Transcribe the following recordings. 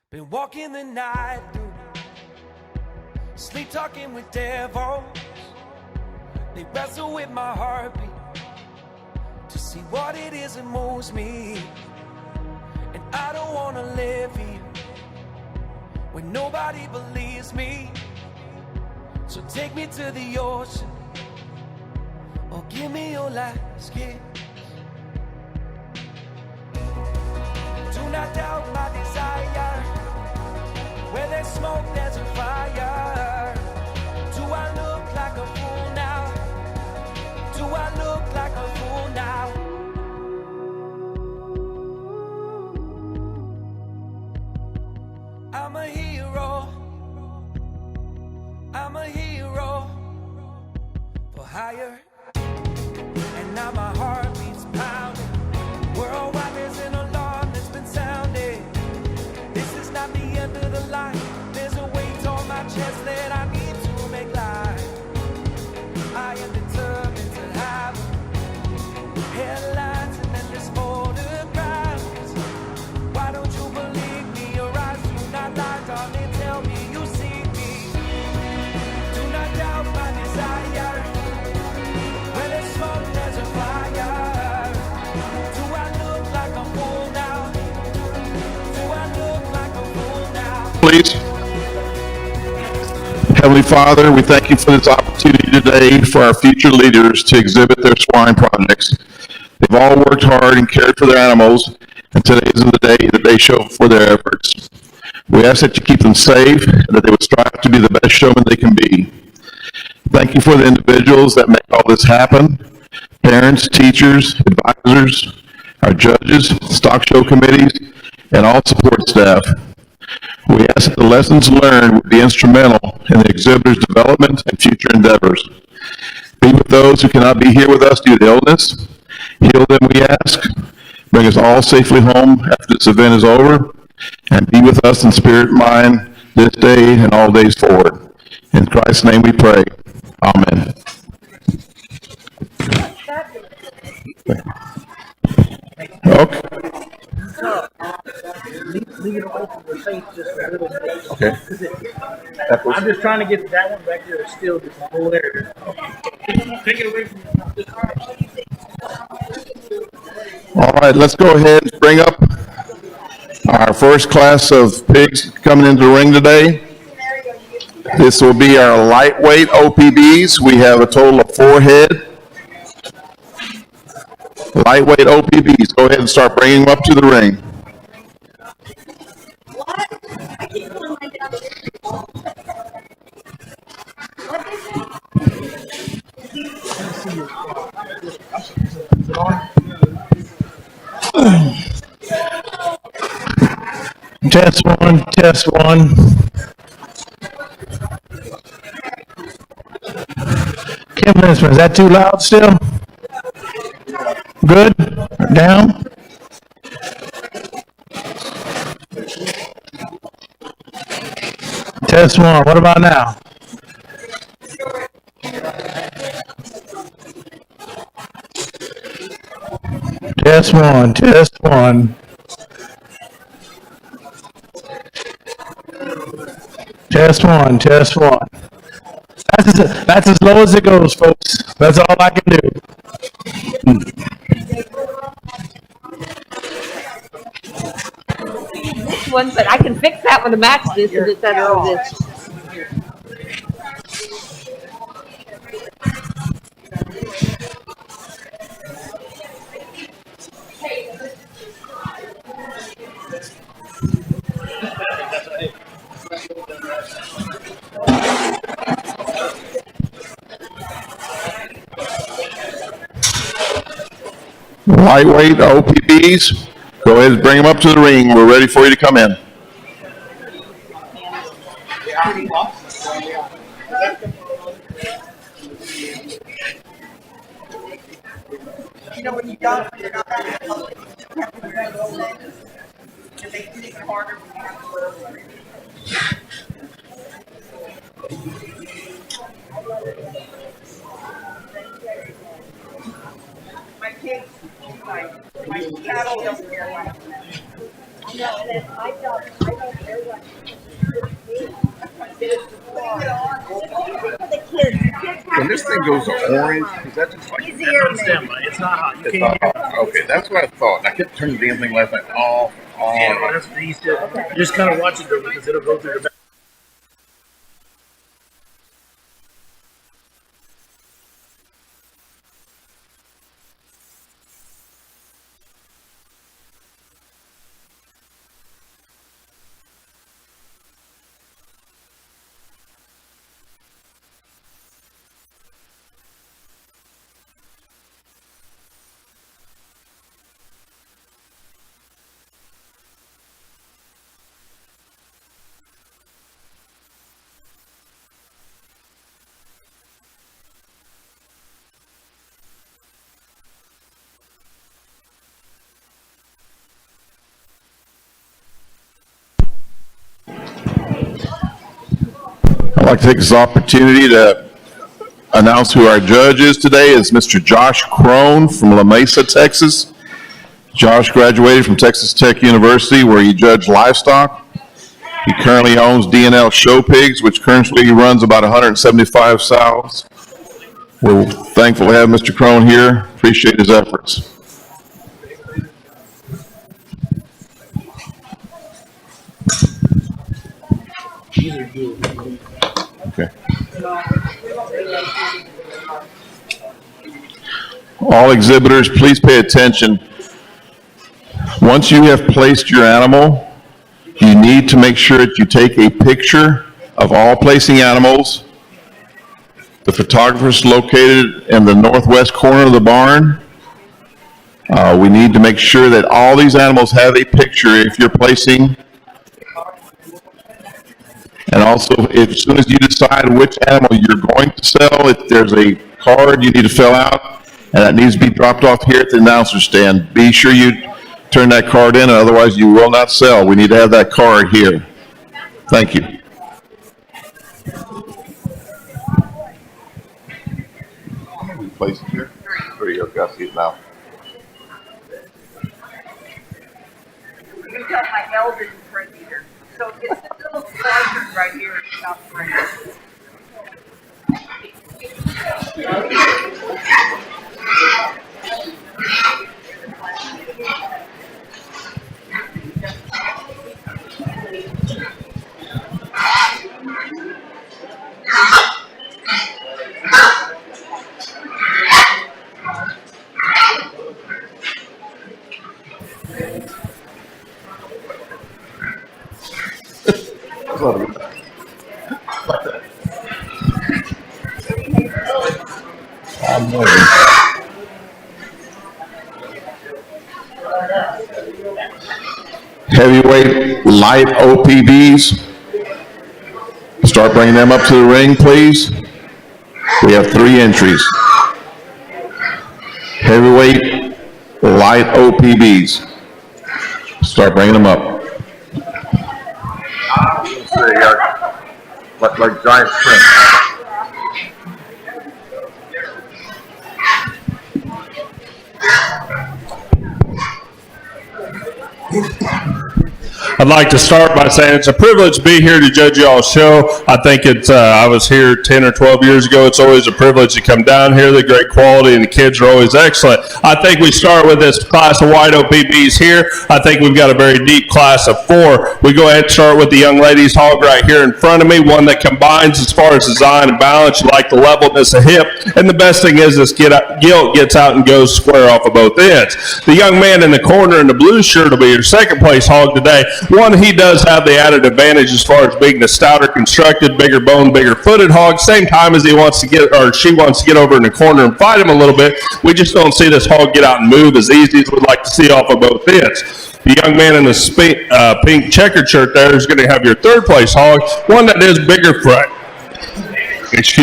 Been walking the night through, sleep talking with devils. They wrestle with my heartbeat to see what it is that moves me. And I don't wanna live here where nobody believes me. So take me to the ocean or give me your last kiss. Do not doubt my desire. Where there's smoke, there's a fire. Do I look like a fool now? Do I look like a fool now? I'm a hero. I'm a hero for hire. And now my heart beats pounding. Worldwide there's an alarm that's been sounded. This is not the end of the line. There's a weight on my chest that I need to make light. I am determined to have headlines and endless photographs. Why don't you believe me? Your eyes do not lie, darling. Tell me you see me. Do not doubt my desire. Where there's smoke, there's a fire. Do I look like a fool now? Do I look like a fool now? Please. Heavenly Father, we thank you for this opportunity today for our future leaders to exhibit their swine projects. They've all worked hard and cared for their animals, and today is the day that they show for their efforts. We ask that you keep them safe and that they would strive to be the best showmen they can be. Thank you for the individuals that make all this happen: parents, teachers, advisors, our judges, stock show committees, and all support staff. We ask that the lessons learned would be instrumental in the exhibitors' development and future endeavors. Be with those who cannot be here with us due to illness. Heal them, we ask. Bring us all safely home after this event is over. And be with us in spirit and mind this day and all days forward. In Christ's name we pray. Amen. Okay. Leave it away from your face just a little bit. Okay. I'm just trying to get that one back there. It's still just a whole area. Take it away from All right, let's go ahead and bring up our first class of pigs coming into the ring today. This will be our lightweight OPBs. We have a total of 4 head. Lightweight OPBs. Go ahead and start bringing them up to the ring. Test one, test one. Kim Linsman, is that too loud still? Good? Down? Test one, what about now? Test one, test one. Test one, test one. That's as low as it goes, folks. That's all I can do. This one, but I can fix that with a match this if it's under all this. Lightweight OPBs. Go ahead and bring them up to the ring. We're ready for you to come in. You know, when you don't, you're not that close. It makes it even harder when you have to wear my kids, my cattle don't wear like that. No, and I don't wear When this thing goes to orange, is that just like It's not hot. it's not hot? Okay, that's what I thought. I kept turning the damn thing last night off. Yeah, that's what you just kind of watch it go because it'll go through the back. I'd like to take this opportunity to announce who our judge is today. Is Mr. Josh Crone from La Mesa, Texas. Josh graduated from Texas Tech University, where he judged livestock. He currently owns D&L Show Pigs, which currently runs about 175 sows. We're thankful to have Mr. Crone here. Appreciate his efforts. Okay. All exhibitors, please pay attention. Once you have placed your animal, you need to make sure that you take a picture of all placing animals. The photographer's located in the northwest corner of the barn. We need to make sure that all these animals have a picture if you're placing. And also, as soon as you decide which animal you're going to sell, if there's a card you need to fill out, and that needs to be dropped off here at the announcer stand. Be sure you turn that card in, otherwise you will not sell. We need to have that card here. Thank you. Place it here. There you go. I see it now. You got my eldest friend here. So it's this little quadrant right here in South France. Heavyweight light OPBs. Start bringing them up to the ring, please. We have 3 entries. Heavyweight light OPBs. Start bringing them up. Like giant shrimp. I'd like to start by saying it's a privilege to be here to judge y'all's show. I think it's, I was here 10 or 12 years ago. It's always a privilege to come down here. The great quality and the kids are always excellent. I think we start with this class of white OPBs here. I think we've got a very deep class of 4. We go ahead and start with the young lady's hog right here in front of me, one that combines as far as design and balance. You like the levelness of hip. And the best thing is this gilt gets out and goes square off of both ends. The young man in the corner in the blue shirt will be your second place hog today. One, he does have the added advantage as far as being the stouter constructed, bigger bone, bigger footed hog. Same time as he wants to get, or she wants to get over in the corner and fight him a little bit. We just don't see this hog get out and move as easy as we'd like to see off of both ends. The young man in the pink checkered shirt there is going to have your third place hog, one that is bigger frame. Is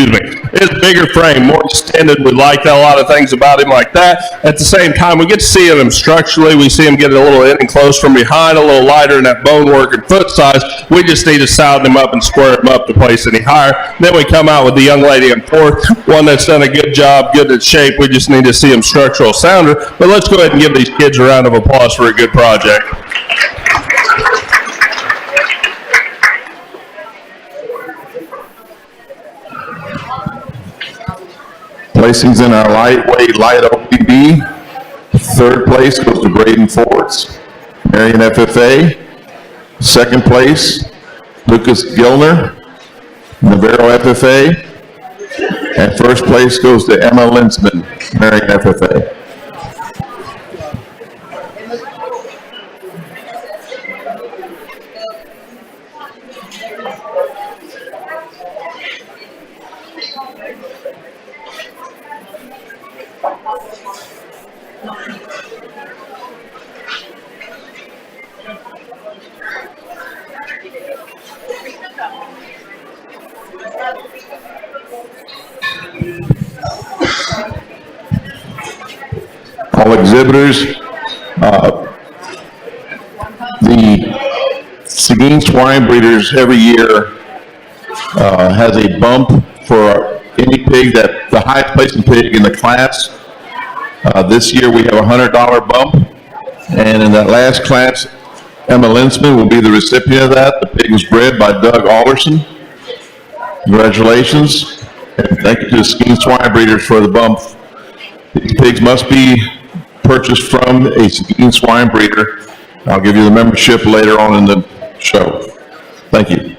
bigger frame, more extended. We like a lot of things about him like that. At the same time, we get to see him structurally. We see him get a little in and close from behind, a little lighter in that bone work and foot size. We just need to sound him up and square him up to place any higher. Then we come out with the young lady in fourth, one that's done a good job, good in shape. We just need to see him structural sounder. But let's go ahead and give these kids a round of applause for a good project. Placings in our lightweight light OPB. Third place goes to Braden Fords, Marion FFA. Second place, Lucas Gilner, Navarro FFA. And first place goes to Emma Linsman, Marion FFA. All exhibitors, the Seguin swine breeders every year has a bump for any pig that the highest placing pig in the class. This year we have a $100 bump, and in that last class, Emma Linsman will be the recipient of that. The pig was bred by Doug Alderson. Congratulations, and thank you to the Seguin swine breeders for the bump. These pigs must be purchased from a Seguin swine breeder. I'll give you the membership later on in the show. Thank you.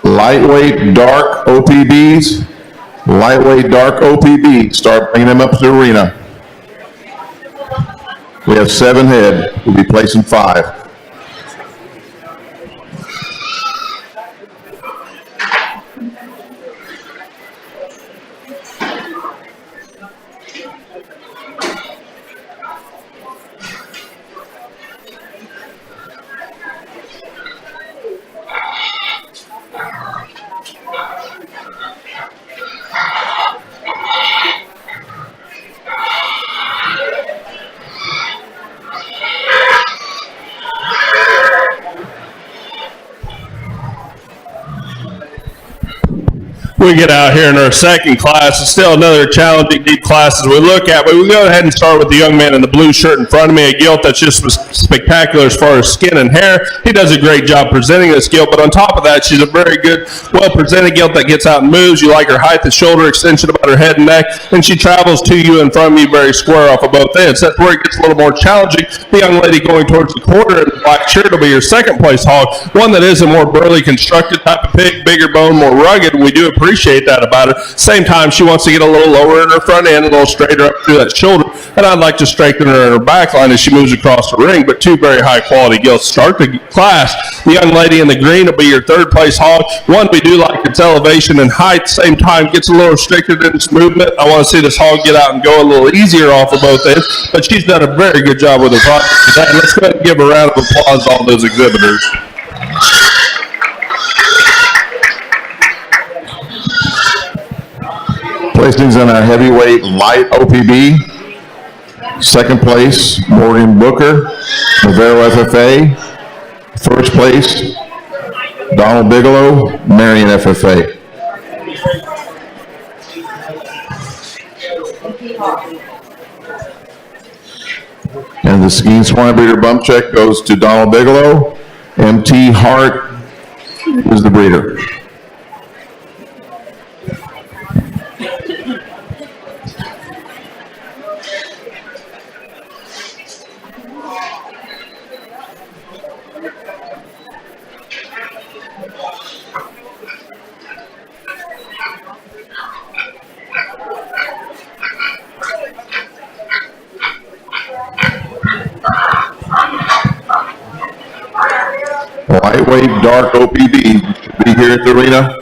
Lightweight dark OPBs, lightweight dark OPBs, start bringing them up to the arena. We have 7 head, we'll be placing 5. We get out here in our second class. It's still another challenging deep class as we look at, but we go ahead and start with the young man in the blue shirt in front of me, a gilt that's just spectacular as far as skin and hair. He does a great job presenting this gilt, but on top of that, she's a very good, well-presented gilt that gets out and moves. You like her height, the shoulder extension about her head and neck, and she travels to you in front of you very square off of both ends. That's where it gets a little more challenging. The young lady going towards the quarter in the black shirt will be your second place hog, one that is a more burly constructed type of pig, bigger bone, more rugged. We do appreciate that about her. Same time, she wants to get a little lower in her front end, a little straighter up through that shoulder, and I'd like to strengthen her in her back line as she moves across the ring, but 2 very high quality gilts start the class. The young lady in the green will be your third place hog. One we do like its elevation and height, same time gets a little restricted in its movement. I want to see this hog get out and go a little easier off of both ends, but she's done a very good job with her product today. Let's go ahead and give a round of applause to all those exhibitors. Placings in our heavyweight light OPB. Second place, Morgan Booker, Navarro FFA. First place, Donald Bigelow, Marion FFA. And the Seguin swine breeder bump check goes to Donald Bigelow. MT Hart is the breeder. Lightweight dark OPB be here at the arena.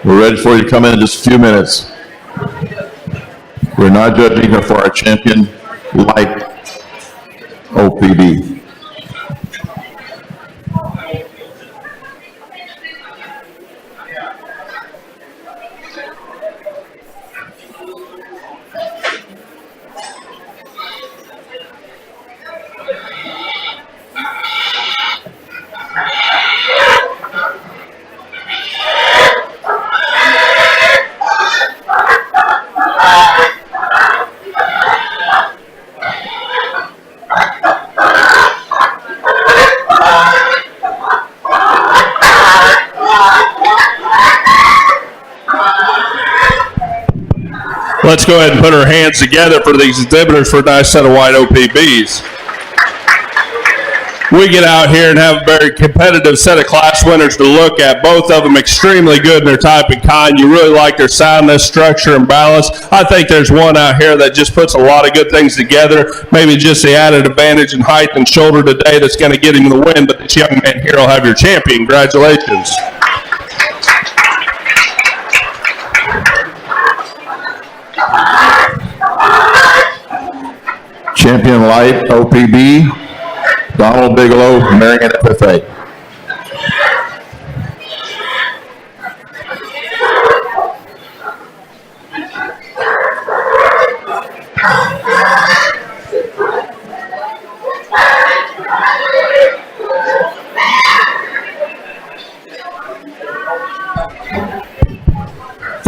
We're ready for you to come in just a few minutes. We're not judging her for our champion light OPB. Let's go ahead and put our hands together for these exhibitors for a nice set of white OPBs. We get out here and have a very competitive set of class winners to look at. Both of them extremely good in their type and kind. You really like their soundness, structure, and balance. I think there's one out here that just puts a lot of good things together. Maybe just the added advantage in height and shoulder today that's going to get him the win. But this young man here will have your champion. Congratulations. Champion Light OPB, Donald Bigelow, Marion FFA.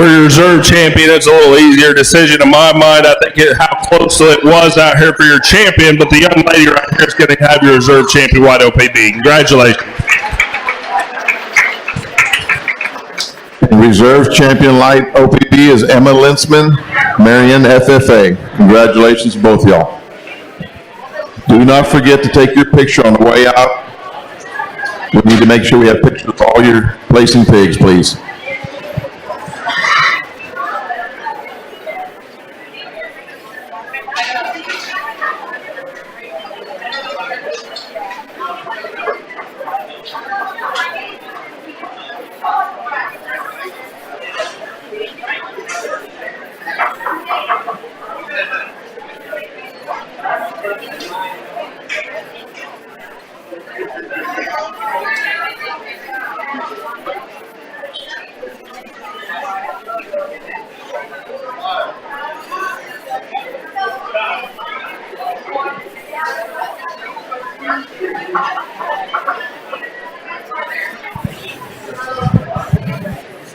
For your reserve champion, it's a little easier decision in my mind. I think how close it was out here for your champion, but the young lady right here is going to have your reserve champion white OPB. Congratulations. And reserve champion light OPB is Emma Lintzman, Marion FFA. Congratulations to both y'all. Do not forget to take your picture on the way out. We need to make sure we have pictures of all your placing pigs, please.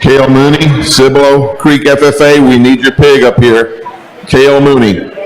Kale Mooney, Cibolo Creek FFA, we need your pig up here. Kale Mooney.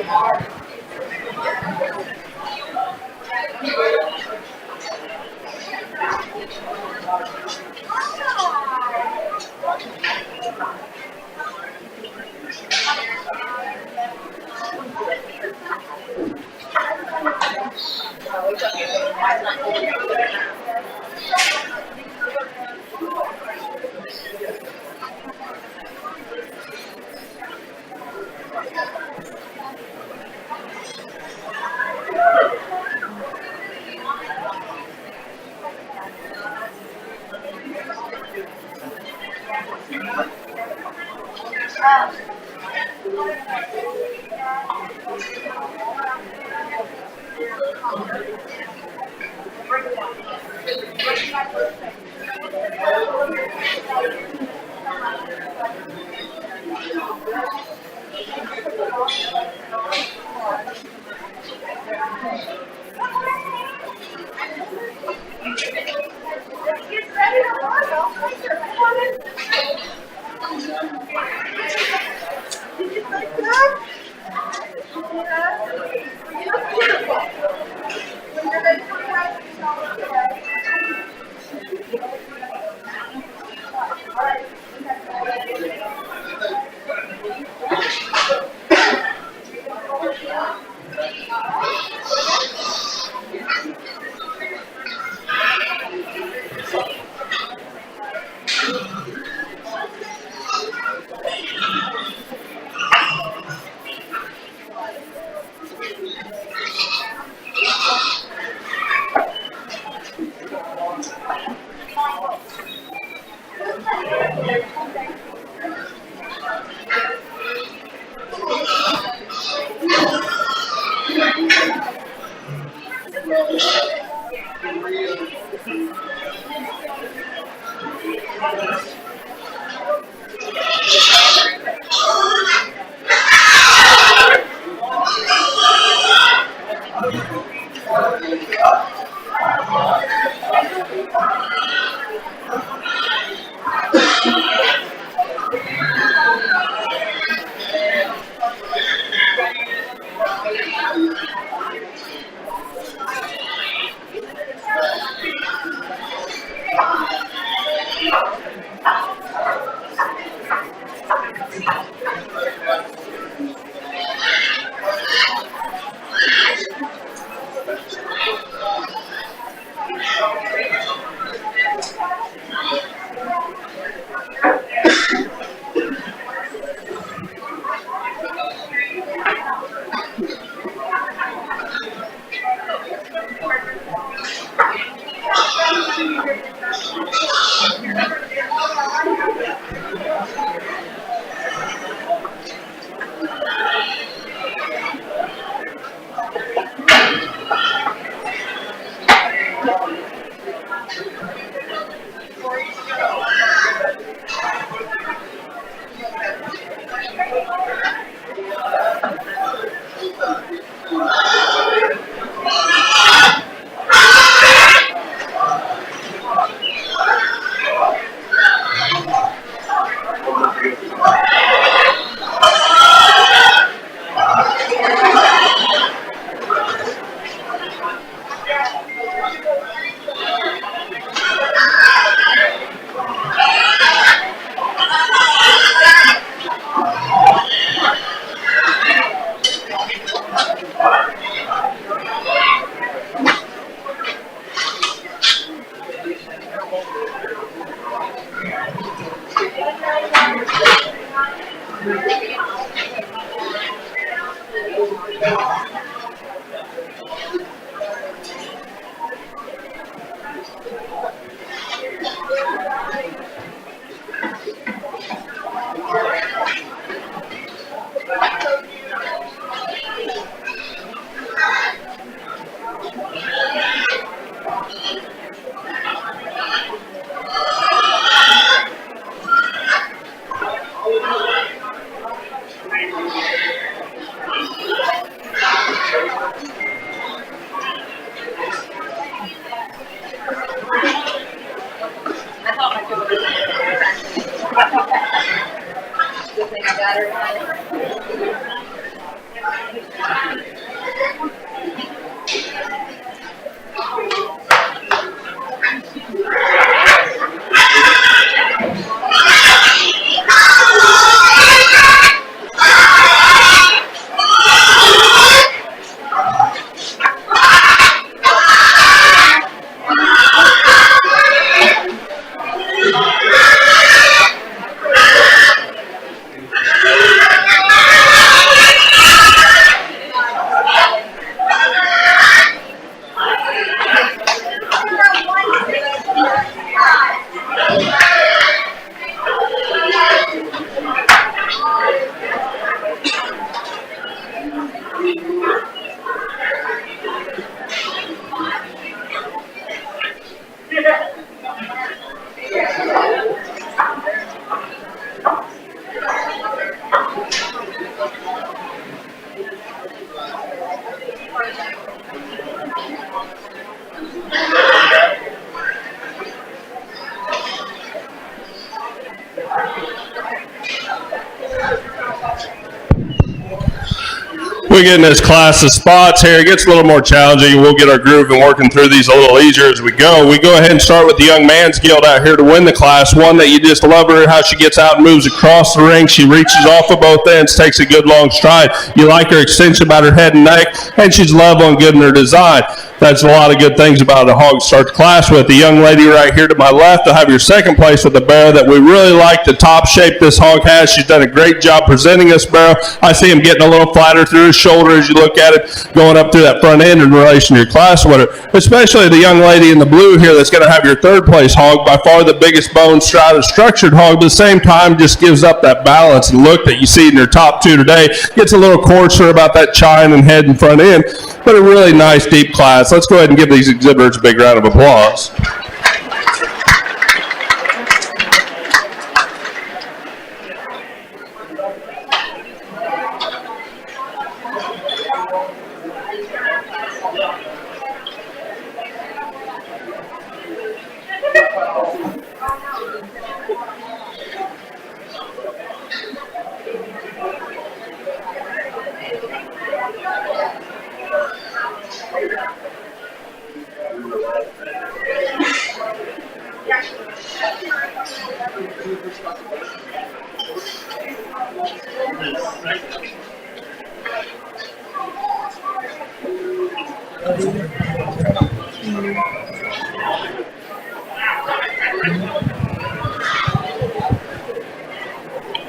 We get in this class of spots here. It gets a little more challenging. We'll get our groove and working through these a little easier as we go. We go ahead and start with the young man's guild out here to win the class. One that you just love her, how she gets out and moves across the ring. She reaches off of both ends, takes a good long stride. You like her extension about her head and neck, and she's love on good in her design. That's a lot of good things about a hog to start the class with. The young lady right here to my left will have your second place with the barrow that we really like the top shape this hog has. She's done a great job presenting this barrow. I see him getting a little flatter through his shoulder as you look at it, going up through that front end in relation to your class winner. Especially the young lady in the blue here that's going to have your third place hog, by far the biggest bone strata structured hog, but at the same time just gives up that balance and look that you see in your top two today. Gets a little coarser about that chine and head and front end, but a really nice deep class. Let's go ahead and give these exhibitors a big round of applause.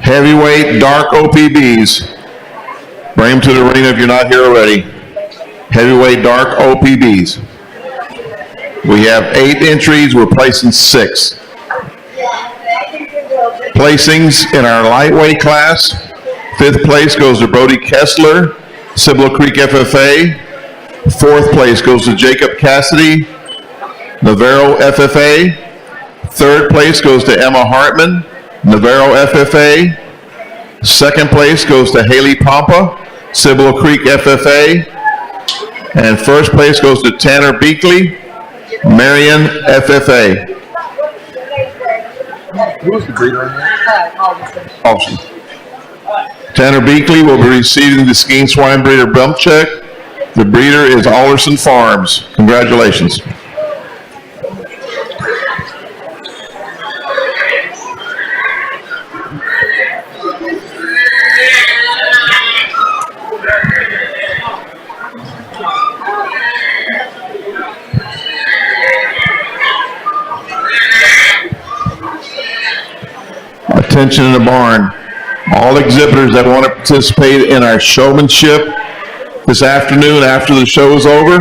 Heavyweight dark OPBs. Bring them to the arena if you're not here already. Heavyweight dark OPBs. We have 8 entries. We're placing 6. Placings in our lightweight class. 5th place goes to Brody Kessler, Cibolo Creek FFA. 4th place goes to Jacob Cassidy, Navarro FFA. 3rd place goes to Emma Hartman, Navarro FFA. Second place goes to Haley Pompa, Cibolo Creek FFA. And first place goes to Tanner Beakley, Marion FFA. Who's the breeder on that? Awesome. Tanner Beakley will be receiving the Skein Swine Breeder bump check. The breeder is Alderson Farms. Congratulations. Attention in the barn. All exhibitors that want to participate in our showmanship this afternoon after the show is over,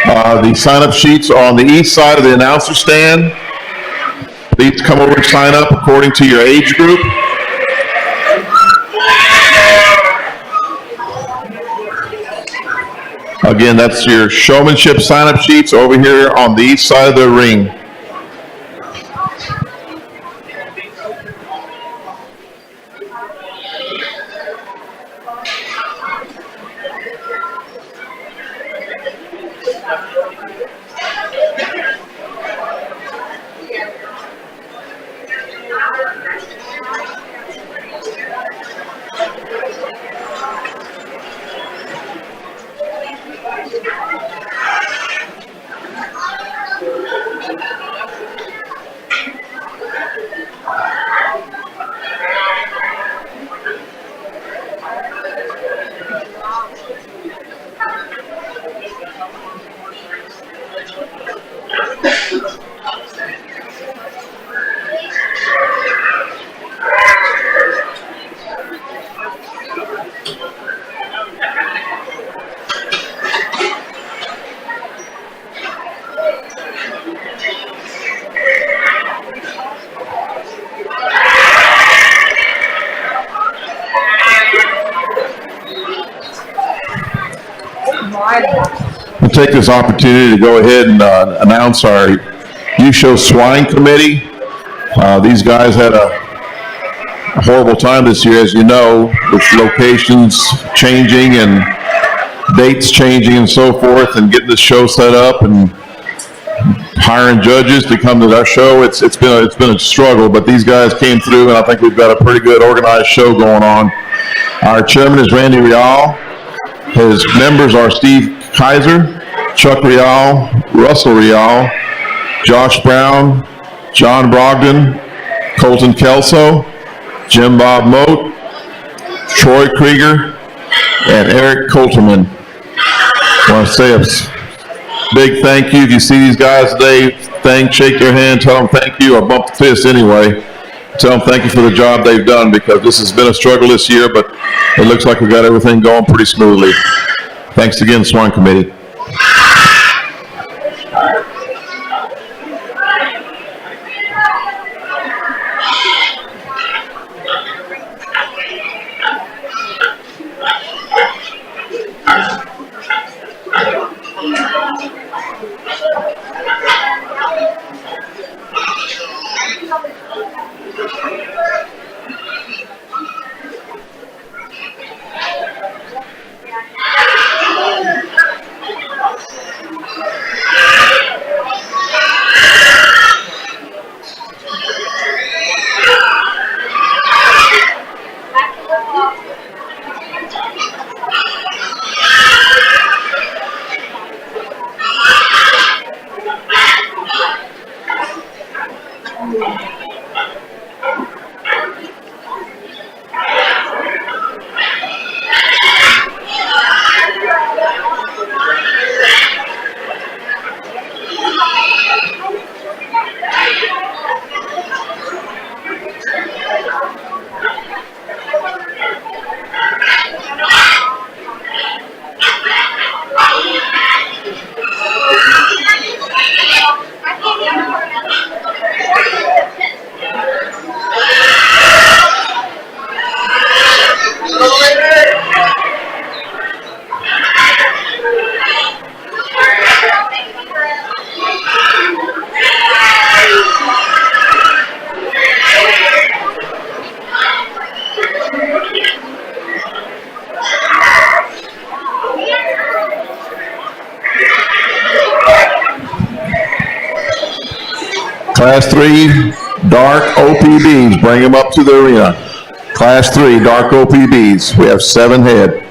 the sign-up sheets are on the east side of the announcer stand. Please come over and sign up according to your age group. Again, that's your showmanship sign-up sheets over here on the east side of the ring. We'll take this opportunity to go ahead and announce our You Show Swine Committee. These guys had a horrible time this year, as you know, with locations changing and dates changing and so forth, and getting the show set up and hiring judges to come to our show. It's been a struggle, but these guys came through, and I think we've got a pretty good organized show going on. Our chairman is Randy Rial. His members are Steve Kaiser, Chuck Rial, Russell Rial, Josh Brown, John Brogdon, Colton Kelso, Jim Bob Moat, Troy Krieger, and Eric Colterman. I want to say a big thank you. If you see these guys today, shake their hand, tell them thank you, or bump the fist anyway. Tell them thank you for the job they've done, because this has been a struggle this year, but it looks like we got everything going pretty smoothly. Thanks again, Swine Committee. Class 3 dark OPBs, bring them up to the arena. Class 3 dark OPBs, we have 7 head.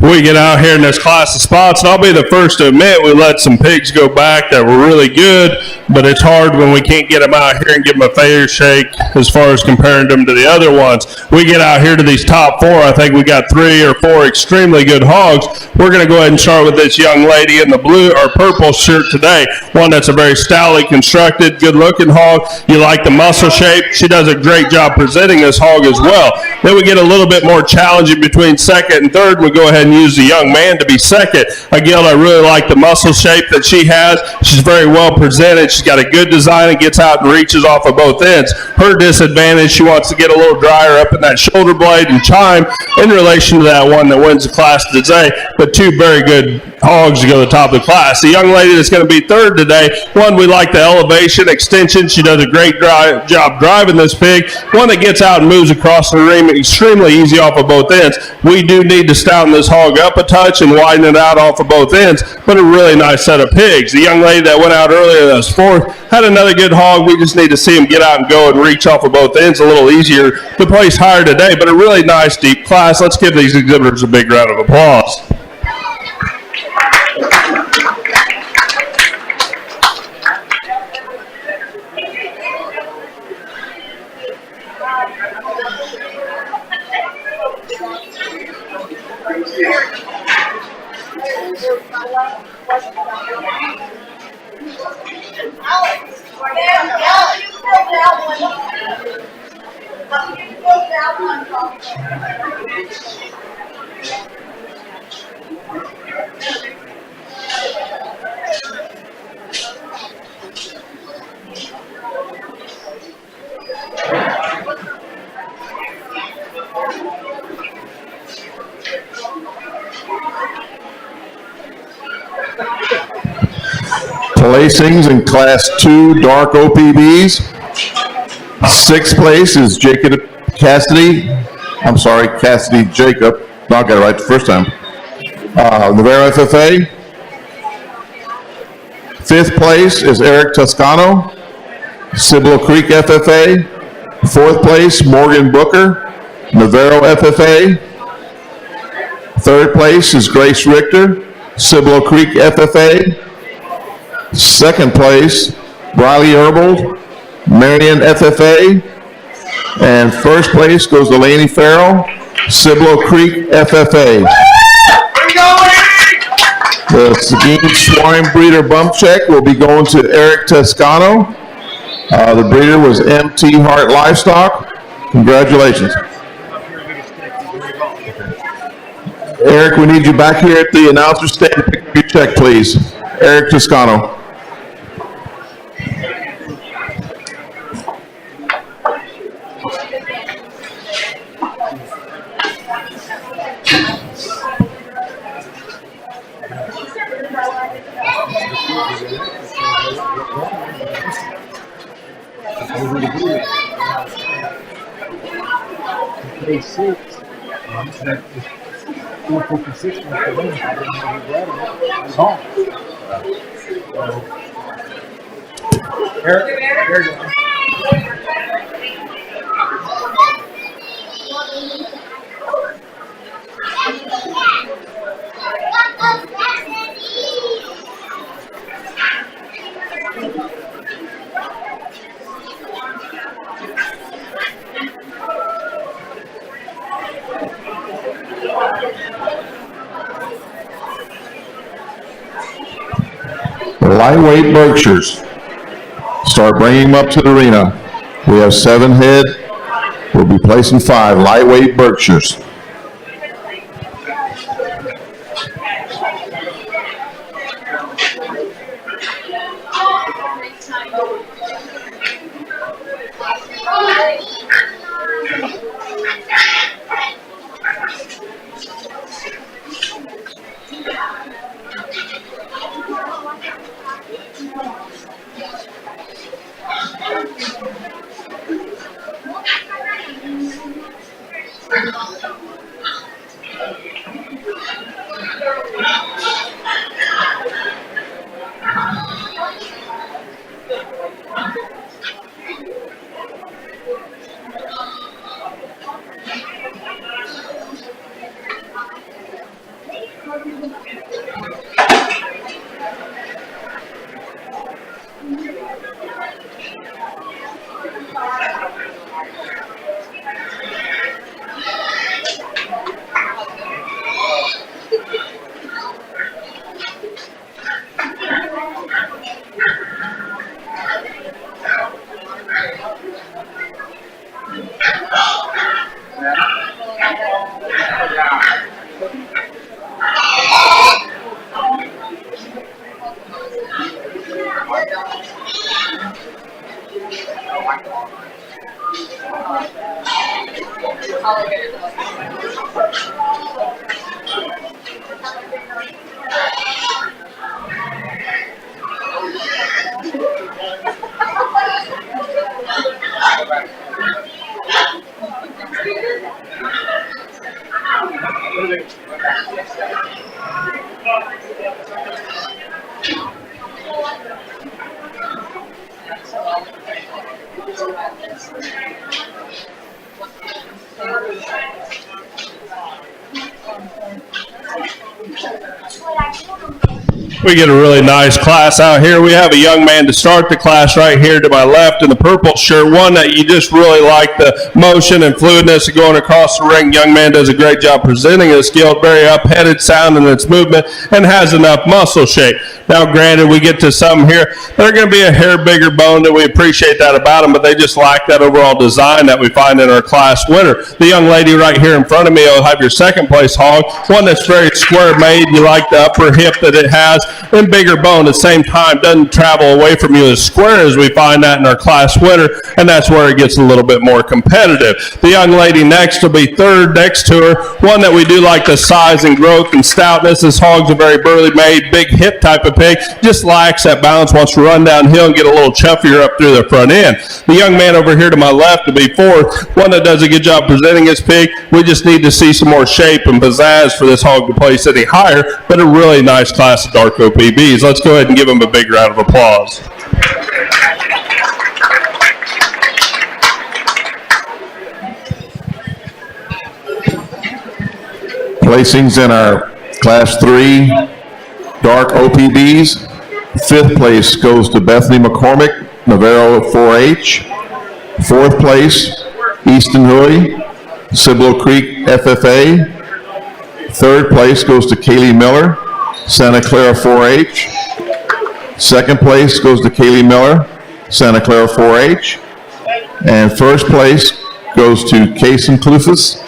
We get out here in this class of spots, and I'll be the first to admit we let some pigs go back that were really good, but it's hard when we can't get them out here and give them a fair shake as far as comparing them to the other ones. We get out here to these top 4. I think we got 3 or 4 extremely good hogs. We're going to go ahead and start with this young lady in the blue or purple shirt today, one that's a very stoutly constructed, good-looking hog. You like the muscle shape. She does a great job presenting this hog as well. Then we get a little bit more challenging between second and third. We go ahead and use the young man to be second. Again, I really like the muscle shape that she has. She's very well presented. She's got a good design and gets out and reaches off of both ends. Her disadvantage, she wants to get a little drier up in that shoulder blade and chime in relation to that one that wins the class today. But 2 very good hogs to go to the top of the class. The young lady that's going to be third today, one, we like the elevation, extension. She does a great job driving this pig. One that gets out and moves across the ring extremely easy off of both ends. We do need to stouten this hog up a touch and widen it out off of both ends, but a really nice set of pigs. The young lady that went out earlier that was fourth had another good hog. We just need to see him get out and go and reach off of both ends a little easier to place higher today, but a really nice deep class. Let's give these exhibitors a big round of applause. Placings in Class 2 dark OPBs. 6th place is Jacob Cassidy. I'm sorry, Cassidy Jacob. No, I got it right the first time. Navarro FFA. 5th place is Eric Toscano, Cibolo Creek FFA. 4th place, Morgan Booker, Navarro FFA. 3rd place is Grace Richter, Cibolo Creek FFA. 2nd place, Riley Herbold, Marion FFA. And 1st place goes to Laney Farrell, Cibolo Creek FFA. The Seguin Swine Breeder Bump Check will be going to Eric Toscano. The breeder was MT Hart Livestock. Congratulations. Eric, we need you back here at the announcer stand to pick up your check, please. Eric Toscano. lightweight Berkshires. Start bringing them up to the arena. We have 7 head. We'll be placing 5 lightweight Berkshires. We get a really nice class out here. We have a young man to start the class right here to my left in the purple shirt, one that you just really like the motion and fluidness of going across the ring. Young man does a great job presenting his skill, very up-headed sound in its movement, and has enough muscle shape. Now, granted, we get to some here, they're going to be a hair bigger bone, and we appreciate that about them, but they just lack that overall design that we find in our class winner. The young lady right here in front of me will have your second place hog, one that's very square made. You like the upper hip that it has, and bigger bone at the same time, doesn't travel away from you as square as we find that in our class winner, and that's where it gets a little bit more competitive. The young lady next will be third next to her, one that we do like the size and growth and stoutness. This hog's a very burly made, big hip type of pig, just lacks that balance, wants to run downhill and get a little chuffier up through the front end. The young man over here to my left will be fourth, one that does a good job presenting his pig. We just need to see some more shape and pizzazz for this hog to place any higher, but a really nice class of dark OPBs. Let's go ahead and give him a big round of applause. Placings in our Class 3 dark OPBs. 5th place goes to Bethany McCormick, Navarro 4H. 4th place, Easton Hoy, Cibolo Creek FFA. 3rd place goes to Kaylee Miller, Santa Clara 4H. 2nd place goes to Kaylee Miller, Santa Clara 4H. And 1st place goes to Kason Clufus,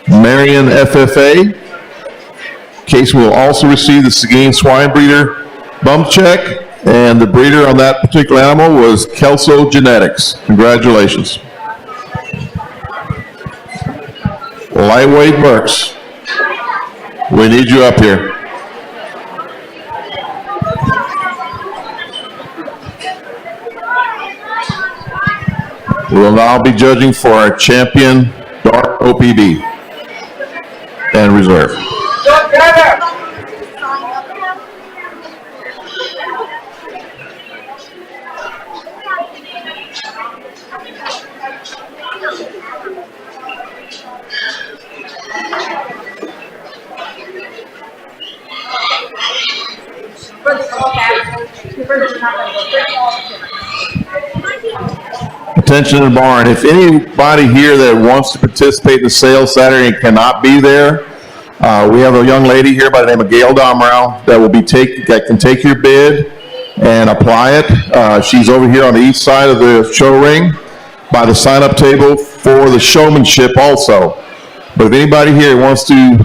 Marion FFA. Kason will also receive the Seguin Swine Breeder bump check, and the breeder on that particular animal was Kelso Genetics. Congratulations. Lightweight Berks, we need you up here. We will now be judging for our champion dark OPB and reserve. Attention to the barn. If anybody here that wants to participate in the sale Saturday and cannot be there, we have a young lady here by the name of Gail Domrau that will be that can take your bid and apply it. She's over here on the east side of the show ring by the sign-up table for the Showmanship also. But if anybody here wants to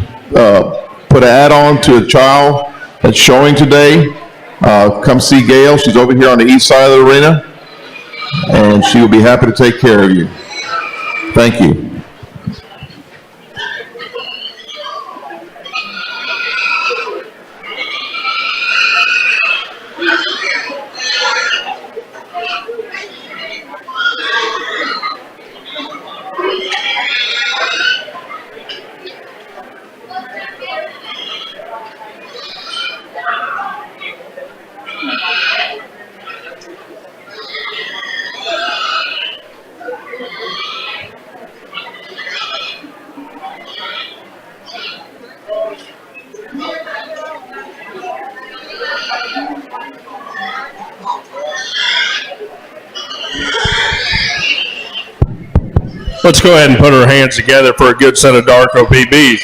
put an add-on to a child that's showing today, come see Gail. She's over here on the east side of the arena, and she will be happy to take care of you. Thank you. Let's go ahead and put our hands together for a good set of Darko PBs.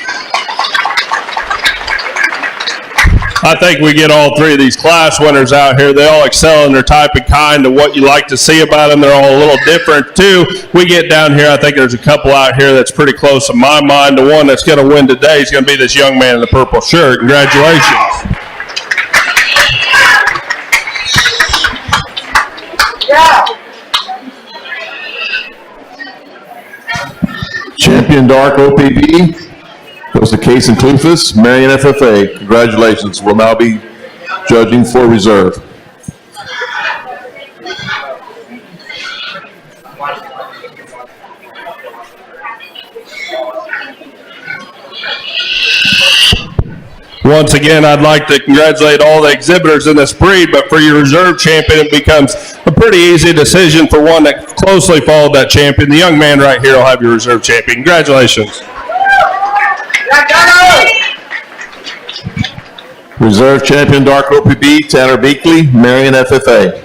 I think we get all three of these class winners out here. They all excel in their type and kind of what you like to see about them. They're all a little different too. We get down here, I think there's a couple out here that's pretty close in my mind. The one that's going to win today is going to be this young man in the purple shirt. Congratulations. Yeah. Champion Dark OPB goes to Case and Clufus, Marion FFA. Congratulations. We'll now be judging for reserve. Once again, I'd like to congratulate all the exhibitors in this breed, but for your reserve champion, it becomes a pretty easy decision for one that closely followed that champion. The young man right here will have your reserve champion. Congratulations. Reserve champion Dark OPB, Tanner Beakley, Marion FFA.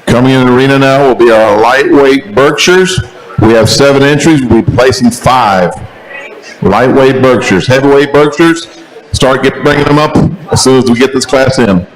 Coming in the arena now will be our lightweight Berkshires. We have 7 entries. We'll be placing 5 lightweight Berkshires. Heavyweight Berkshires, bringing them up as soon as we get this class in.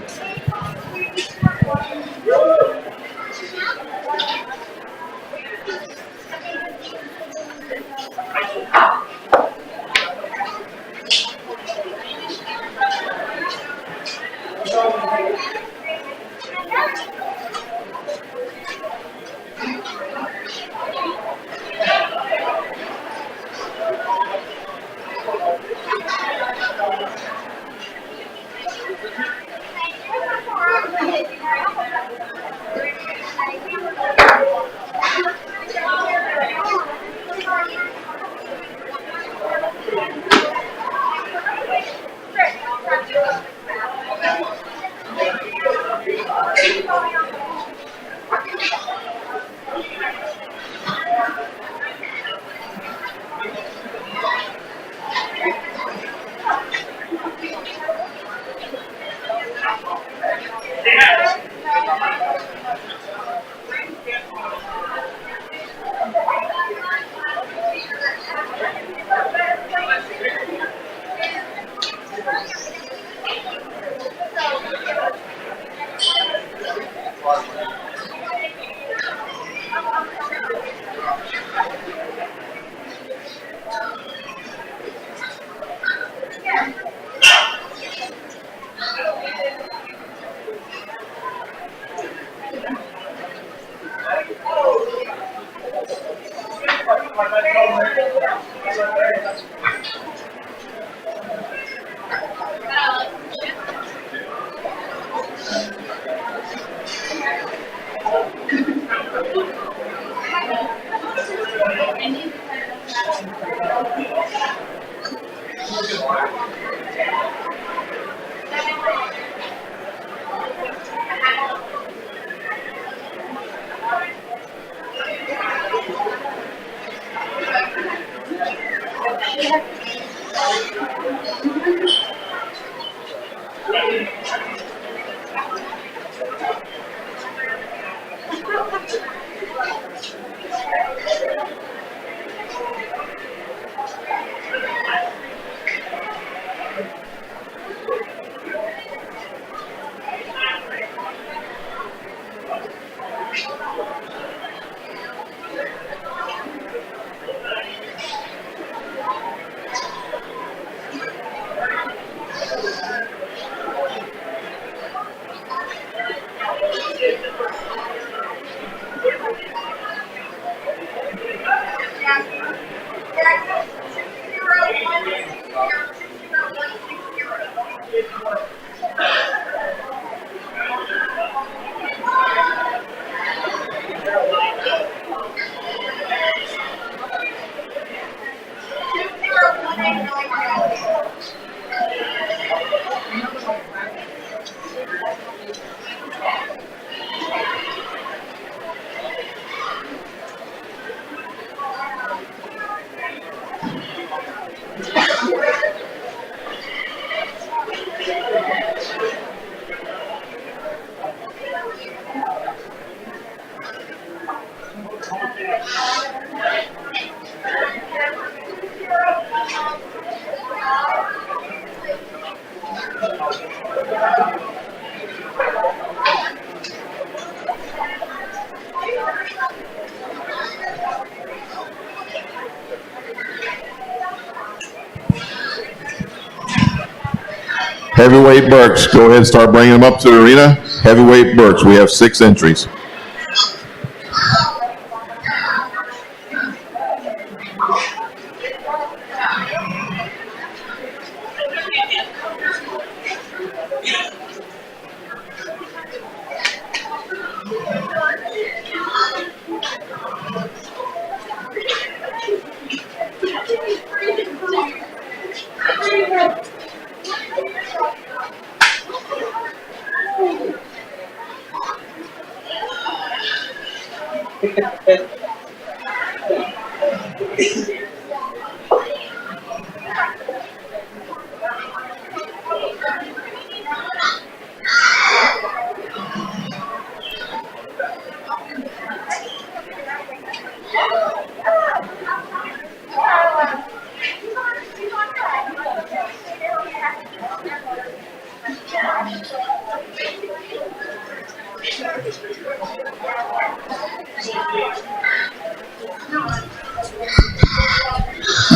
Heavyweight Berks, go ahead and start bringing them up to the arena. Heavyweight Berks, we have 6 entries.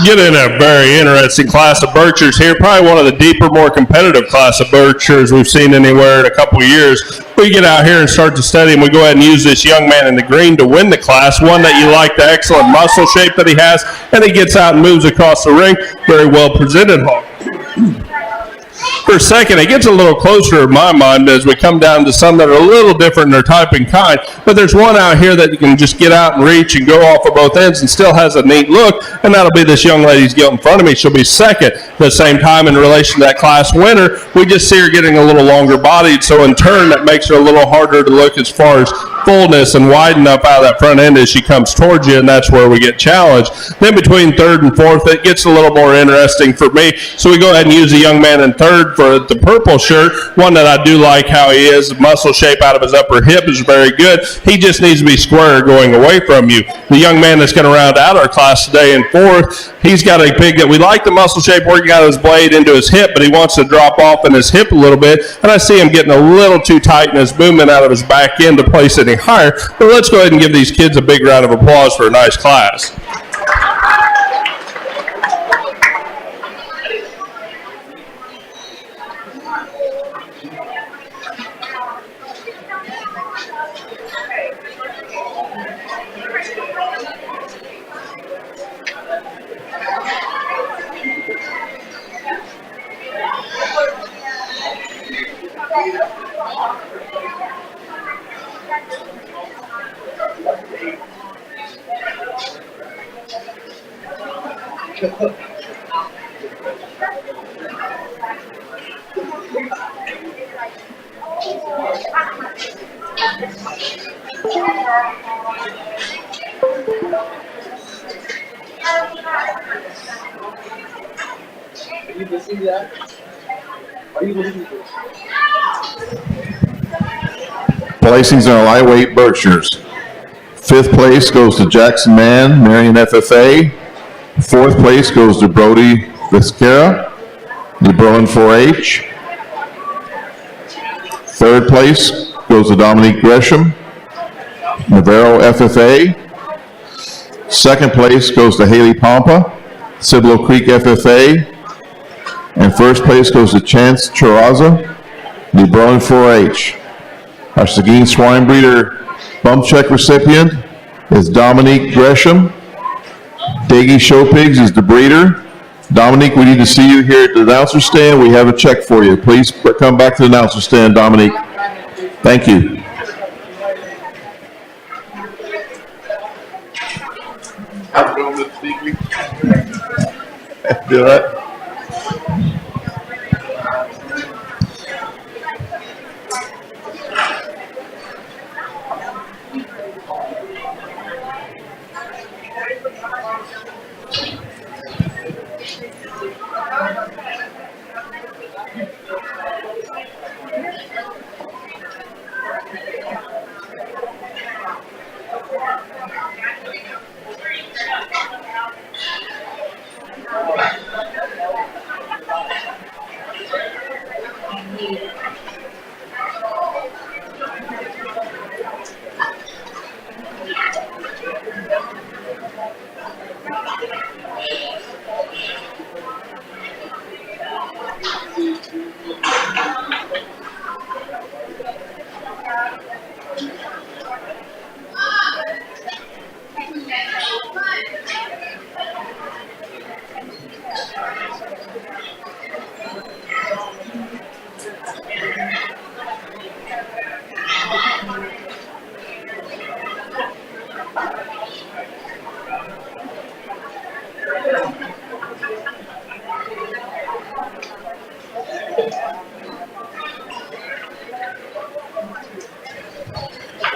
Getting a very interesting class of Berkshires here, probably one of the deeper, more competitive class of Berkshires we've seen anywhere in a couple of years. We get out here and start to study, and we go ahead and use this young man in the green to win the class, one that you like, the excellent muscle shape that he has, and he gets out and moves across the ring. Very well presented, Hawk. For a second, it gets a little closer in my mind as we come down to some that are a little different in their type and kind, but there's one out here that you can just get out and reach and go off of both ends and still has a neat look, and that'll be this young lady's guilt in front of me. She'll be second. At the same time, in relation to that class winner, we just see her getting a little longer bodied, so in turn that makes her a little harder to look as far as fullness and widen up out of that front end as she comes towards you, and that's where we get challenged. Then between third and fourth, it gets a little more interesting for me, so we go ahead and use a young man in third for the purple shirt, one that I do like how he is. The muscle shape out of his upper hip is very good. He just needs to be square going away from you. The young man that's going to round out our class today in fourth, he's got a pig that we like the muscle shape working out of his blade into his hip, but he wants to drop off in his hip a little bit, and I see him getting a little too tight in his movement out of his back end to place any higher. But let's go ahead and give these kids a big round of applause for a nice class. Placings in our lightweight Berkshires. 5th place goes to Jackson Mann, Marion FFA. 4th place goes to Brody Viscara, New Berlin 4-H. 3rd place goes to Dominique Gresham, Navarro FFA. 2nd place goes to Haley Pompa, Cibolo Creek FFA. And 1st place goes to Chance Chiraza, New Berlin 4-H. Our Seguin swine breeder bump check recipient is Dominique Gresham. Daggy Show Pigs is the breeder. Dominique, we need to see you here at the announcer stand. We have a check for you. Please come back to the announcer stand, Dominique. Thank you. Do that.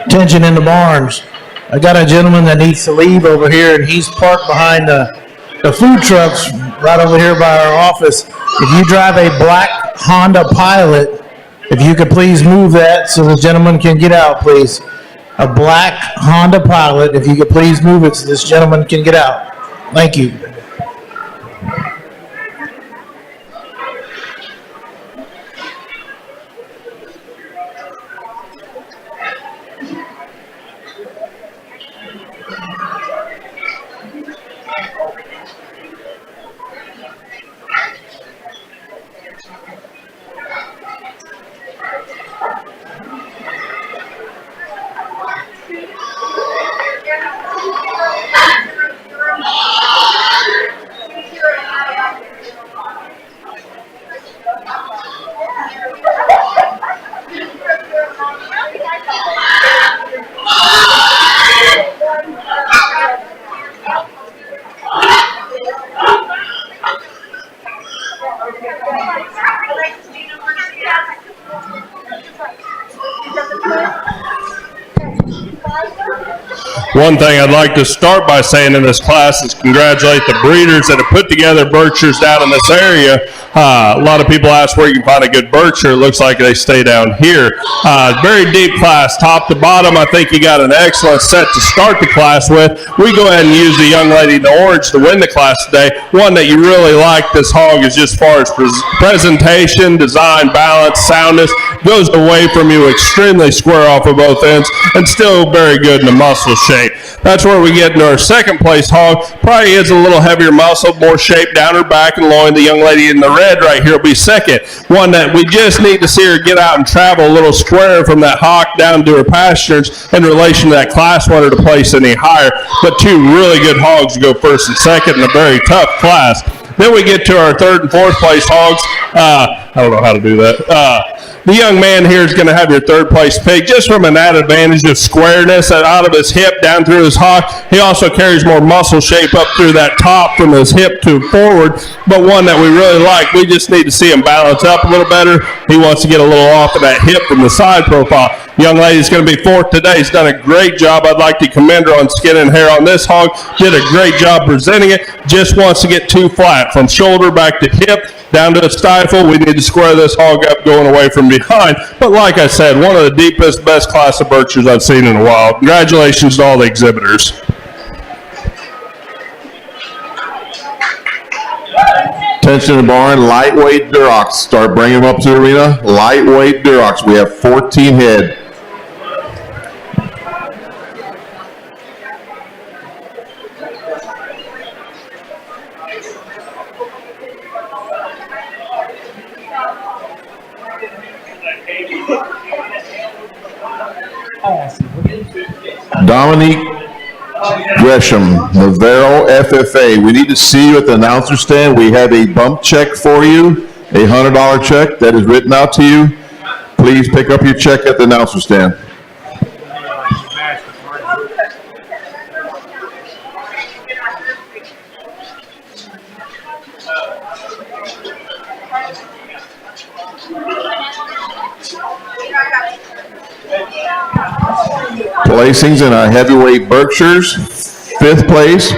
Attention in the barns. I got a gentleman that needs to leave over here, and he's parked behind the food trucks right over here by our office. If you drive a black Honda Pilot, if you could please move that so the gentleman can get out, please. A black Honda Pilot, if you could please move it so this gentleman can get out. Thank you. One thing I'd like to start by saying in this class is congratulate the breeders that have put together Berkshires down in this area. A lot of people ask where you can find a good Berkshire. It looks like they stay down here. Very deep class, top to bottom. I think you got an excellent set to start the class with. We go ahead and use the young lady in the orange to win the class today. One that you really like, this hog, is just as far as presentation, design, balance, soundness. Goes away from you extremely square off of both ends and still very good in the muscle shape. That's where we get into our second place hog. Probably is a little heavier muscle, more shape down her back and loin. The young lady in the red right here will be second. One that we just need to see her get out and travel a little square from that hock down to her pastures in relation to that class winner to place any higher. But two really good hogs to go first and second in a very tough class. Then we get to our third and fourth place hogs. I don't know how to do that. The young man here is going to have your third place pick just from an added advantage of squareness out of his hip down through his hock. He also carries more muscle shape up through that top from his hip to forward, but one that we really like. We just need to see him balance up a little better. He wants to get a little off of that hip from the side profile. Young lady's going to be fourth today. She's done a great job. I'd like to commend her on skin and hair on this hog. Did a great job presenting it. Just wants to get too flat from shoulder back to hip, down to a stifle. We need to square this hog up going away from behind. But like I said, one of the deepest, best class of Berkshires I've seen in a while. Congratulations to all the exhibitors. Attention to the barn, lightweight Durocs. Start bringing them up to the arena. Lightweight Durocs. We have 14 head. Dominique Gresham, Navarro FFA. We need to see you at the announcer stand. We have a bump check for you, a $100 check that is written out to you. Please pick up your check at the announcer stand. Placings in our heavyweight Berkshires. 5th place,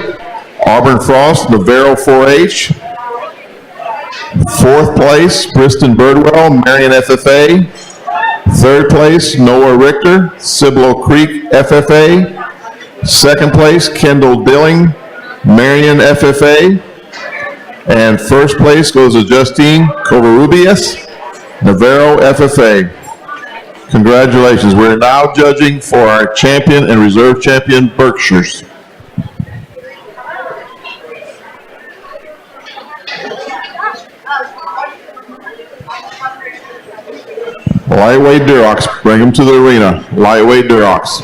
Auburn Frost, Navarro 4H. 4th place, Briston Birdwell, Marion FFA. 3rd place, Noah Richter, Cibolo Creek FFA. 2nd place, Kendall Dilling, Marion FFA. And 1st place goes to Justine Covarrubias, Navarro FFA. Congratulations. We're now judging for our champion and reserve champion Berkshires. Lightweight Durocs, bring them to the arena. Lightweight Durocs.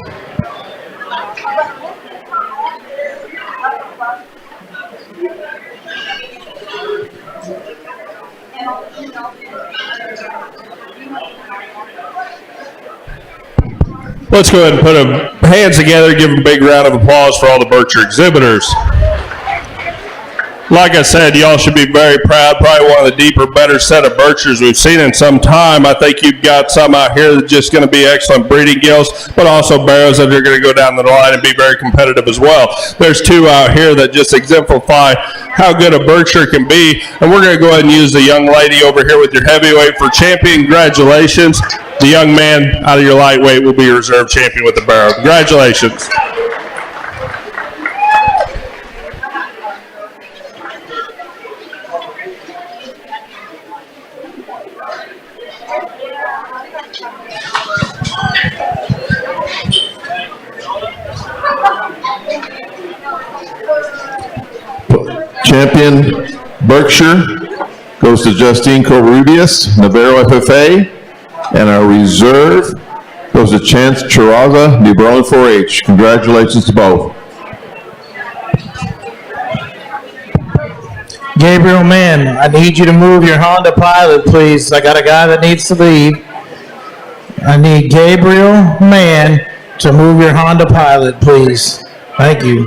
Let's go ahead and put our hands together, give them a big round of applause for all the Berkshire exhibitors. Like I said, y'all should be very proud. Probably one of the deeper, better set of Berkshires we've seen in some time. I think you've got some out here that's just going to be excellent breeding gills, but also barrows that are going to go down the line and be very competitive as well. There's 2 out here that just exemplify how good a Berkshire can be, and we're going to go ahead and use the young lady over here with your heavyweight for champion. Congratulations. The young man out of your lightweight will be your reserve champion with the barrow. Congratulations. Champion Berkshire goes to Justine Covarrubias, Navarro FFA, and our reserve goes to Chance Chiraza, New Berlin 4H. Congratulations to both. Gabriel Mann, I need you to move your Honda Pilot, please. I got a guy that needs to leave. I need Gabriel Mann to move your Honda Pilot, please. Thank you.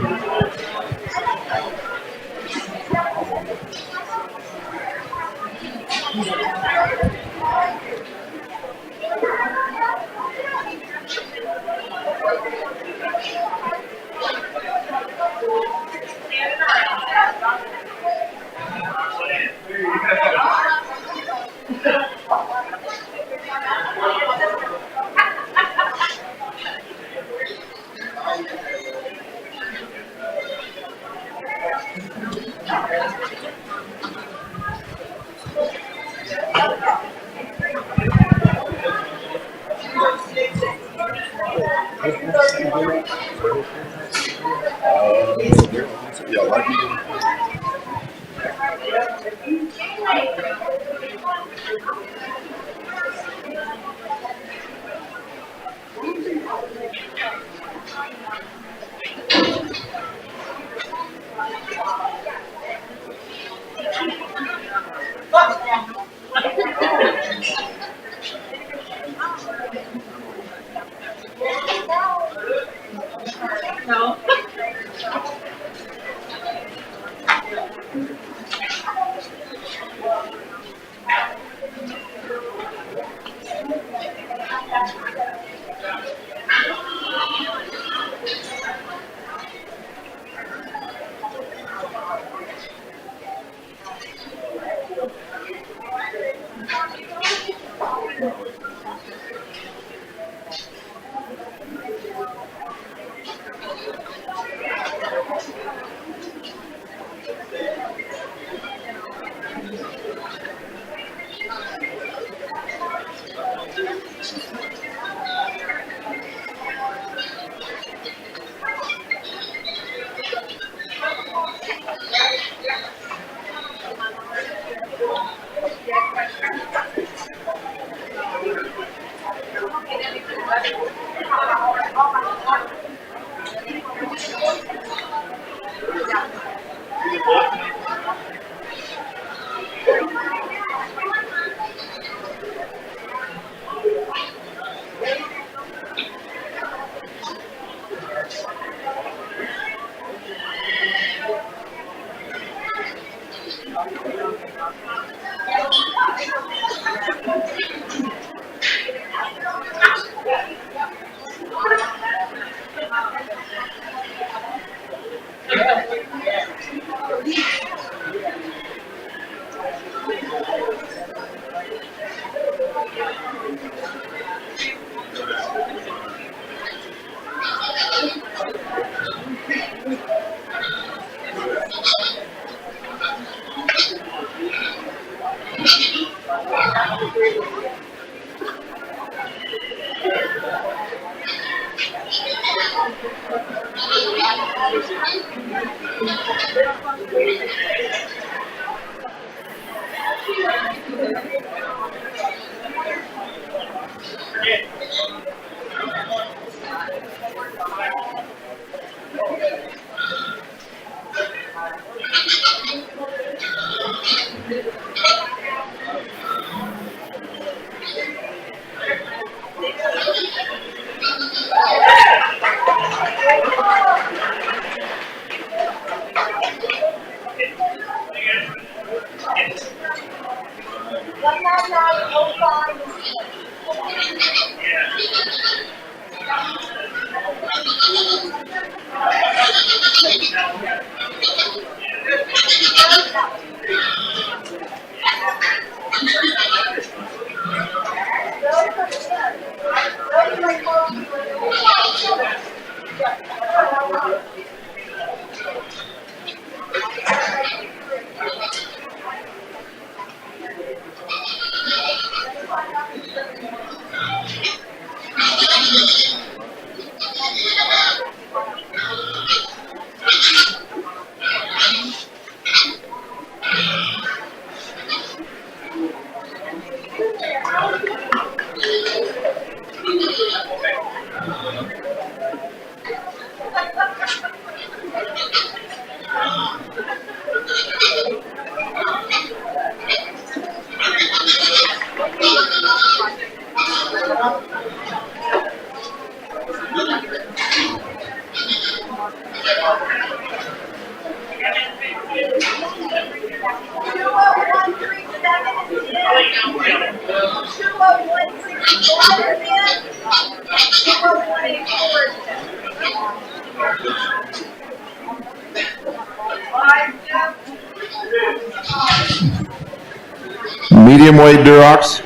Medium weight Durocs.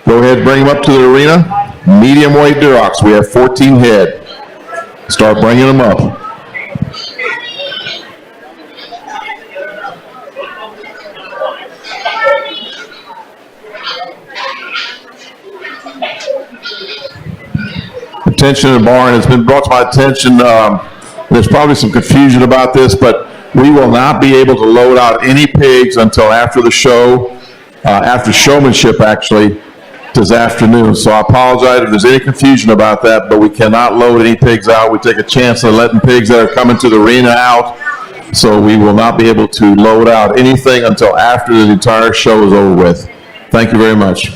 Go ahead, bring them up to the arena. Medium weight Durocs. We have 14 head. Start bringing them up. Attention in the barn. It's been brought to my attention. There's probably some confusion about this, but we will not be able to load out any pigs until after the show, after Showmanship actually, this afternoon. So I apologize if there's any confusion about that, but we cannot load any pigs out. We take a chance of letting pigs that are coming to the arena out. So we will not be able to load out anything until after the entire show is over with. Thank you very much.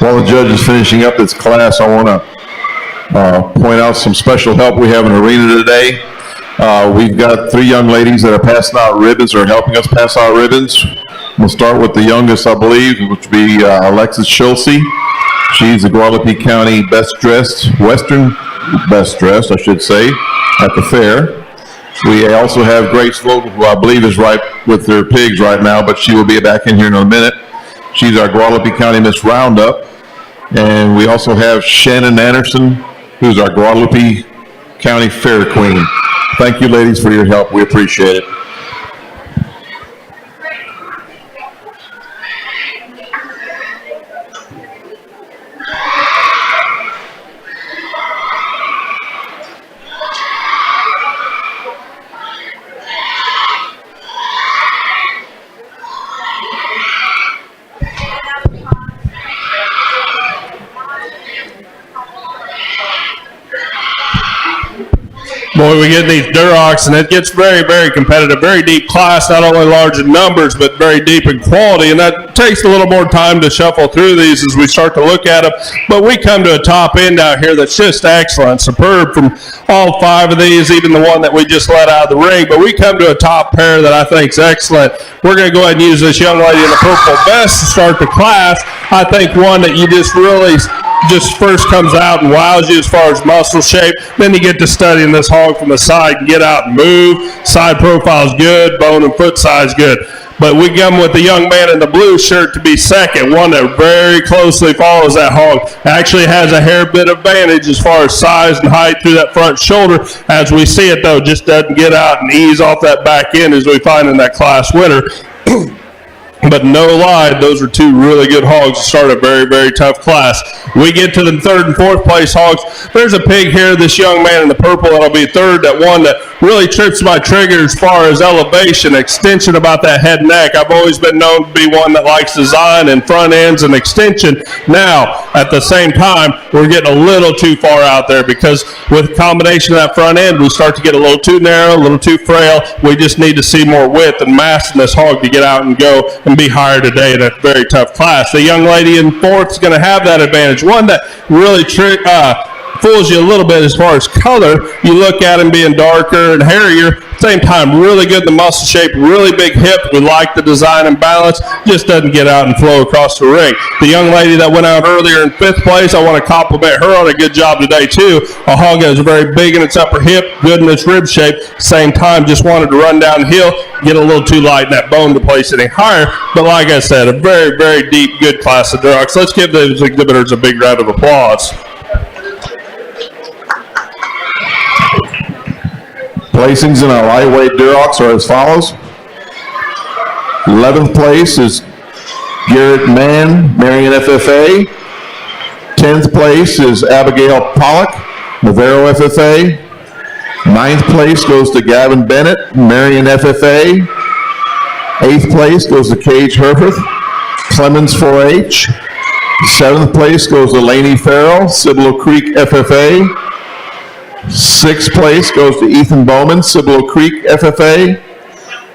While the judge is finishing up this class, I want to point out some special help we have in arena today. We've got 3 young ladies that are passing out ribbons or helping us pass out ribbons. We'll start with the youngest, I believe, which would be Alexis Schulze. She's the Guadalupe County Western best dressed, I should say, at the fair. We also have Grace Vogel, who I believe is right with her pigs right now, but she will be back in here in a minute. She's our Guadalupe County Miss Roundup. And we also have Shannon Anderson, who's our Guadalupe County Fair Queen. Thank you, ladies, for your help. We appreciate it. Boy, we get these Durocs, and it gets very, very competitive, very deep class, not only large in numbers, but very deep in quality, and that takes a little more time to shuffle through these as we start to look at them. But we come to a top end out here that's just excellent, superb from all 5 of these, even the one that we just let out of the ring. But we come to a top pair that I think is excellent. We're going to go ahead and use this young lady in the purple vest to start the class. I think one that you just really just first comes out and wows you as far as muscle shape. Then you get to studying this hog from the side and get out and move. Side profile's good, bone and foot size good. But we come with the young man in the blue shirt to be second, one that very closely follows that hog. Actually has a hair bit advantage as far as size and height through that front shoulder. As we see it though, just doesn't get out and ease off that back end as we find in that class winner. But no lie, those are 2 really good hogs to start a very, very tough class. We get to the 3rd and 4th place hogs. There's a pig here, this young man in the purple, that'll be 3rd, that one that really trips my trigger as far as elevation, extension about that head and neck. I've always been known to be one that likes design and front ends and extension. Now, at the same time, we're getting a little too far out there because with combination of that front end, we start to get a little too narrow, a little too frail. We just need to see more width and mass in this hog to get out and go and be higher today in a very tough class. The young lady in 4th is going to have that advantage. One that really fools you a little bit as far as color. You look at him being darker and hairier, same time really good in the muscle shape, really big hip. We like the design and balance, just doesn't get out and flow across the ring. The young lady that went out earlier in 5th place, I want to compliment her on a good job today too. A hog that is very big in its upper hip, good in its rib shape, same time just wanted to run downhill, get a little too light in that bone to place any higher. But like I said, a very, very deep, good class of Durocs. Let's give those exhibitors a big round of applause. Placings in our lightweight Durocs are as follows. 11th place is Garrett Mann, Marion FFA. 10th place is Abigail Pollock, Navarro FFA. 9th place goes to Gavin Bennett, Marion FFA. 8th place goes to Cage Herford, Clemens 4-H. 7th place goes to Laney Farrell, Cibolo Creek FFA. 6th place goes to Ethan Bowman, Cibolo Creek FFA.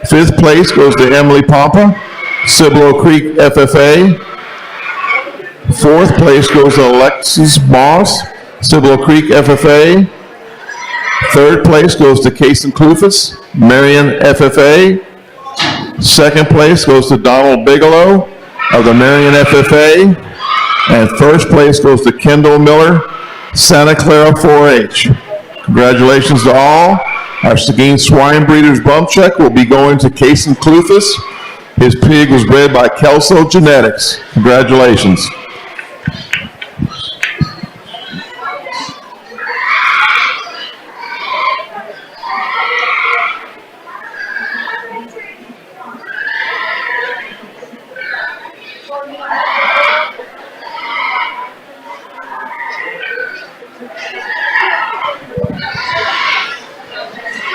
5th place goes to Emily Pompa, Cibolo Creek FFA. 4th place goes to Alexis Moss, Cibolo Creek FFA. 3rd place goes to Kason Klufus, Marion FFA. 2nd place goes to Donald Bigelow of the Marion FFA. And 1st place goes to Kendall Miller, Santa Clara 4-H. Congratulations to all. Our Seguin Swine Breeders bump check will be going to Kason Klufus. His pig was bred by Kelso Genetics. Congratulations.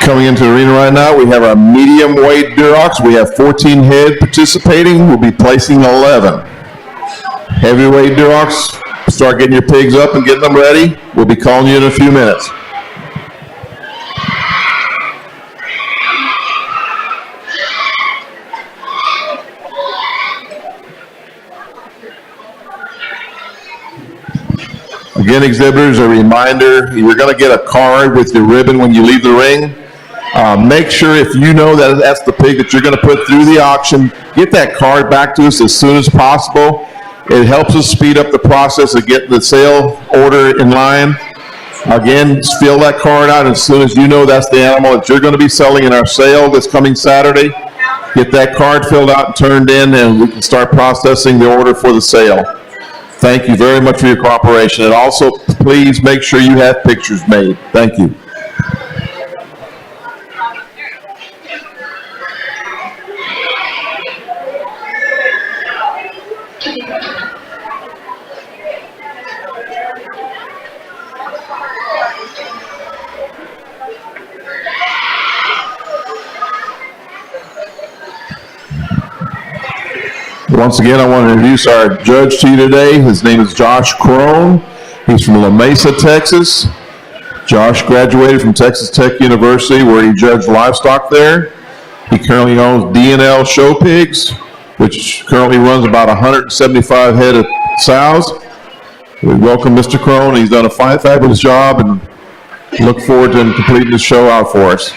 Coming into the arena right now, we have our medium weight Durocs. We have 14 head participating. We'll be placing 11. Heavyweight Durocs, start getting your pigs up and getting them ready. We'll be calling you in a few minutes. Again, exhibitors, a reminder, you're going to get a card with your ribbon when you leave the ring. Make sure if you know that that's the pig that you're going to put through the auction, get that card back to us as soon as possible. It helps us speed up the process of getting the sale order in line. Again, fill that card out as soon as you know that's the animal that you're going to be selling in our sale this coming Saturday. Get that card filled out and turned in, and we can start processing the order for the sale. Thank you very much for your cooperation. And also, please make sure you have pictures made. Thank you. Once again, I want to introduce our judge to you today. His name is Josh Crone. He's from La Mesa, Texas. Josh graduated from Texas Tech University where he judged livestock there. He currently owns D&L Show Pigs, which currently runs about 175 head of sows. We welcome Mr. Crone. He's done a fabulous job and look forward to him completing the show out for us.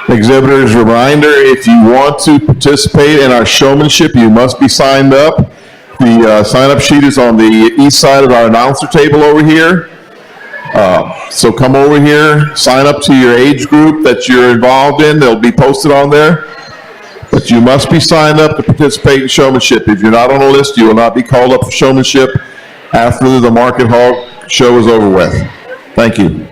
Exhibitors, reminder, if you want to participate in our showmanship, you must be signed up. The sign-up sheet is on the east side of our announcer table over here. So come over here, sign up to your age group that you're involved in. They'll be posted on there. But you must be signed up to participate in showmanship. If you're not on the list, you will not be called up for showmanship after the Market Hog show is over with. Thank you.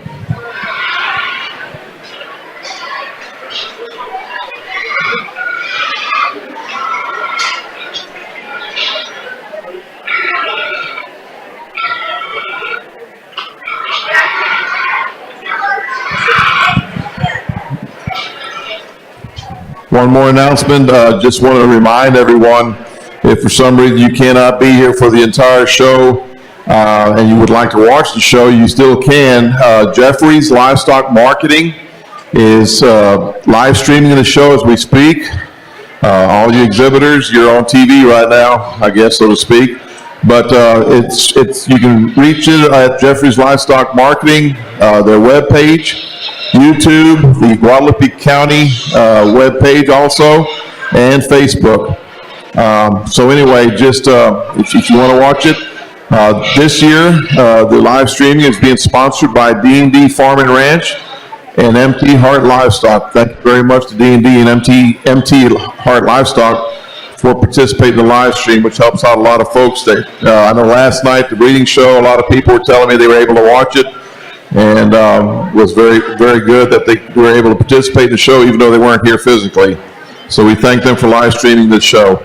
One more announcement, just want to remind everyone, if for some reason you cannot be here for the entire show and you would like to watch the show, you still can. Jeffrey's Livestock Marketing is live streaming the show as we speak. All you exhibitors, you're on TV right now, I guess, so to speak. But you can reach it at Jeffrey's Livestock Marketing, their webpage. YouTube, the Guadalupe County webpage also, and Facebook. So anyway, just if you want to watch it, this year the live streaming is being sponsored by D&D Farm and Ranch and MT Hart Livestock. Thank you very much to D&D and MT Hart Livestock for participating in the live stream, which helps out a lot of folks. That I know last night, the breeding show, a lot of people were telling me they were able to watch it. And was very, very good that they were able to participate in the show even though they weren't here physically. So we thank them for live streaming this show.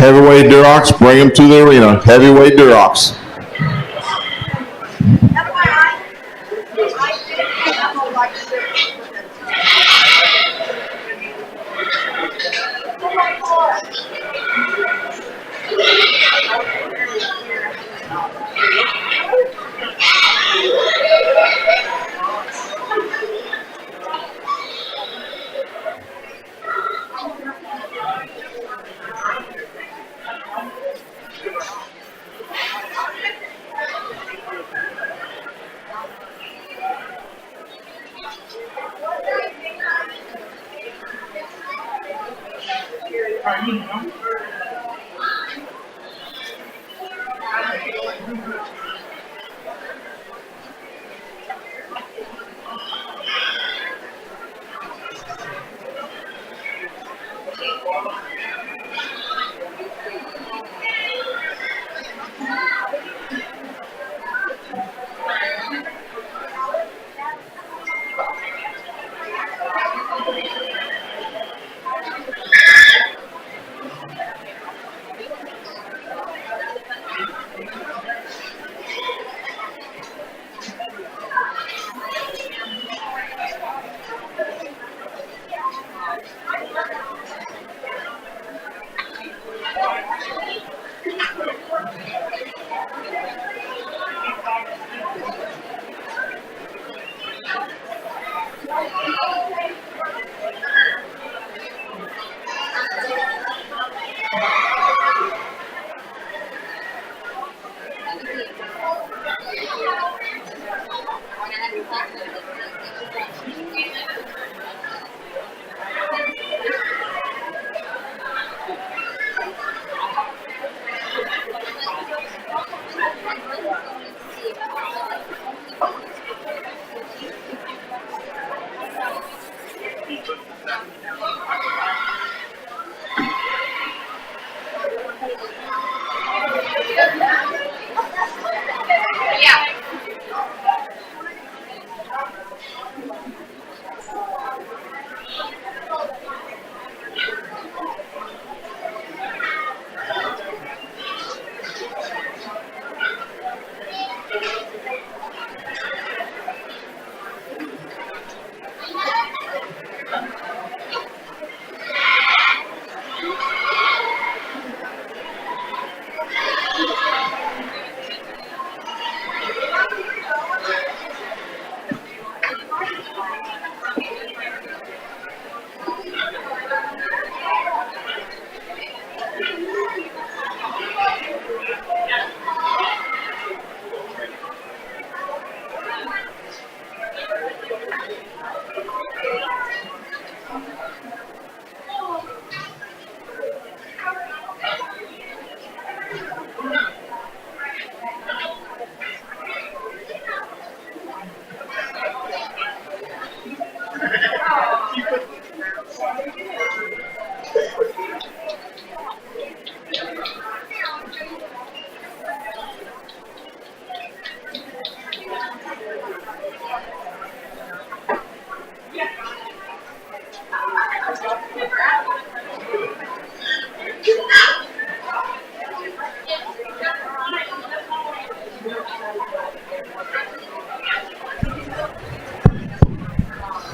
Heavyweight Durocs, bring them to the arena. Heavyweight Durocs.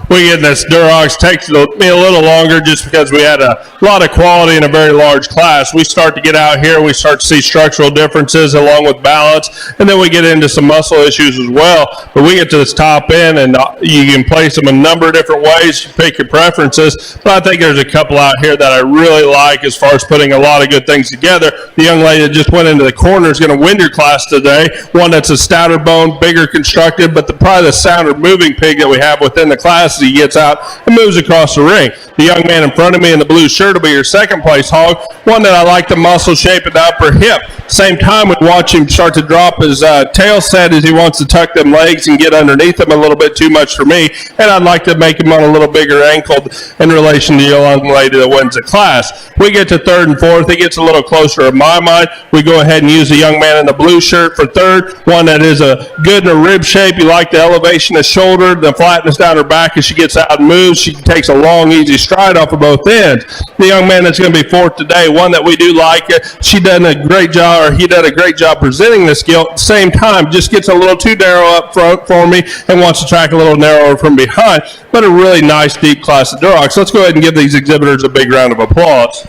We get this Duroc takes me a little longer just because we had a lot of quality in a very large class. We start to get out here, we start to see structural differences along with balance, and then we get into some muscle issues as well. But we get to this top end, and you can place them a number of different ways. You pick your preferences, but I think there's a couple out here that I really like as far as putting a lot of good things together. The young lady that just went into the corner is going to win your class today, one that's a stouter bone, bigger constructed, but probably the sounder moving pig that we have within the class fast as he gets out and moves across the ring. The young man in front of me in the blue shirt will be your second place hog, one that I like the muscle shape and the upper hip. Same time, we watch him start to drop his tail set as he wants to tuck them legs and get underneath them a little bit too much for me, and I'd like to make him on a little bigger ankle in relation to the young lady that wins the class. We get to third and fourth. It gets a little closer in my mind. We go ahead and use the young man in the blue shirt for third, one that is a good in a rib shape. You like the elevation of shoulder, the flatness down her back as she gets out and moves. She takes a long, easy stride off of both ends. The young man that's going to be fourth today, one that we do like, she done a great job, or he did a great job presenting this skill. At the same time, just gets a little too narrow up front for me and wants to track a little narrower from behind, but a really nice, deep class of Duroc. So let's go ahead and give these exhibitors a big round of applause.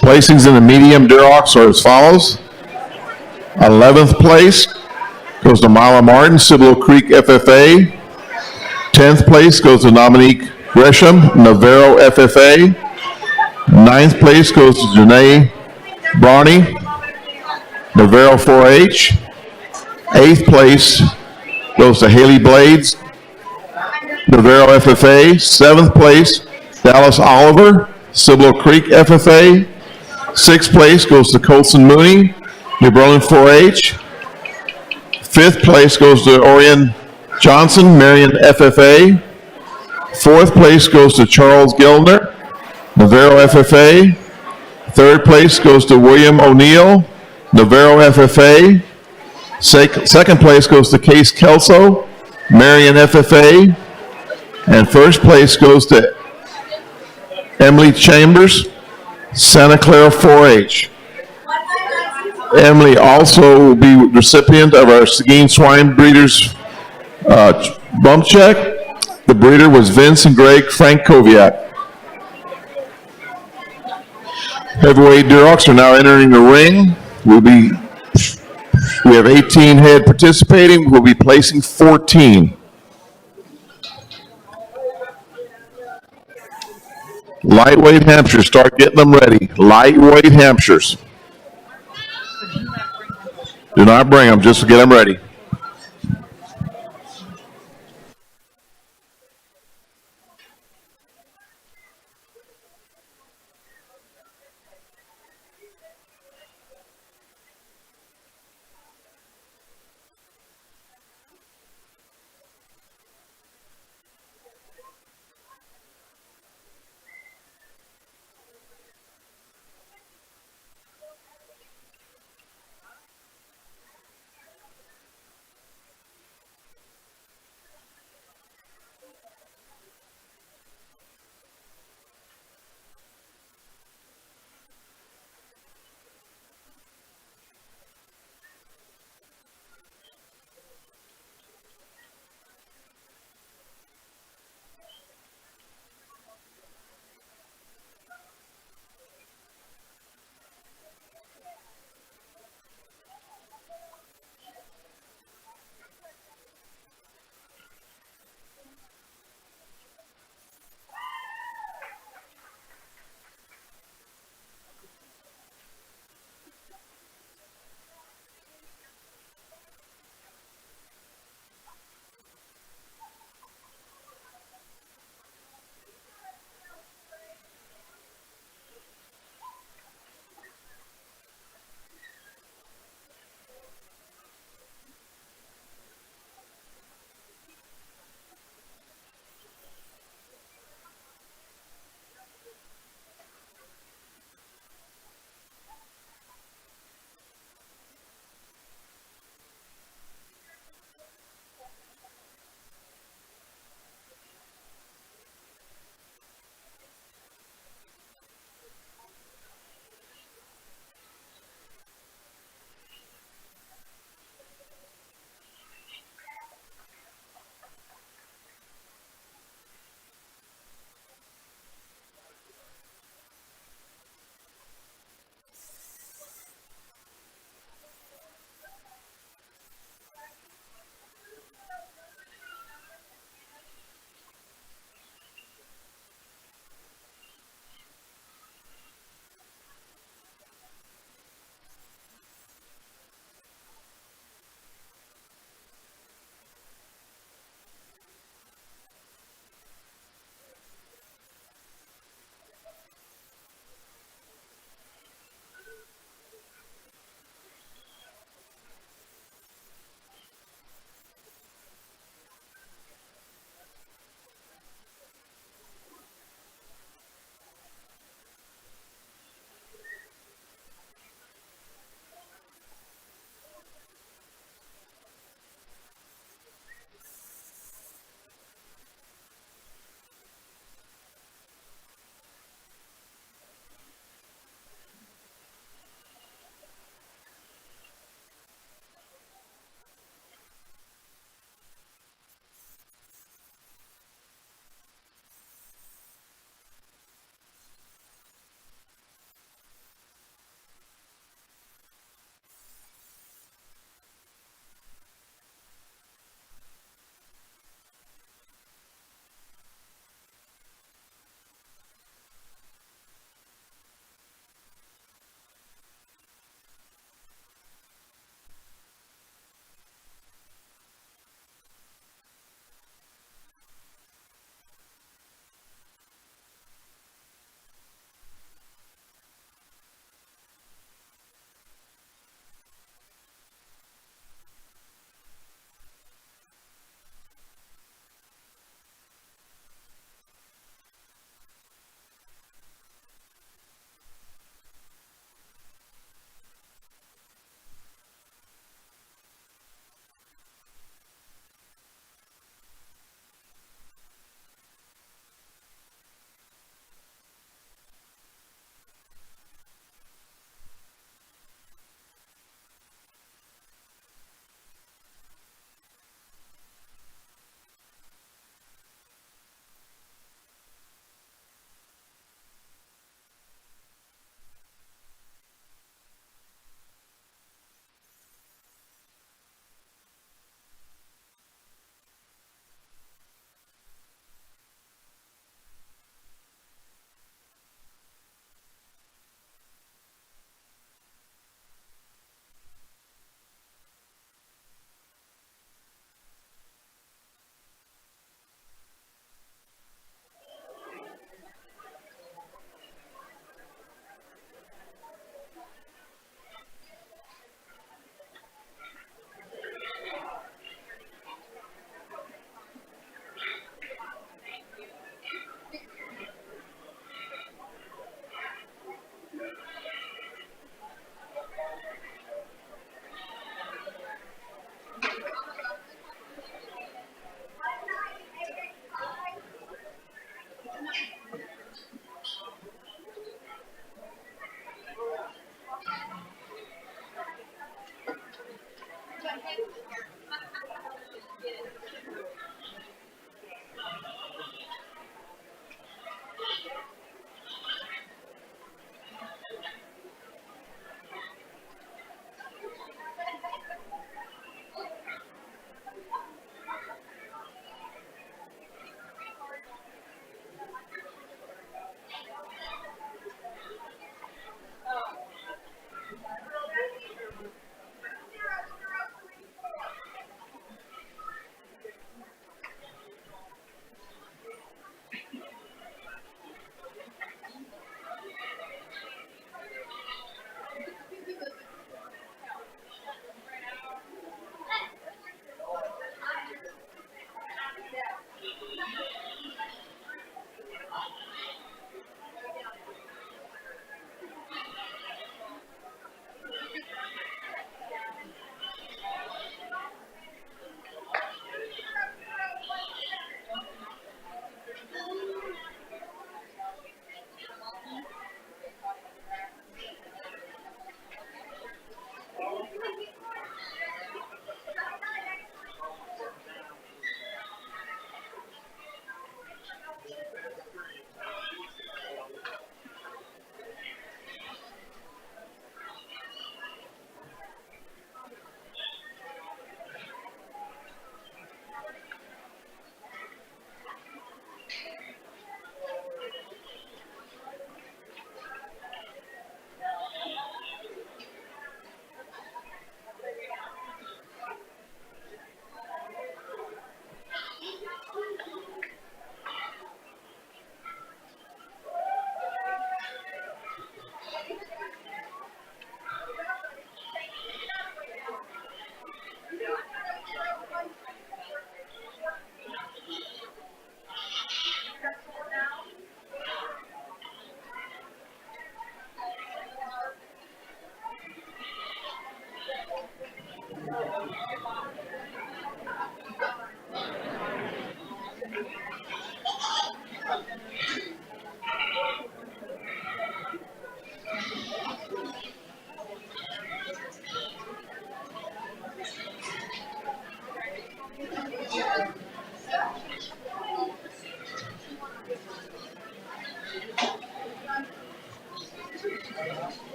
Placings in the medium Durocs are as follows. 11th place goes to Mila Martin, Cibolo Creek FFA. 10th place goes to Dominique Gresham, Navarro FFA. 9th place goes to Janae Brawny, Navarro 4-H. 8th place goes to Haley Blades, Navarro FFA. 7th place, Dallas Oliver, Cibolo Creek FFA. 6th place goes to Colson Mooney, New Berlin 4-H. 5th place goes to Orion Johnson, Marion FFA. 4th place goes to Charles Gildner, Navarro FFA. 3rd place goes to William O'Neill, Navarro FFA. 2nd place goes to Case Kelso, Marion FFA. And 1st place goes to Emily Chambers, Santa Clara 4-H. Emily also will be recipient of our Seguin Swine Breeders bump check. The breeder was Vince and Greg Frankowiak. Heavyweight Durocs are now entering the ring. We have 18 head participating. We'll be placing 14. Lightweight Hampshires, start getting them ready. Lightweight Hampshires. Do not bring them, just get them ready.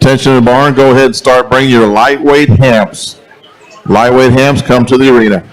Attention in the barn, go ahead and start bringing your lightweight hams. Lightweight hams, come to the arena.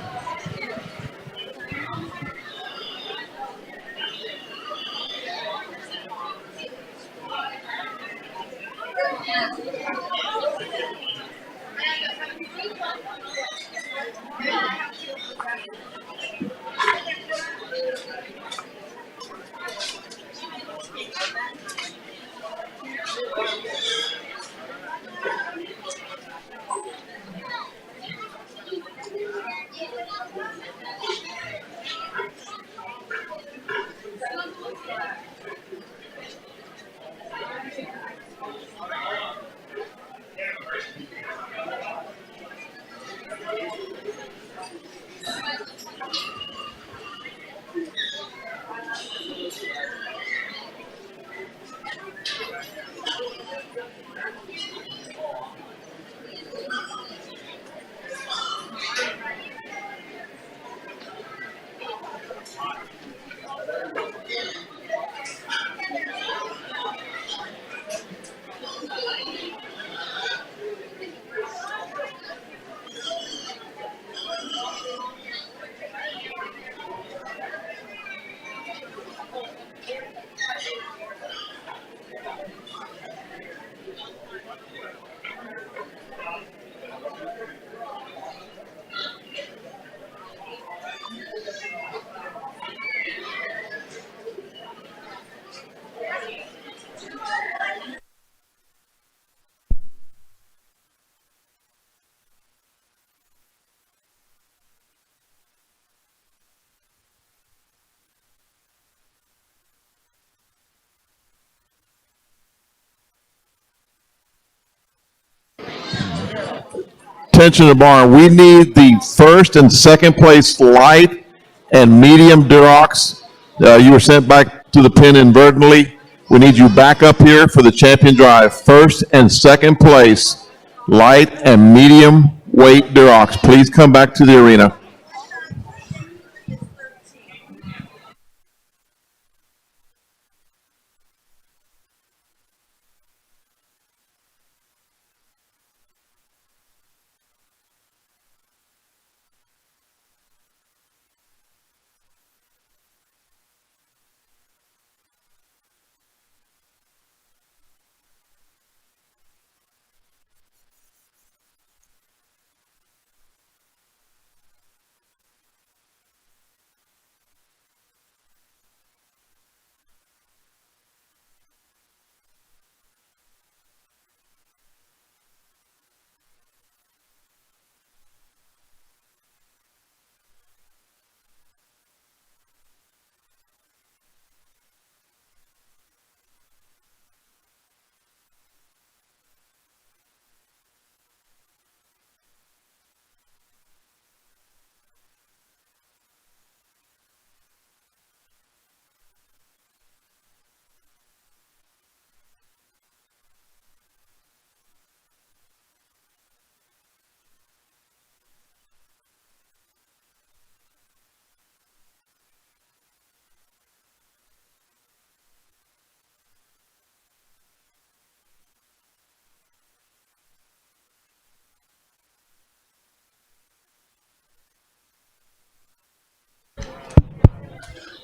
Attention in the barn, we need the first and second place light and medium Durocs. You were sent back to the pen inadvertently. We need you back up here for the champion drive. First and second place, light and medium weight Durocs. Please come back to the arena.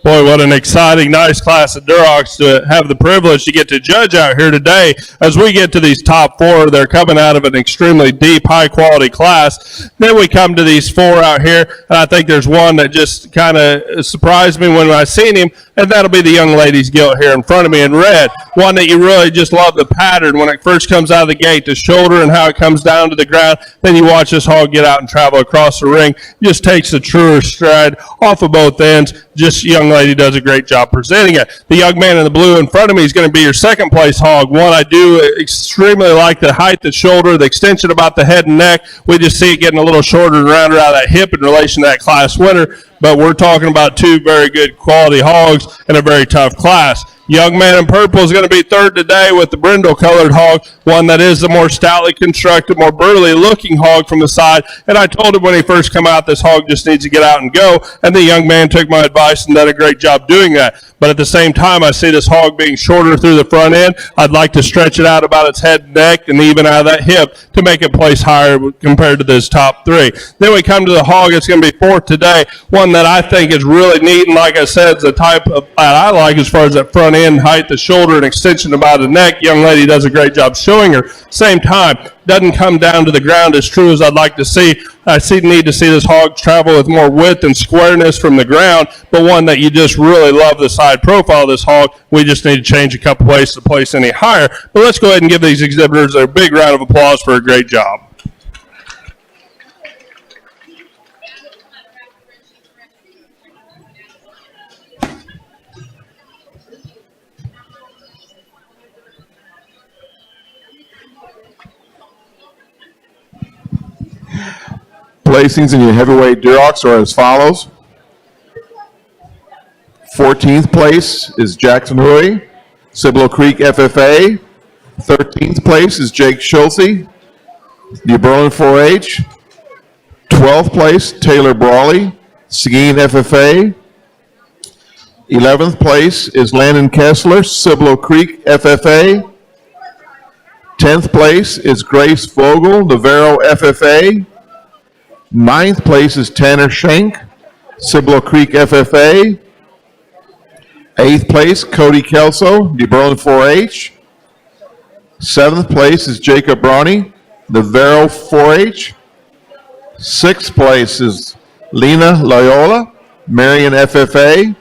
Boy, what an exciting, nice class of Durocs to have the privilege to get to judge out here today. As we get to these top four, they're coming out of an extremely deep, high-quality class. Then we come to these four out here, and I think there's one that just kind of surprised me when I seen him, and that'll be the young lady's gilt here in front of me in red. One that you really just love the pattern when it first comes out of the gate, the shoulder and how it comes down to the ground. Then you watch this hog get out and travel across the ring. Just takes the truer stride off of both ends. Just young lady does a great job presenting it. The young man in the blue in front of me is going to be your second place hog. One, I do extremely like the height, the shoulder, the extension about the head and neck. We just see it getting a little shorter and rounder out of that hip in relation to that class winner. but we're talking about two very good quality hogs in a very tough class. Young Man in Purple is going to be third today with the brindle-colored hog, one that is the more stoutly constructed, more burly-looking hog from the side. And I told him when he first came out, this hog just needs to get out and go. And the young man took my advice and done a great job doing that. But at the same time, I see this hog being shorter through the front end. I'd like to stretch it out about its head and neck and even out of that hip to make it place higher compared to this top three. Then we come to the hog. It's going to be fourth today, one that I think is really neat. And like I said, it's the type of that I like as far as that front end height, the shoulder, and extension about the neck. Young lady does a great job showing her. Same time, doesn't come down to the ground as true as I'd like to see. I need to see this hog travel with more width and squareness from the ground, but one that you just really love the side profile of this hog. We just need to change a couple places to place any higher. But let's go ahead and give these exhibitors a big round of applause for a great job. Placings in your heavyweight Durocs are as follows. 14th place is Jackson Huey, Cibolo Creek FFA. 13th place is Jake Schulze, New Berlin 4-H. 12th place, Taylor Brawley, Seguin FFA. 11th place is Landon Kessler, Cibolo Creek FFA. 10th place is Grace Vogel, Navarro FFA. 9th place is Tanner Schenk, Cibolo Creek FFA. 8th place, Cody Kelso, New Berlin 4-H. 7th place is Jacob Bronny, Navarro 4-H. 6th place is Lena Loyola, Marion FFA.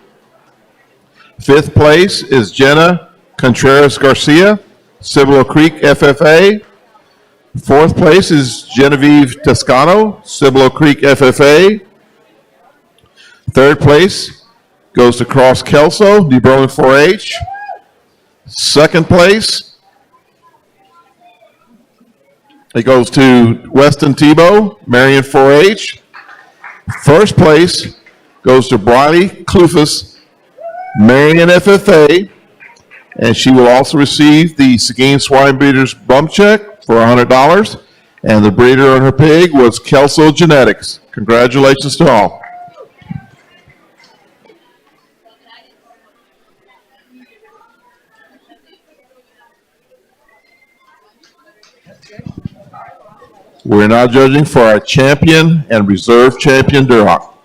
5th place is Jenna Contreras Garcia, Cibolo Creek FFA. 4th place is Genevieve Toscano, Cibolo Creek FFA. 3rd place goes to Cross Kelso, New Berlin 4-H. 2nd place, it goes to Weston Tebow, Marion 4-H. 1st place goes to Briley Clufus, Marion FFA, and she will also receive the Seguin Swine Breeders bump check for $100, and the breeder on her pig was Kelso Genetics. Congratulations to all. We're now judging for our champion and reserve champion Duroc.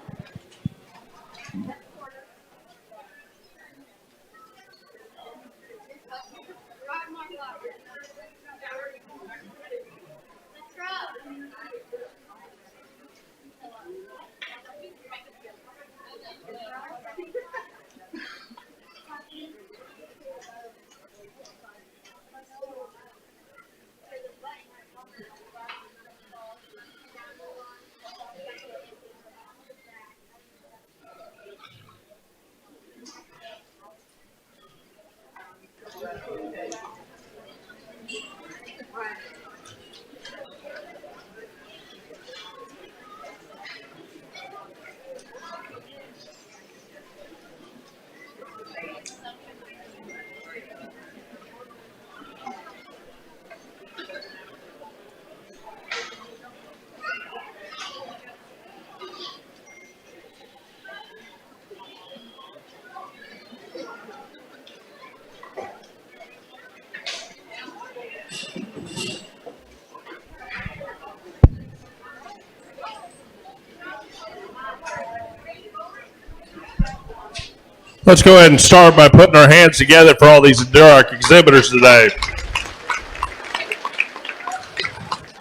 Let's go ahead and start by putting our hands together for all these Duroc exhibitors today.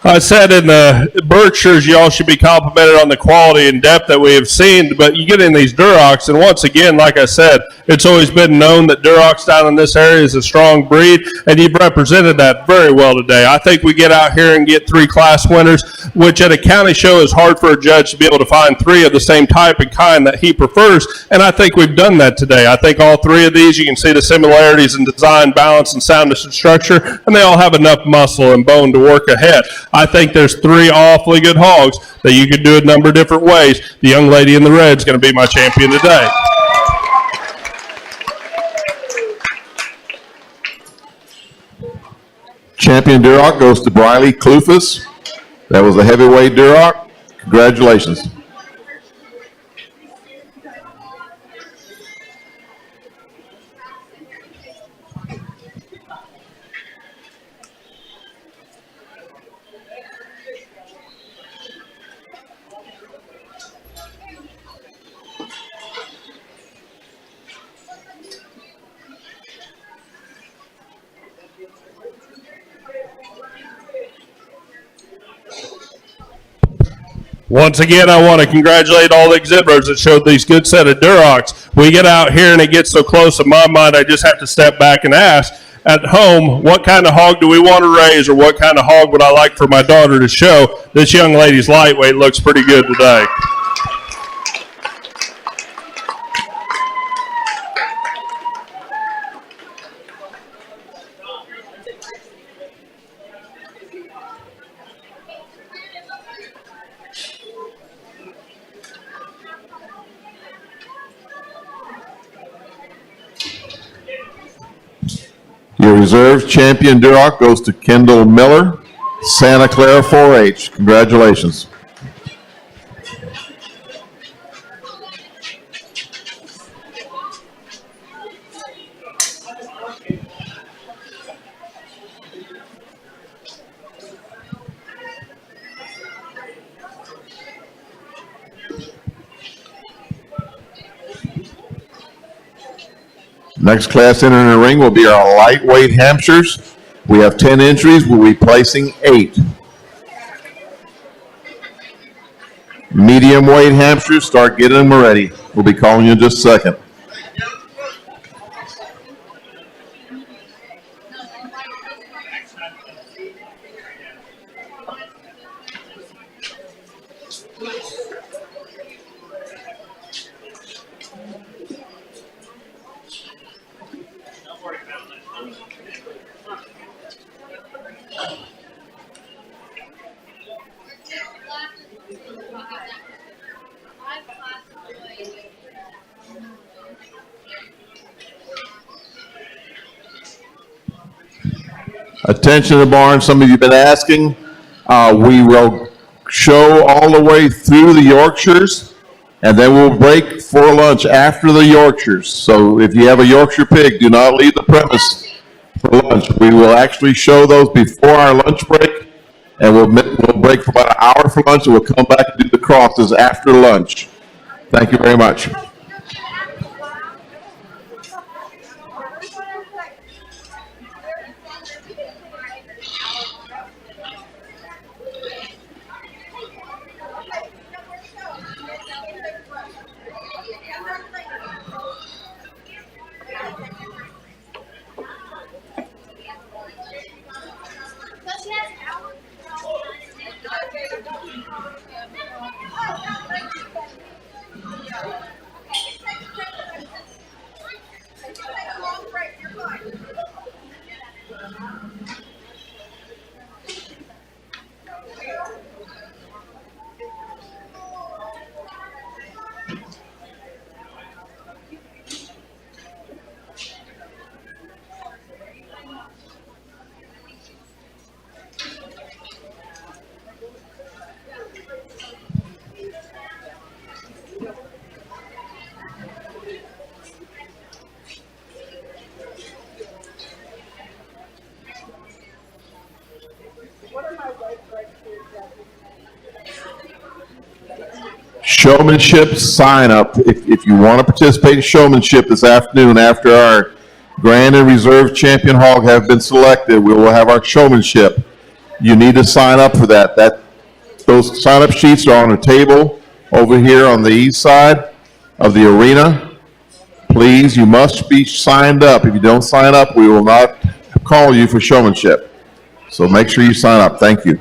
I said in the Berkshires, y'all should be complimented on the quality and depth that we have seen, but you get in these Durocs, and once again, like I said, It's always been known that Durocs down in this area is a strong breed, and you've represented that very well today. I think we get out here and get 3 class winners, which at a county show is hard for a judge to be able to find 3 of the same type and kind that he prefers, and I think we've done that today. I think all 3 of these, you can see the similarities in design, balance, and soundness and structure, and they all have enough muscle and bone to work ahead. I think there's 3 awfully good hogs that you could do a number of different ways. The young lady in the red is going to be my champion today. Champion Duroc goes to Briley Clufus. That was a heavyweight Duroc. Congratulations. Once again, I want to congratulate all the exhibitors that showed these good set of Durocs. We get out here and it gets so close, in my mind, I just have to step back and ask, at home, what kind of hog do we want to raise, or what kind of hog would I like for my daughter to show? This young lady's lightweight looks pretty good today. Your reserve champion Duroc goes to Kendall Miller, Santa Clara 4-H. Congratulations. Next class entering the ring will be our lightweight Hampshires. We have 10 entries. We'll be placing 8. Medium weight Hampshires, start getting them ready. We'll be calling you in just a second. Attention to the barn, some of you have been asking. We will show all the way through the Yorkshires, and then we'll break for lunch after the Yorkshires. So if you have a Yorkshire pig, do not leave the premise for lunch. We will actually show those before our lunch break, and we'll break for about an hour for lunch, and we'll come back and do the crosses after lunch. Thank you very much. Showmanship sign up. If you want to participate in Showmanship this afternoon after our Grand and Reserve Champion Hog have been selected, we will have our Showmanship. You need to sign up for that. Those sign up sheets are on a table over here on the east side of the arena. Please, you must be signed up. If you don't sign up, we will not call you for showmanship. So make sure you sign up. Thank you.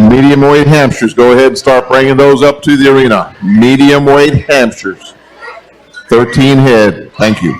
Medium weight Hampshires, go ahead and start bringing those up to the arena. Medium weight Hampshires, 13 head. Thank you.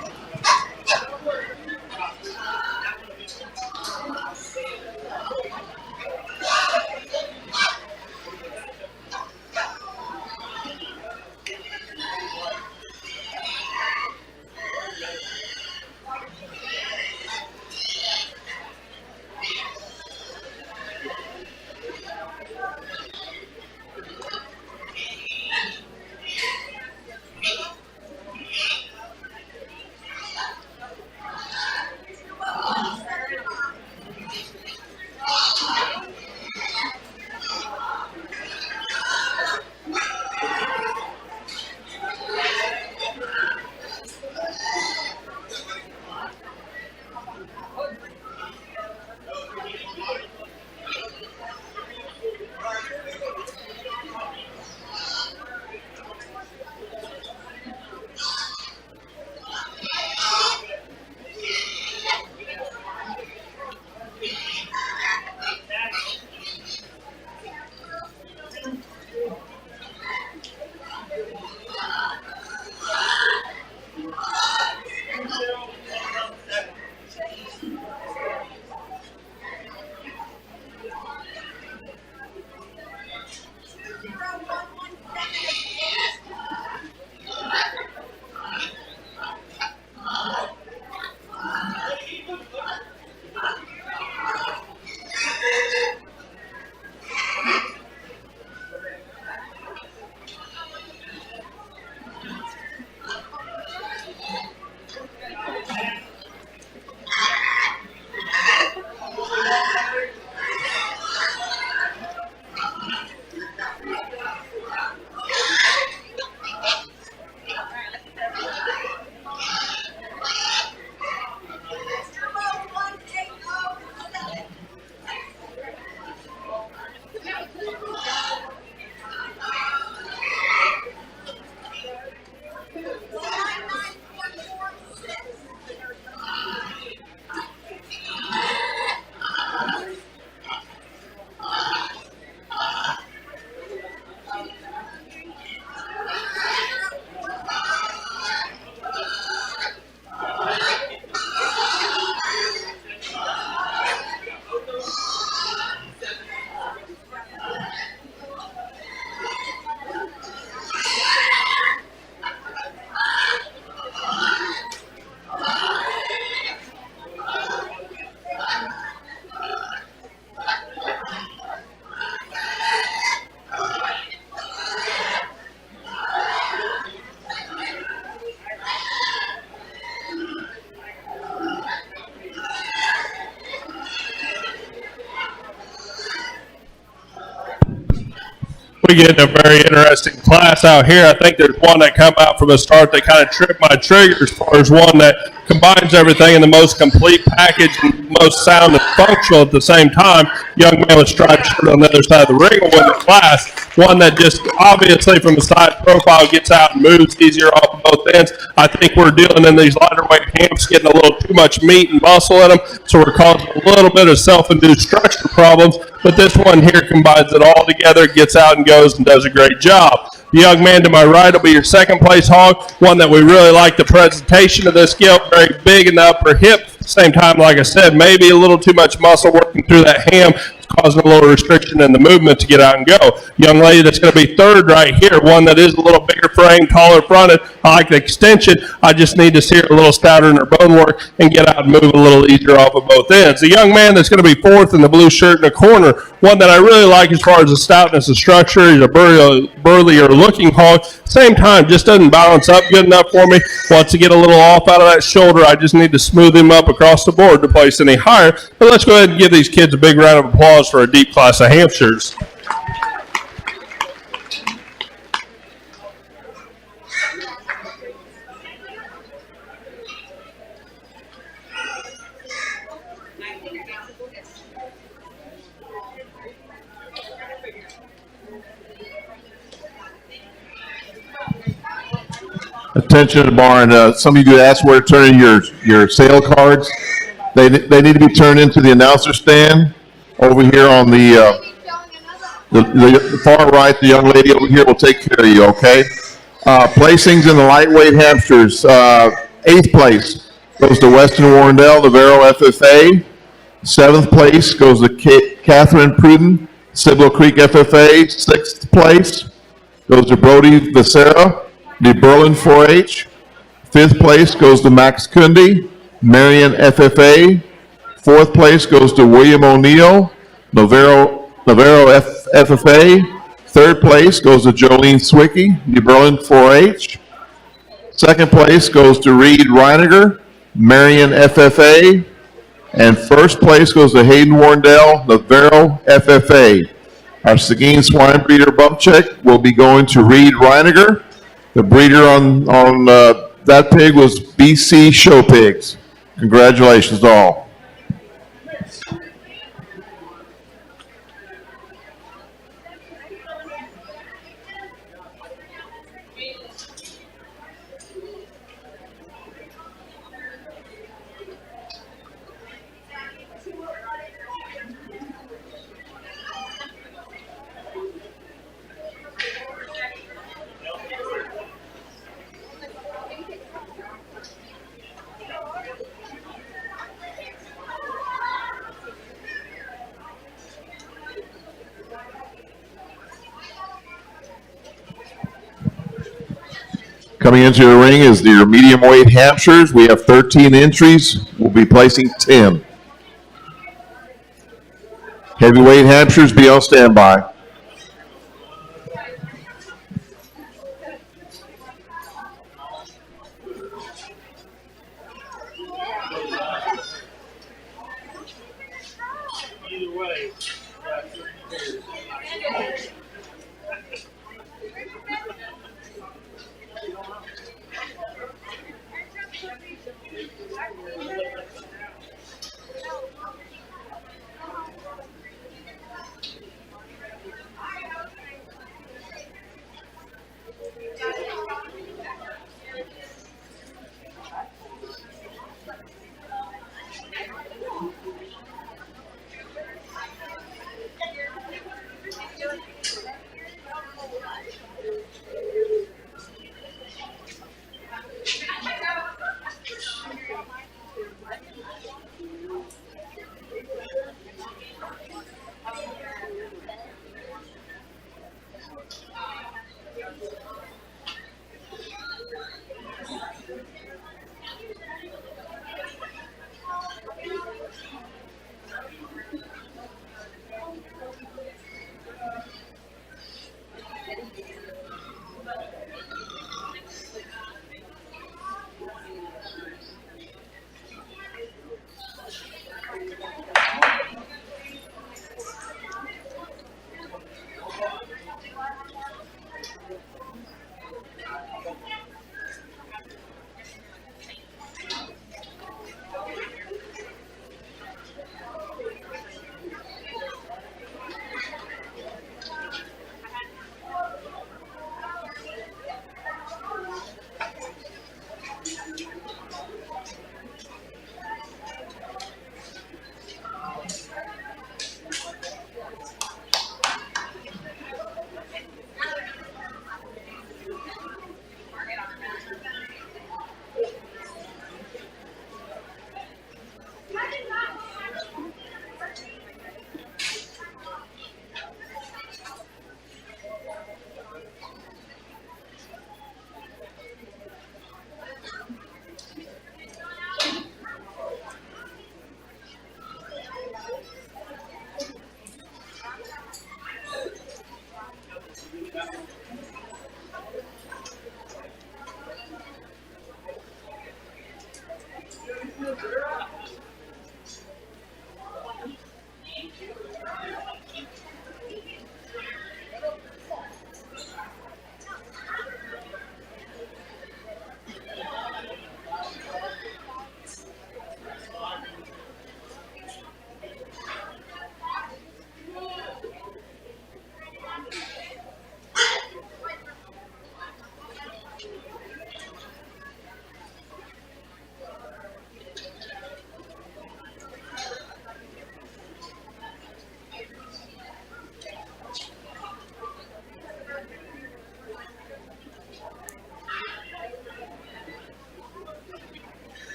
we get a very interesting class out here. I think there's one that come out from the start that kind of tripped my trigger as far as one that combines everything in the most complete package and most sound and functional at the same time. Young man with striped shirt on the other side of the ring will win the class. One that just obviously from the side profile gets out and moves easier off of both ends. I think we're dealing in these lighter weight camps getting a little too much meat and muscle in them, so we're causing a little bit of self-induced structure problems. But this one here combines it all together, gets out and goes and does a great job. The young man to my right will be your second place hog, one that we really like the presentation of this gilt, very big in the upper hip. Same time, like I said, maybe a little too much muscle working through that ham, causing a little restriction in the movement to get out and go. Young lady that's going to be third right here, one that is a little bigger frame, taller fronted. I like the extension. I just need to see her a little stouter in her bone work and get out and move a little easier off of both ends. The young man that's going to be fourth in the blue shirt in the corner, one that I really like as far as the stoutness of structure. He's a burlier looking hog. Same time, just doesn't balance up good enough for me. Wants to get a little off out of that shoulder. I just need to smooth him up across the board to place any higher. But let's go ahead and give these kids a big round of applause for a deep class of Hampshires. Attention to the barn. Some of you asked where to turn in your sale cards. They need to be turned into the announcer stand over here on the far right. The young lady over here will take care of you, okay? Placings in the lightweight Hampshires. 8th place goes to Weston Warrendale, Navarro FFA. 7th place goes to Catherine Pruden, Cibolo Creek FFA. 6th place goes to Brody Becerra, New Berlin 4-H. 5th place goes to Max Kunde, Marion FFA. 4th place goes to William O'Neill, Navarro FFA. 3rd place goes to Jolene Swicky, New Berlin 4-H. 2nd place goes to Reed Reiniger, Marion FFA. And 1st place goes to Hayden Warrendale, Navarro FFA. Our Seguin swine breeder bump check will be going to Reed Reiniger. The breeder on that pig was BC Show Pigs. Congratulations to all. Coming into the ring is your medium weight Hampshires. We have 13 entries. We'll be placing 10. Heavyweight Hampshires, be on standby.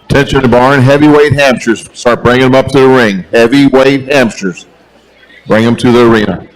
Attention to barn, heavyweight Hampshires. Start bringing them up to the ring. Heavyweight Hampshires. Bring them to the arena.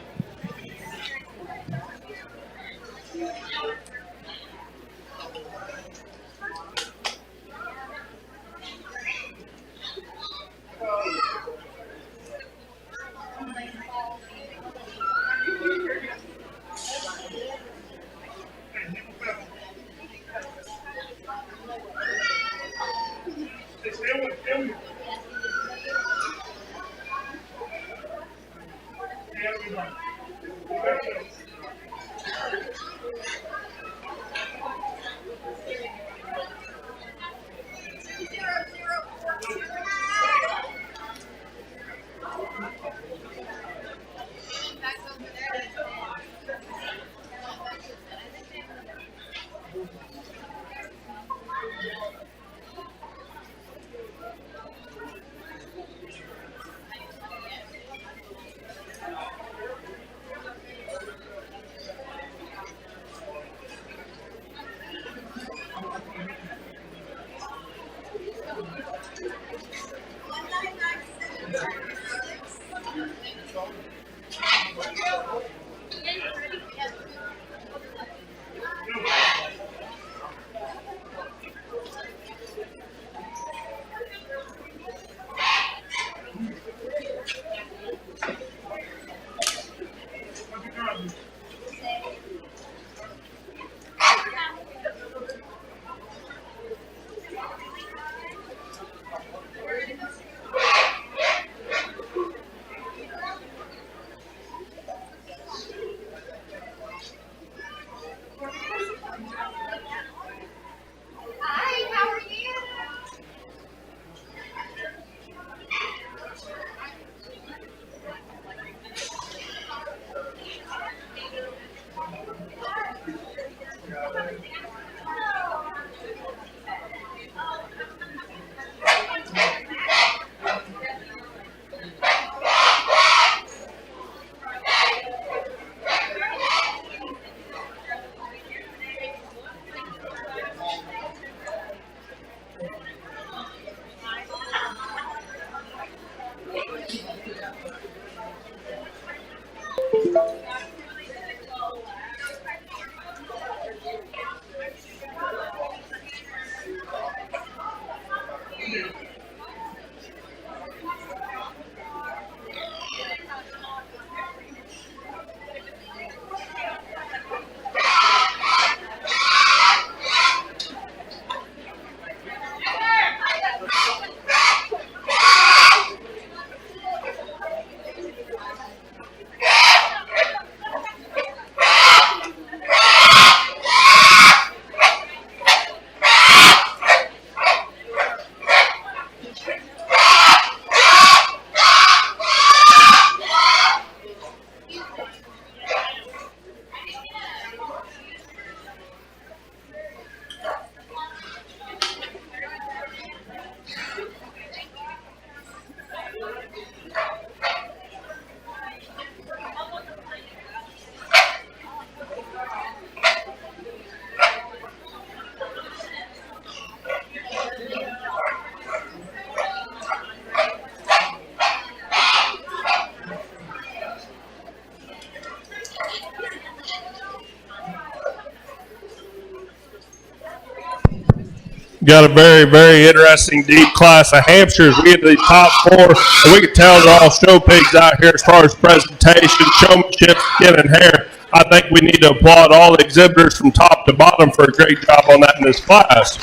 Got a very, very interesting deep class of Hampshires. We get the top four, and we can tell they're all show pigs out here as far as presentation, showmanship, skin, and hair. I think we need to applaud all the exhibitors from top to bottom for a great job on that in this class.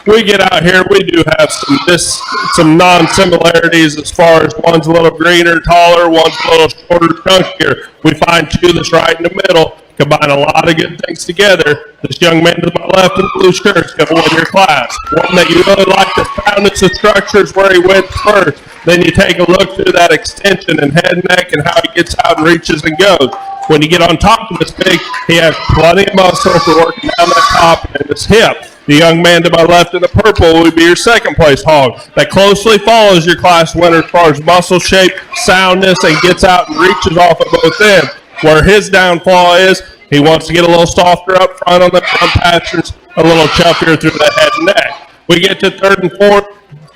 We get out here, we do have some non-similarities as far as one's a little greener, taller, one's a little shorter, chunkier. We find two that's right in the middle, combine a lot of good things together. This young man to my left in the blue shirt is going to win your class. One that you really like the soundness of structures where he went first. Then you take a look through that extension and head and neck and how he gets out and reaches and goes. When you get on top of this pig, he has plenty of muscle for working down that top and his hip. The young man to my left in the purple would be your second place hog. That closely follows your class winner as far as muscle shape, soundness, and gets out and reaches off at both ends. Where his downfall is, he wants to get a little softer up front on the front pastures, a little chuffier through the head and neck. We get to third and fourth,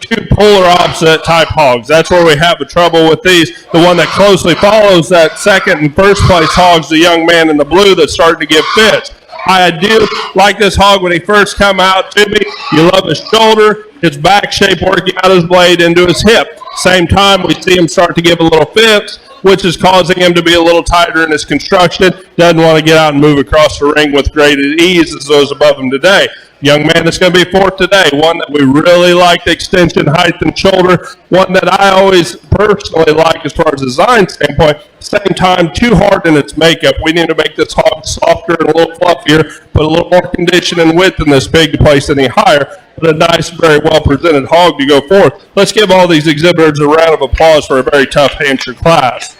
two polar opposite type hogs. That's where we have the trouble with these. The one that closely follows that second and first place hog's the young man in the blue that's starting to give fits. I do like this hog when he first come out to me. You love his shoulder, his back shape working out his blade into his hip. Same time, we see him start to give a little fits, which is causing him to be a little tighter in his construction. Doesn't want to get out and move across the ring with great ease as those above him today. Young man that's going to be fourth today, one that we really like the extension, height, and shoulder, one that I always personally like as far as design standpoint. Same time, too hard in its makeup. We need to make this hog softer and a little fluffier, put a little more condition and width in this pig to place any higher, but a nice, very well-presented hog to go forth. Let's give all these exhibitors a round of applause for a very tough Hampshire class.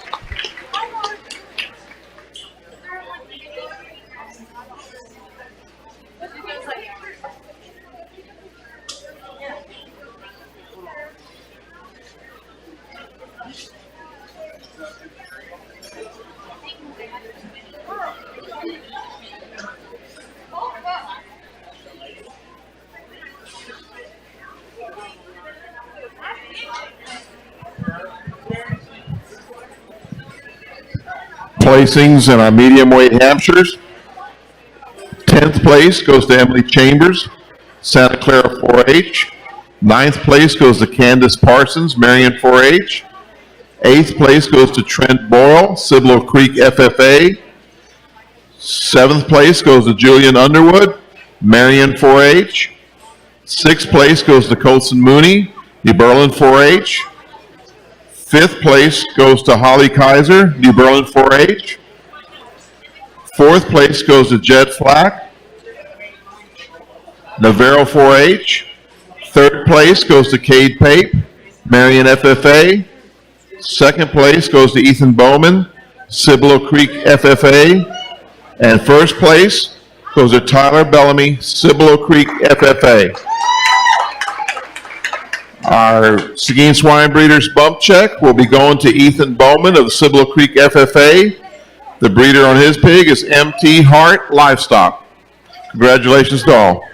Placings in our medium weight Hampshires. 10th place goes to Emily Chambers, Santa Clara 4-H. 9th place goes to Candace Parsons, Marion 4-H. 8th place goes to Trent Boyle, Cibolo Creek FFA. 7th place goes to Julian Underwood, Marion 4-H. 6th place goes to Colson Mooney, New Berlin 4-H. 5th place goes to Holly Kaiser, New Berlin 4-H. 4th place goes to Jed Flack, Navarro 4-H. 3rd place goes to Cade Pape, Marion FFA. 2nd place goes to Ethan Bowman, Cibolo Creek FFA. And 1st place goes to Tyler Bellamy, Cibolo Creek FFA. Our Seguin Swine Breeders bump check will be going to Ethan Bowman of the Cibolo Creek FFA. The breeder on his pig is MT Hart Livestock. Congratulations to all.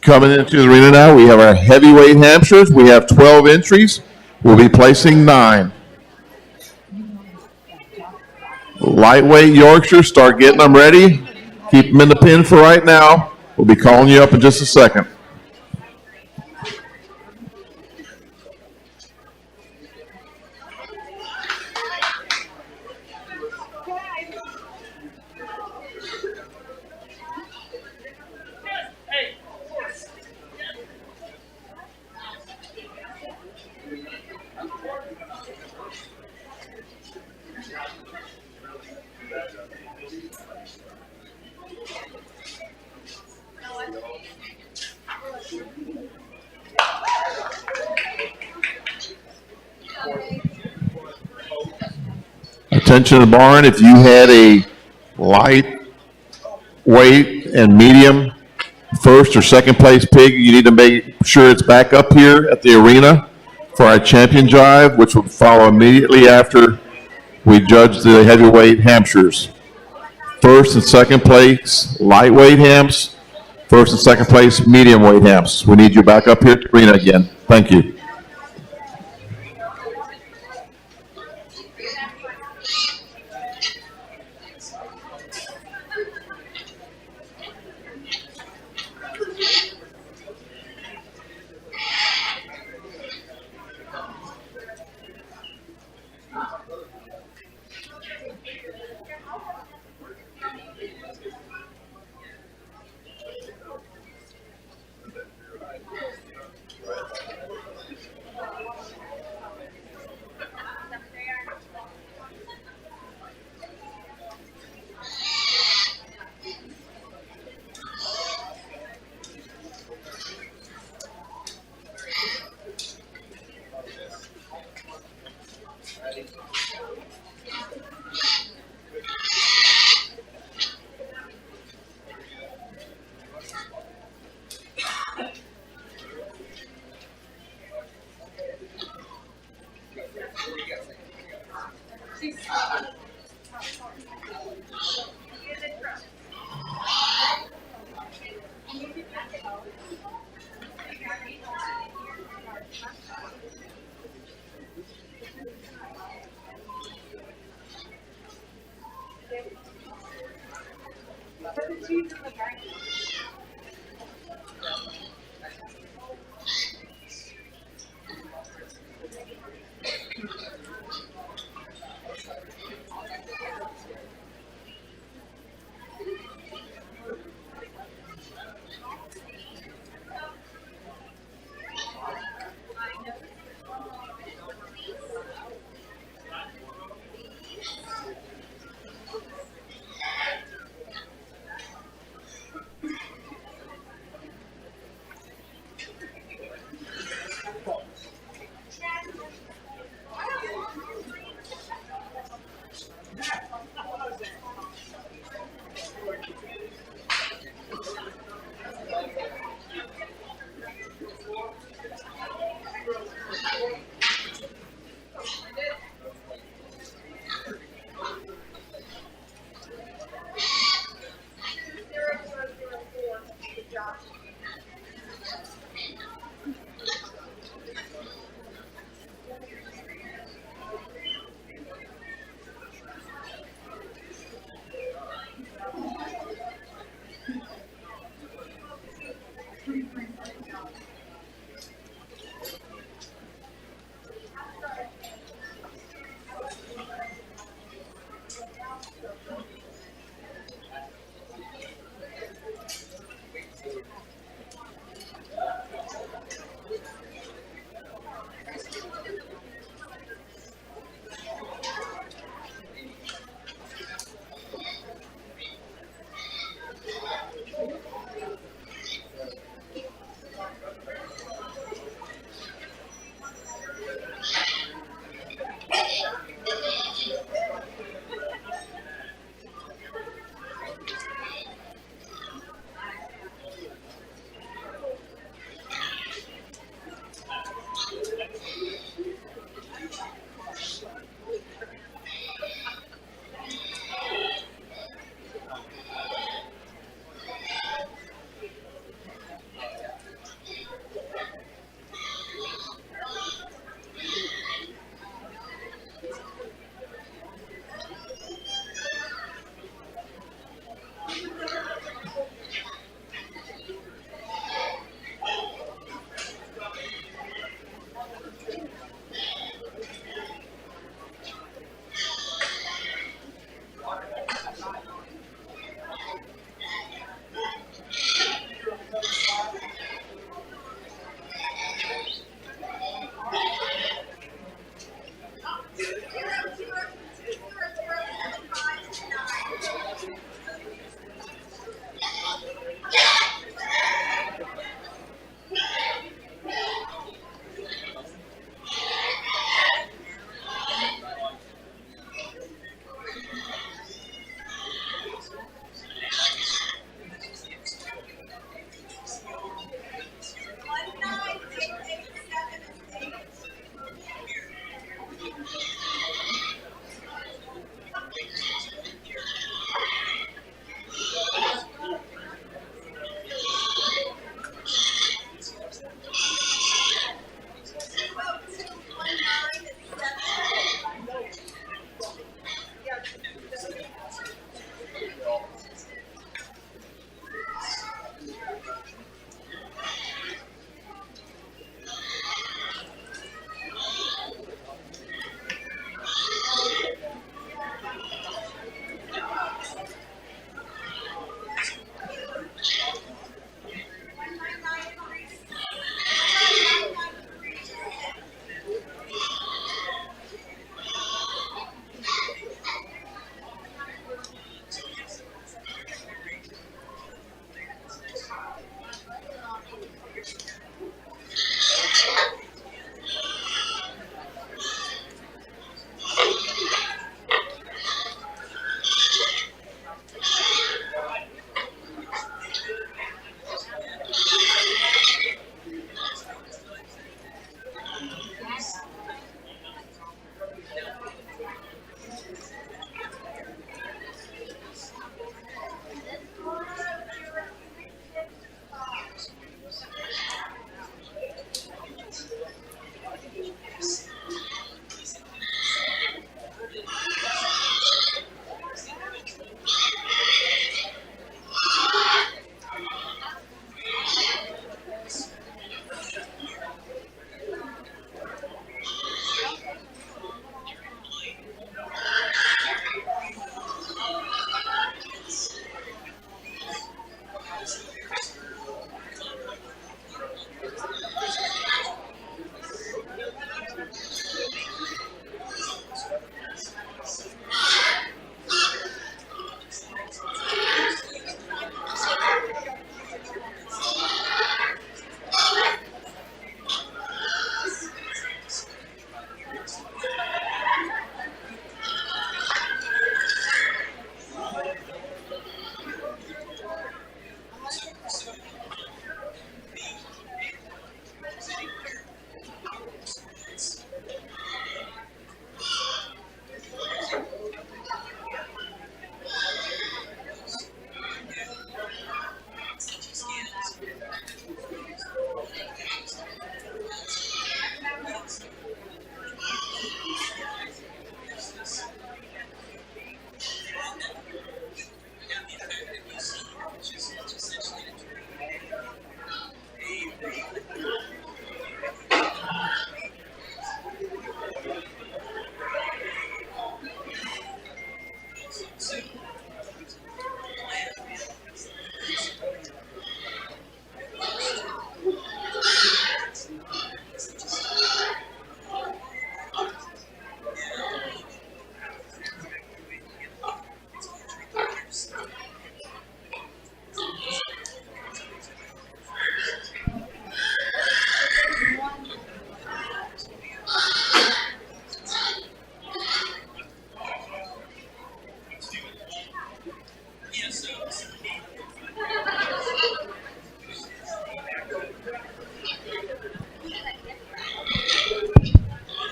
Coming into the arena now, we have our heavyweight Hampshires. We have 12 entries. We'll be placing 9. Lightweight Yorkshire, start getting them ready. Keep them in the pen for right now. We'll be calling you up in just a second. Attention to the barn, if you had a light weight and medium first or second place pig, you need to make sure it's back up here at the arena for our champion drive, which will follow immediately after we judge the heavyweight Hampshires. First and second place lightweight Hamps, first and second place medium weight Hamps. We need you back up here at the arena again. Thank you.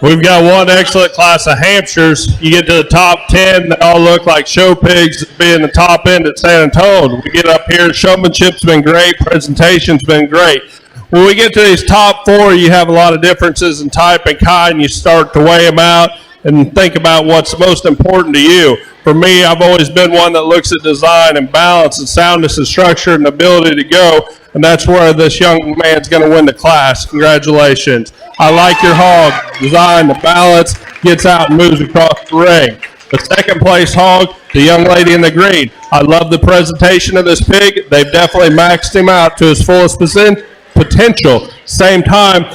We've got one excellent class of Hampshires. You get to the top 10, they all look like show pigs being the top end at San Antonio. We get up here, showmanship's been great, presentation's been great. When we get to these top 4, you have a lot of differences in type and kind. You start to weigh them out and think about what's most important to you. For me, I've always been one that looks at design and balance and soundness and structure and ability to go, and that's where this young man's going to win the class. Congratulations. I like your hog. Design, the balance, gets out and moves across the ring. The second place hog, the young lady in the green. I love the presentation of this pig. They've definitely maxed him out to his fullest potential. Same time,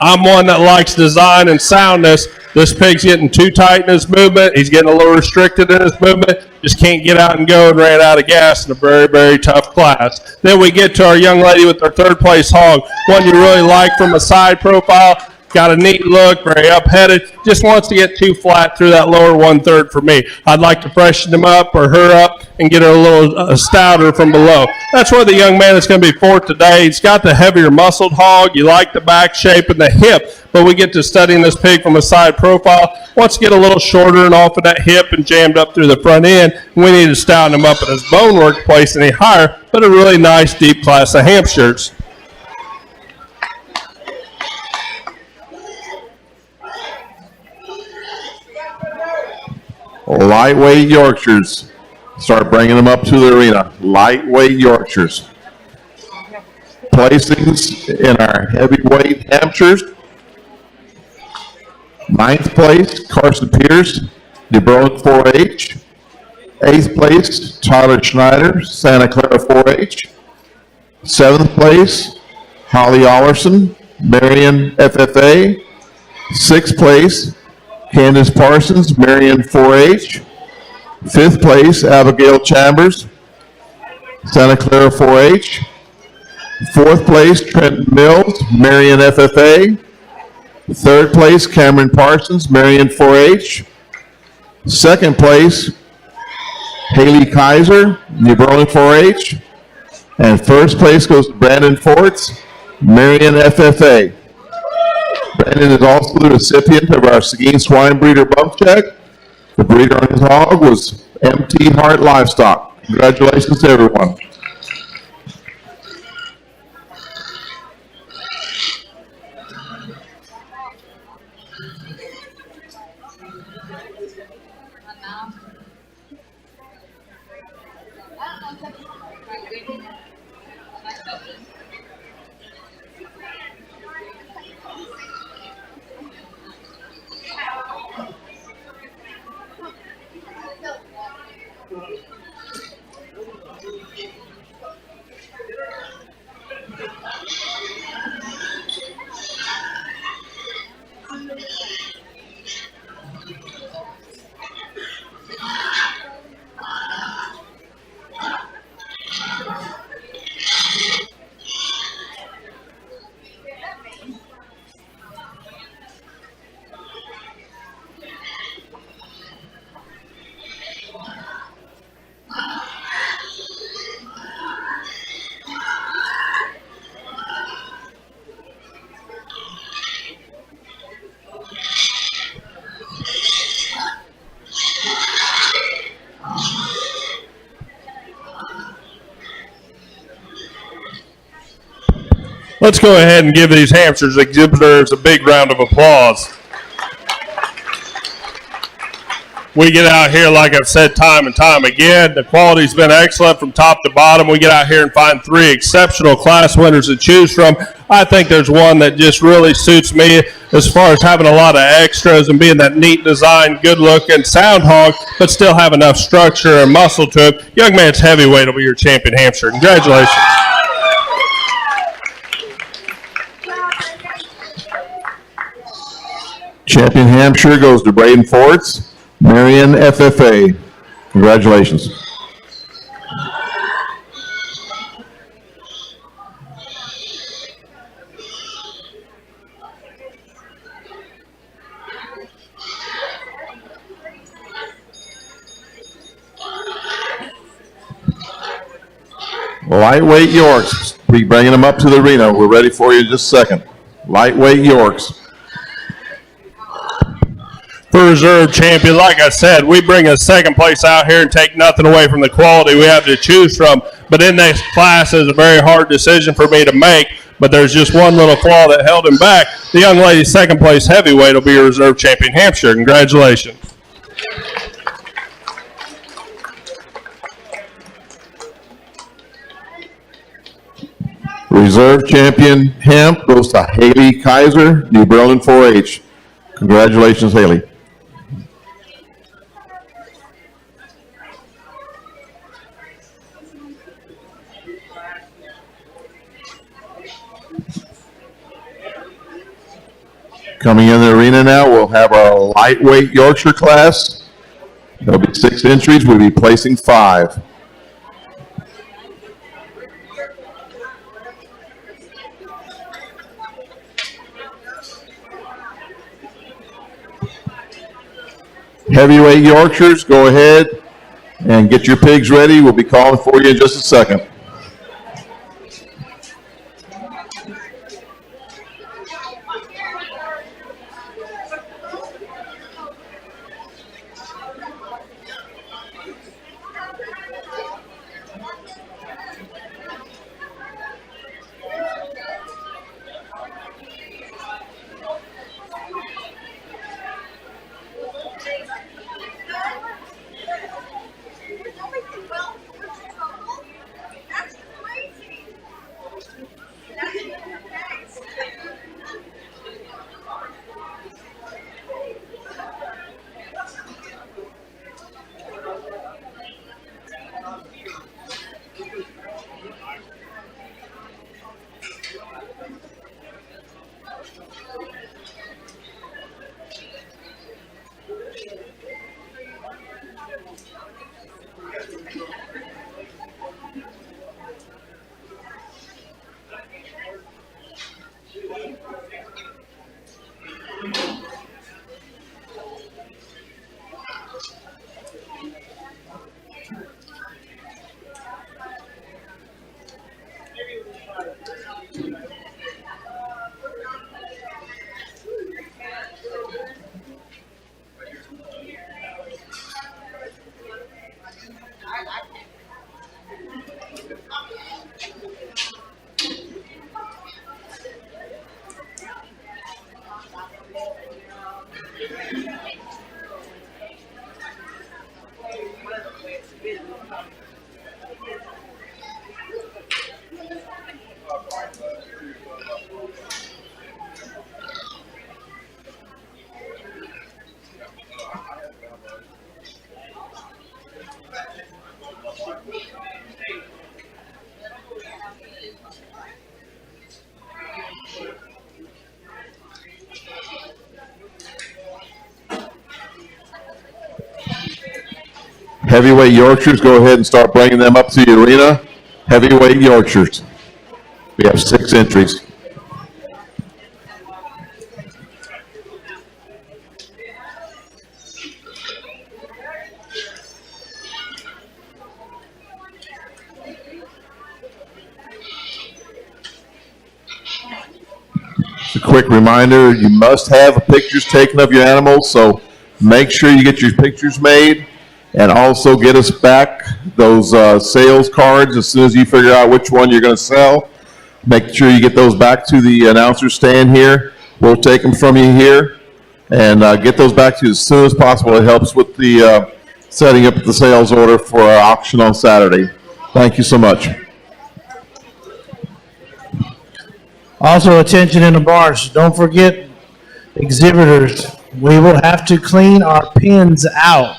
I'm one that likes design and soundness. This pig's getting too tight in his movement. He's getting a little restricted in his movement. Just can't get out and go, and ran out of gas in a very, very tough class. Then we get to our young lady with our third place hog, one you really like from a side profile. Got a neat look, very up-headed, just wants to get too flat through that lower 1/3 for me. I'd like to freshen him up or her up and get her a little stouter from below. That's where the young man is going to be fourth today. He's got the heavier muscled hog. You like the back shape and the hip, but we get to studying this pig from a side profile. Wants to get a little shorter and off of that hip and jammed up through the front end. We need to stouten him up at his bone work place any higher, but a really nice deep class of Hampshires. Lightweight Yorkshires. Start bringing them up to the arena. Lightweight Yorkshires. Placings in our heavyweight Hampshires. 9th place, Carson Pierce, Duroc 4-H. 8th place, Tyler Schneider, Santa Clara 4-H. 7th place, Holly Ollerson, Marion FFA. 6th place, Candace Parsons, Marion 4-H. 5th place, Abigail Chambers, Santa Clara 4-H. 4th place, Trenton Mills, Marion FFA. 3rd place, Cameron Parsons, Marion 4-H. 2nd place, Haley Kaiser, New Berlin 4-H. And 1st place goes to Brandon Forts, Marion FFA. Brandon is also the recipient of our Seguin Swine Breeder Bump Check. The breeder on his hog was MT Hart Livestock. Congratulations to everyone. Let's go ahead and give these Hampshires exhibitors a big round of applause. We get out here, like I've said time and time again, the quality's been excellent from top to bottom. We get out here and find 3 exceptional class winners to choose from. I think there's one that just really suits me as far as having a lot of extras and being that neat design, good looking, sound hog, but still have enough structure and muscle to it. Young man's heavyweight will be your champion Hampshire. Congratulations. Champion Hampshire goes to Braden Forts, Marion FFA. Congratulations. Lightweight Yorks. We're bringing them up to the arena. We're ready for you in just a second. Lightweight Yorks. reserve champion. Like I said, we bring a second place out here and take nothing away from the quality we have to choose from. But in this class is a very hard decision for me to make. But there's just one little flaw that held him back. The young lady's second place heavyweight will be your reserve champion, Hampshire. Congratulations. Reserve champion Hemp goes to Haley Kaiser, New Berlin 4-H. Congratulations, Haley. Coming in the arena now, we'll have our lightweight Yorkshire class. There'll be 6 entries. We'll be placing 5. Heavyweight Yorkshires, go ahead and get your pigs ready. We'll be calling for you in just a second. Heavyweight Yorkshires, go ahead and start bringing them up to the arena. Heavyweight Yorkshires. We have 6 entries. Just a quick reminder, you must have pictures taken of your animals, so make sure you get your pictures made. And also get us back those sales cards as soon as you figure out which one you're going to sell. Make sure you get those back to the announcer stand here. We'll take them from you here and get those back to you as soon as possible. It helps with the setting up the sales order for our auction on Saturday. Thank you so much. Also, attention in the barns, don't forget exhibitors. We will have to clean our pens out.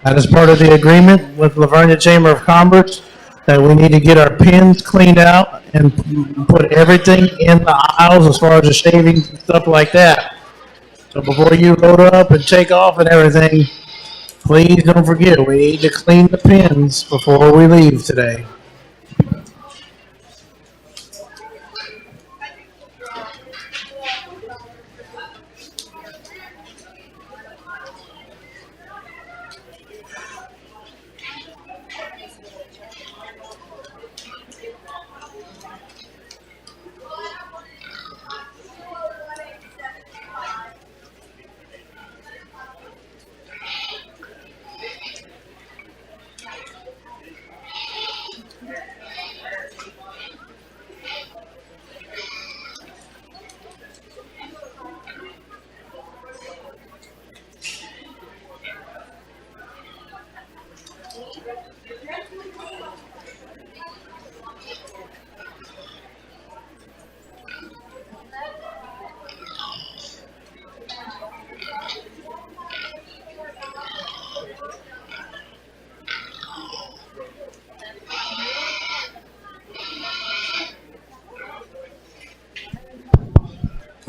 That is part of the agreement with Livonia Chamber of Commerce, that we need to get our pens cleaned out and put everything in the aisles as far as the shavings and stuff like that. So before you load up and take off and everything, please don't forget, we need to clean the pens before we leave today.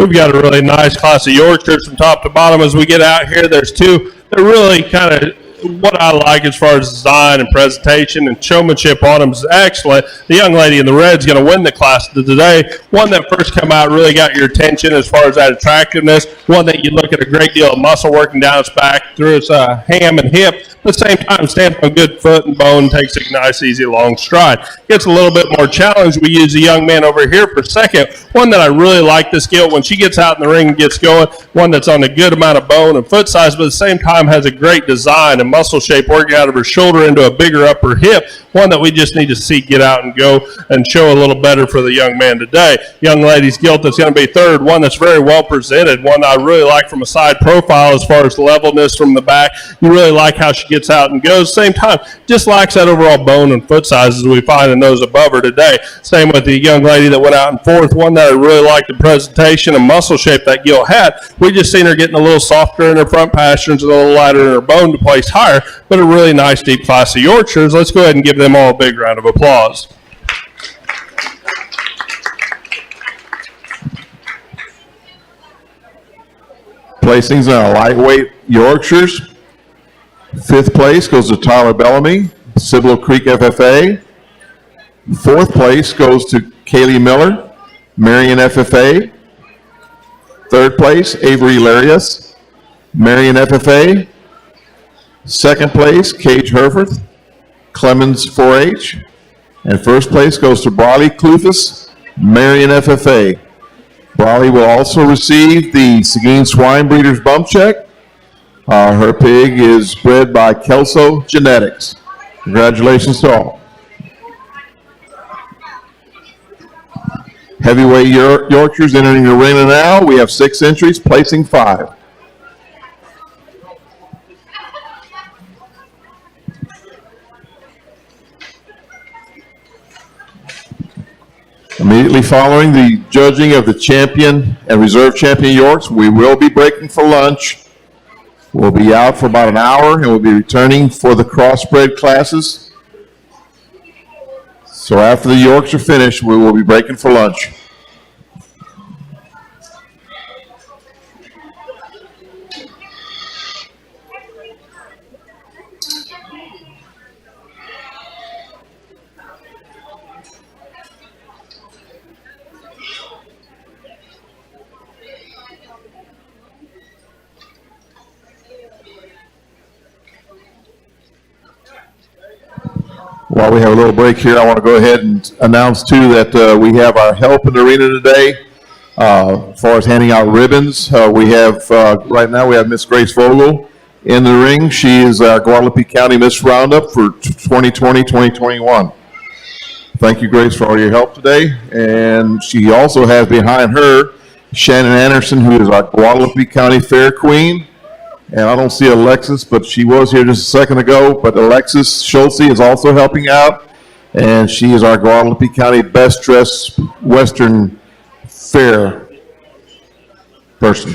We've got a really nice class of Yorkshires from top to bottom. As we get out here, there's two. They're really kind of what I like as far as design and presentation and showmanship on them is excellent. The young lady in the red is going to win the class today. One that first come out really got your attention as far as that attractiveness. One that you look at a great deal of muscle working down its back through its ham and hip. At the same time, stands on good foot and bone, takes a nice, easy, long stride. Gets a little bit more challenge. We use a young man over here for second. One that I really like this skill when she gets out in the ring and gets going. One that's on a good amount of bone and foot size, but at the same time has a great design and muscle shape working out of her shoulder into a bigger upper hip. One that we just need to see get out and go and show a little better for the young man today. Young lady's gilt that's going to be third. One that's very well presented. One I really like from a side profile as far as levelness from the back. You really like how she gets out and goes. Same time, just lacks that overall bone and foot sizes we find in those above her today. Same with the young lady that went out in fourth. One that I really liked the presentation and muscle shape that gilt had. We just seen her getting a little softer in her front pasterns, a little lighter in her bone to place higher, but a really nice deep class of Yorkshires. Let's go ahead and give them all a big round of applause. Placings in our lightweight Yorkshires. Fifth place goes to Tyler Bellamy, Cibolo Creek FFA. Fourth place goes to Kaylee Miller, Marion FFA. Third place, Avery Larius, Marion FFA. Second place, Cage Herforth, Clemens 4-H. And first place goes to Brawley Clufus, Marion FFA. Brawley will also receive the Seguin Swine Breeders Bump Check. Her pig is bred by Kelso Genetics. Congratulations to all. Heavyweight Yorkshires entering the arena now. We have 6 entries, placing 5. Immediately following the judging of the champion and reserve champion Yorks, we will be breaking for lunch. We'll be out for about an hour and we'll be returning for the crossbred classes. So after the Yorks are finished, we will be breaking for lunch. While we have a little break here, I want to go ahead and announce too that we have our help in the arena today. As far as handing out ribbons, we have right now we have Miss Grace Vogel in the ring. She is our Guadalupe County Miss Roundup for 2020-2021. Thank you, Grace, for all your help today. And she also has behind her Shannon Anderson, who is our Guadalupe County Fair Queen. And I don't see Alexis, but she was here just a second ago. But Alexis Schultze is also helping out, and she is our Guadalupe County Best Dressed Western Fair person.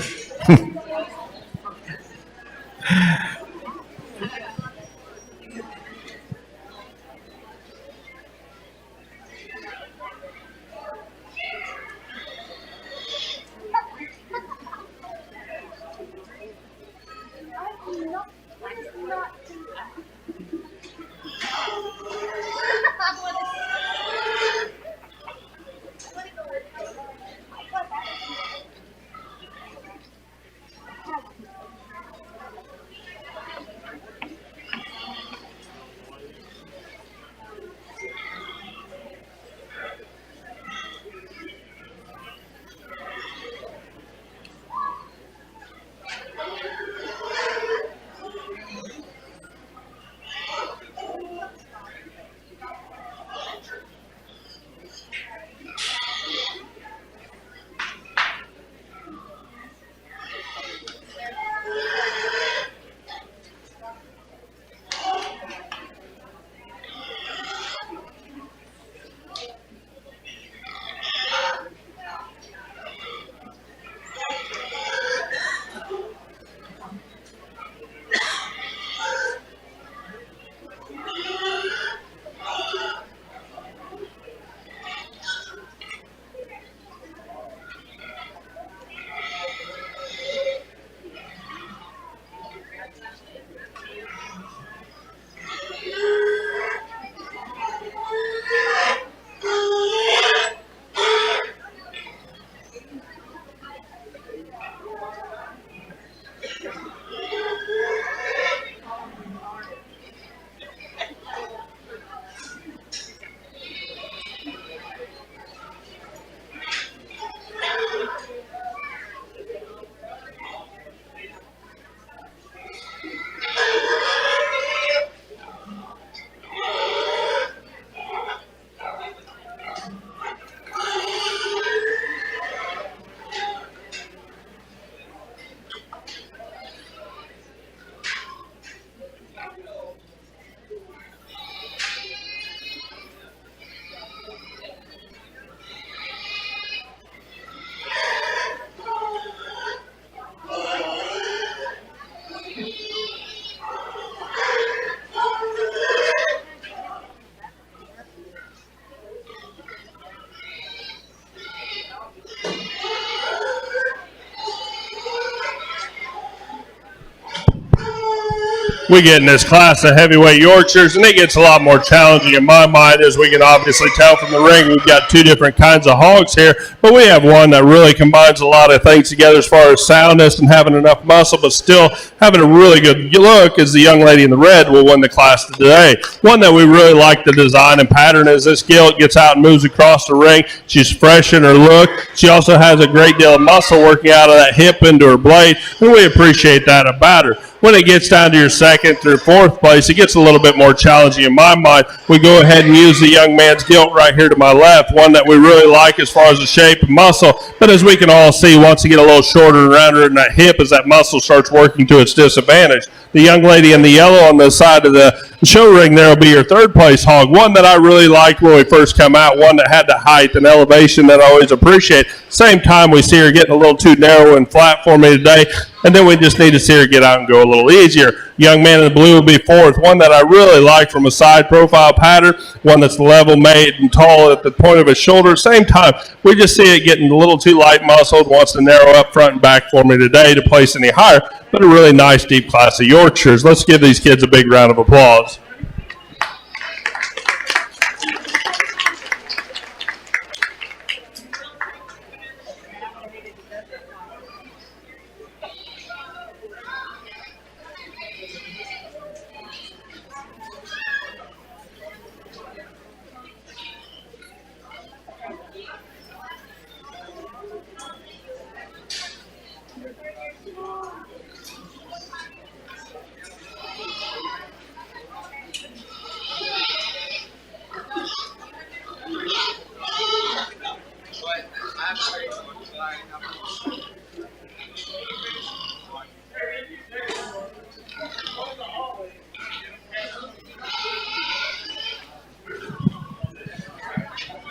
we get in this class of heavyweight Yorkshires, and it gets a lot more challenging in my mind, as we can obviously tell from the ring. We've got two different kinds of hogs here, but we have one that really combines a lot of things together as far as soundness and having enough muscle, but still having a really good look, as the young lady in the red will win the class today. One that we really like the design and pattern is this gilt gets out and moves across the ring. She's fresh in her look. She also has a great deal of muscle working out of that hip into her blade, and we appreciate that about her. When it gets down to your second through fourth place, it gets a little bit more challenging in my mind. We go ahead and use the young man's gilt right here to my left, one that we really like as far as the shape and muscle. But as we can all see, once you get a little shorter and rounder in that hip, as that muscle starts working to its disadvantage. The young lady in the yellow on the side of the show ring there will be your third place hog, one that I really liked when we first come out, one that had the height and elevation that I always appreciate. Same time, we see her getting a little too narrow and flat for me today, and then we just need to see her get out and go a little easier. Young man in the blue will be fourth, one that I really like from a side profile pattern, one that's level made and tall at the point of his shoulder. Same time, we just see it getting a little too light muscled, wants to narrow up front and back for me today to place any higher, but a really nice deep class of Yorkshires. Let's give these kids a big round of applause.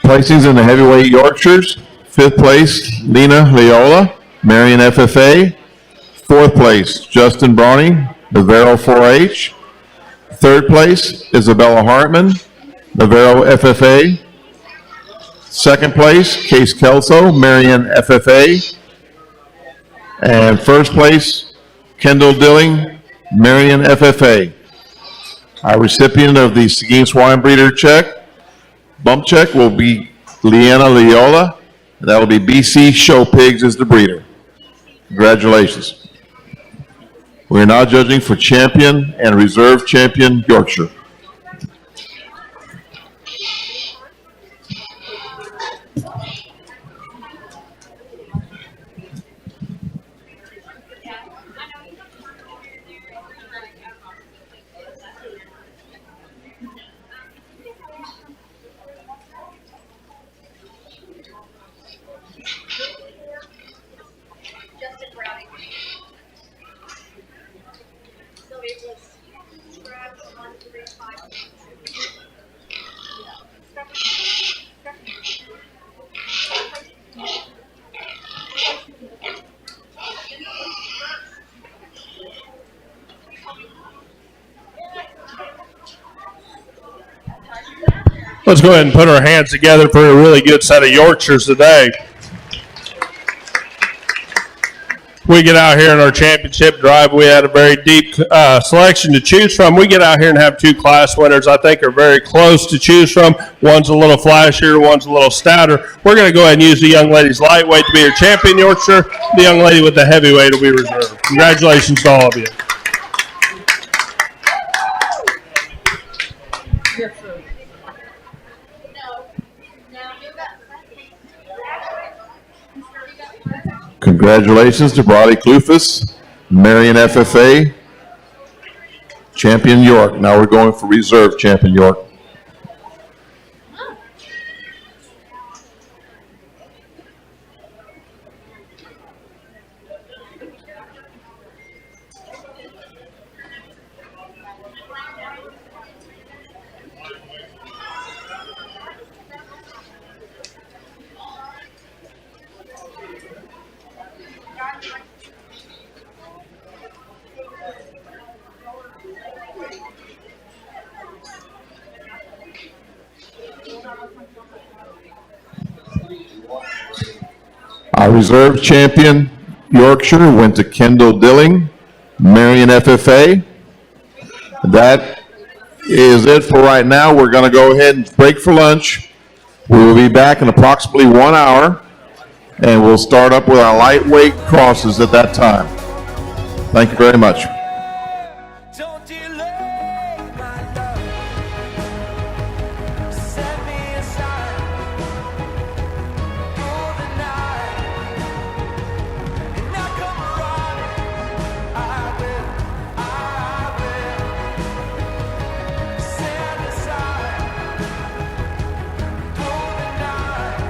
Placings in the heavyweight Yorkshires. Fifth place, Lena Leola, Marion FFA. Fourth place, Justin Bronny, Navarro 4H. Third place, Isabella Hartman, Navarro FFA. Second place, Case Kelso, Marion FFA. And first place, Kendall Dilling, Marion FFA. Our recipient of the Seguin Swine Breeder check, bump check, will be Leanna Leola, and that will be BC Show Pigs as the breeder. Congratulations. We're now judging for champion and reserve champion Yorkshire. Let's go ahead and put our hands together for a really good set of Yorkshires today. We get out here in our championship drive. We had a very deep selection to choose from. We get out here and have two class winners I think are very close to choose from. One's a little flashier, one's a little stouter. We're going to go ahead and use the young lady's lightweight to be your champion Yorkshire. The young lady with the heavyweight will be reserved. Congratulations to all of you. Congratulations to Brody Clufus, Marion FFA, champion York. Now we're going for reserve champion York. Our reserve champion Yorkshire went to Kendall Dilling, Marion FFA. That is it for right now. We're going to go ahead and break for lunch. We will be back in approximately 1 hour, and we'll start up with our lightweight crosses at that time. Thank you very much. Don't delay my love. Set me aside for the night, and I'll come running. I will set aside for the night.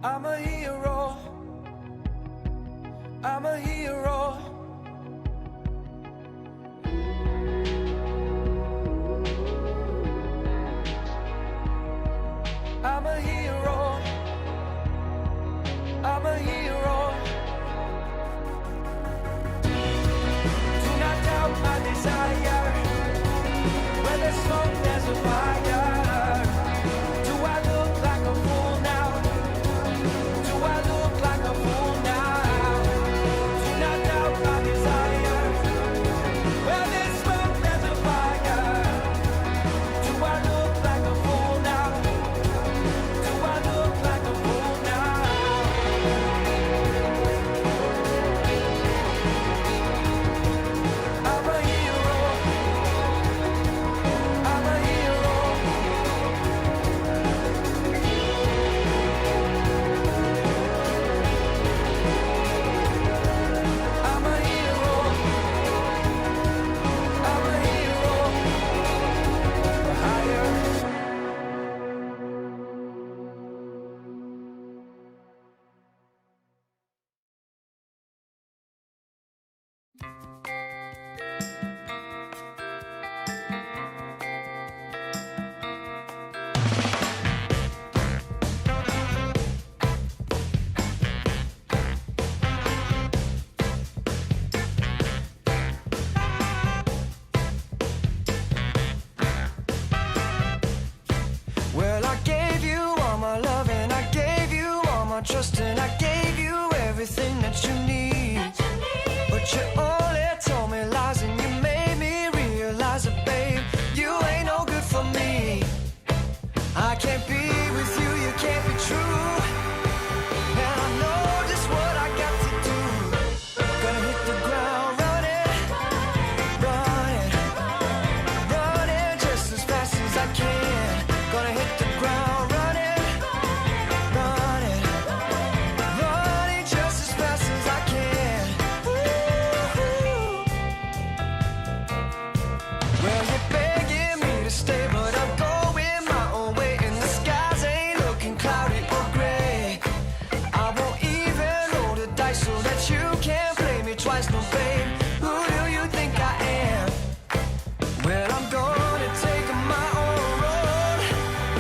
I'm a hero. I'm a hero. I'm a hero. I'm a hero. Do not doubt my desire. Where there's smoke, there's a fire. Do I look like a fool now? Do I look like a fool now? Do not doubt my desire. Where there's smoke, there's a fire. Do I look like a fool now? Do I look like a fool now? I'm a hero. I'm a hero. I'm a hero. I'm a hero. For hire. Well, I gave you all my love and I gave you all my trust and I gave you everything that you need. But you only told me lies and you made me realize that, babe, you ain't no good for me. I can't be with you, you can't be true. And I know just what I got to do. Gonna hit the ground running, running, running just as fast as I can. Gonna hit the ground running, running, running just as fast as I can. Woo-hoo. Well, you're begging me to stay, but I'm going my own way, and the skies ain't looking cloudy or gray. I won't even roll the dice so that you can't play me twice, no, babe. Who do you think I am? Well, I'm gonna take my own road,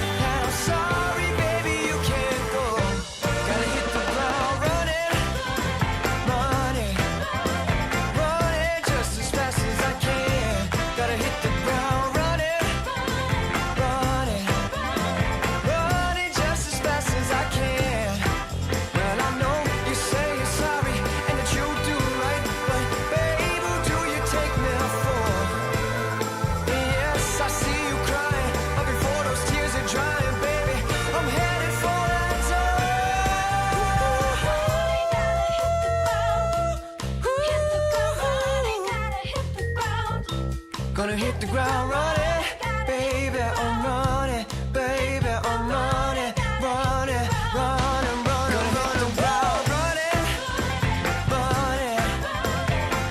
and I'm sorry, baby, you can't go. Gotta hit the ground running, running, running just as fast as I can. Gotta hit the ground running, running, running just as fast as I can. Well, I know you say you're sorry and that you do right, but babe, who do you take me for? Yes, I see you crying, but before those tears are drying, baby, I'm headed for that zone. Gonna hit the ground running, baby, I'm running, baby, I'm running, running, running, running. Gonna hit the ground running, running,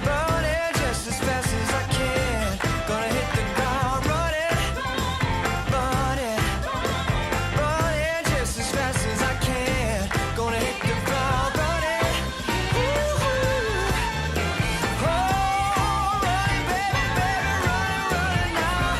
running just as fast as I can. Gonna hit the ground running, running, running just as fast as I can. Gonna hit the ground running, woo-hoo. Oh, running, baby, baby, running, running now.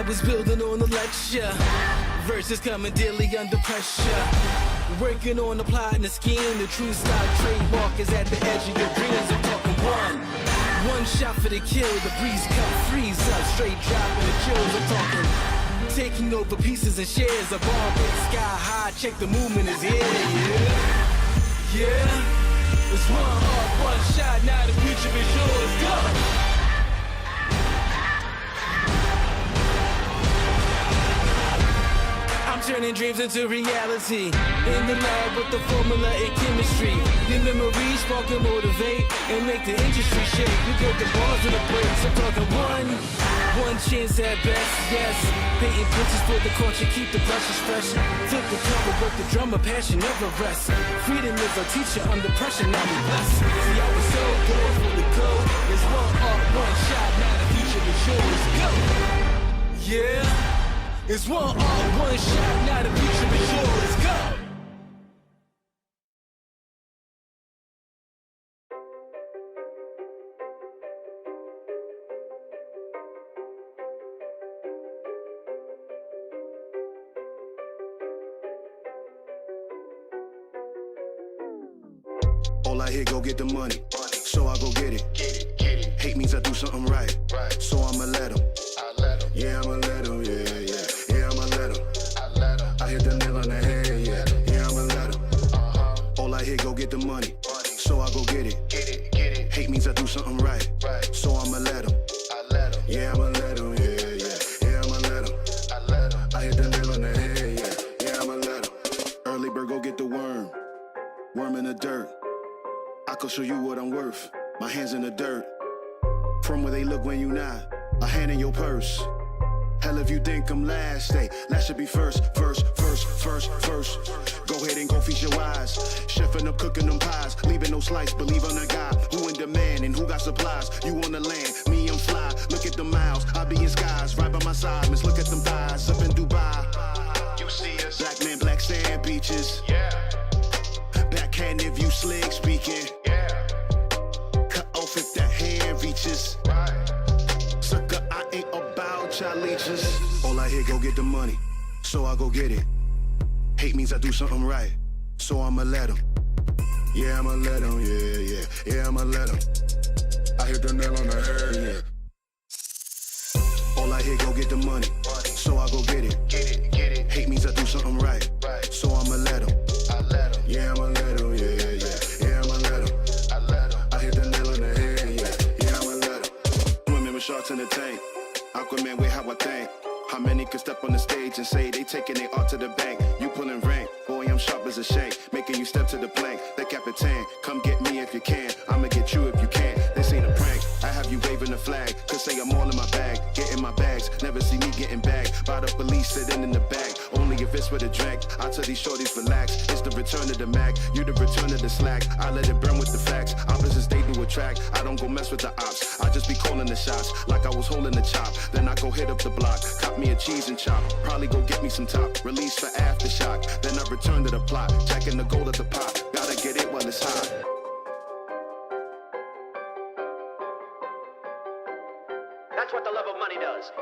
was building on the lecture. Verses coming daily under pressure. Working on the plot and the scheme. The true style trademark is at the edge of your dreams. I'm talking one shot for the kill. The breeze cut, freeze up, straight dropping the chills. I'm talking taking over pieces and shares. A bomb hit sky high. Check the movement is here. Yeah. It's one shot. Now the future is yours. Go. I'm turning dreams into reality. In the lab with the formula and chemistry. Your memories spark and motivate and make the industry shake. We put the bars in the brakes. I'm talking one chance at best, yes. Painting pictures for the culture, keep the brushes fresh. Flip the cover, work the drummer, passion never rests. Freedom is our teacher under pressure, now we blessed. See, I was so good for the code. It's one art, one shot, now the future is yours. Go! Yeah. It's one art, one shot, now the future is yours. Go! All I hear, go get the money, so I go get it. Hate means I do something right, so I'ma let him. Yeah, I'ma let him, yeah, I'ma let him. I hit the nail on the head, yeah, I'ma let him. All I hear, go get the money, so I go get it. Hate means I do something right, so I'ma let him. Yeah, I'ma let him, yeah, I'ma let him. I hit the nail on the head, yeah, I'ma let him. Early bird, go get the worm in the dirt. I could show you what I'm worth. My hands in the dirt. From where they look when you not. A hand in your purse. Hell if you think I'm last, hey, last should be first. Go ahead and go feast your eyes. Chefing up, cooking them pies. Leaving no slice, believe on a guy. Who in demand and who got supplies? You on the land, me I'm fly. Look at the miles, I be in skies. Right by my side, miss look at them thighs. Up in Dubai. You see us. Black man, black sand beaches. Yeah. Backhand if you slick speaking. Yeah. Cut off if that hand reaches. Right. Sucker, I ain't about y'all leeches. All I hear, go get the money, so I go get it. Hate means I do something right, so I'ma let him. Yeah, I'ma let him, yeah, I'ma let him. I hit the nail on the head, yeah. All I hear, go get the money, so I go get it. Hate means I do something right, so I'ma let him. Yeah, I'ma let him, yeah, I'ma let him. I hit the nail on the head, yeah, I'ma let him. Swimming with sharks in the tank, Aquaman with how I think. How many could step on the stage and say they taking their art to the bank? You pulling rank, boy, I'm sharp as a shank. Making you step to the plank, the Capitan. Come get me if you can, I'ma get you if you can. This ain't a prank, I have you waving the flag. Could say I'm all in my bag, getting my bags. Never see me getting bagged by the police sitting in the back. Only if it's with a drink, I tell these shorties relax. It's the return of the Mac, you the return of the slack. I let it burn with the facts, opposites they do attract. I don't go mess with the ops, I just be calling the shots. Like I was holding the chop, then I go hit up the block. Cop me a cheese and chop, probably go get me some top. Release for aftershock, then I return to the plot. Jacking the gold at the pop, gotta get it while it's hot. That's what the love of money does.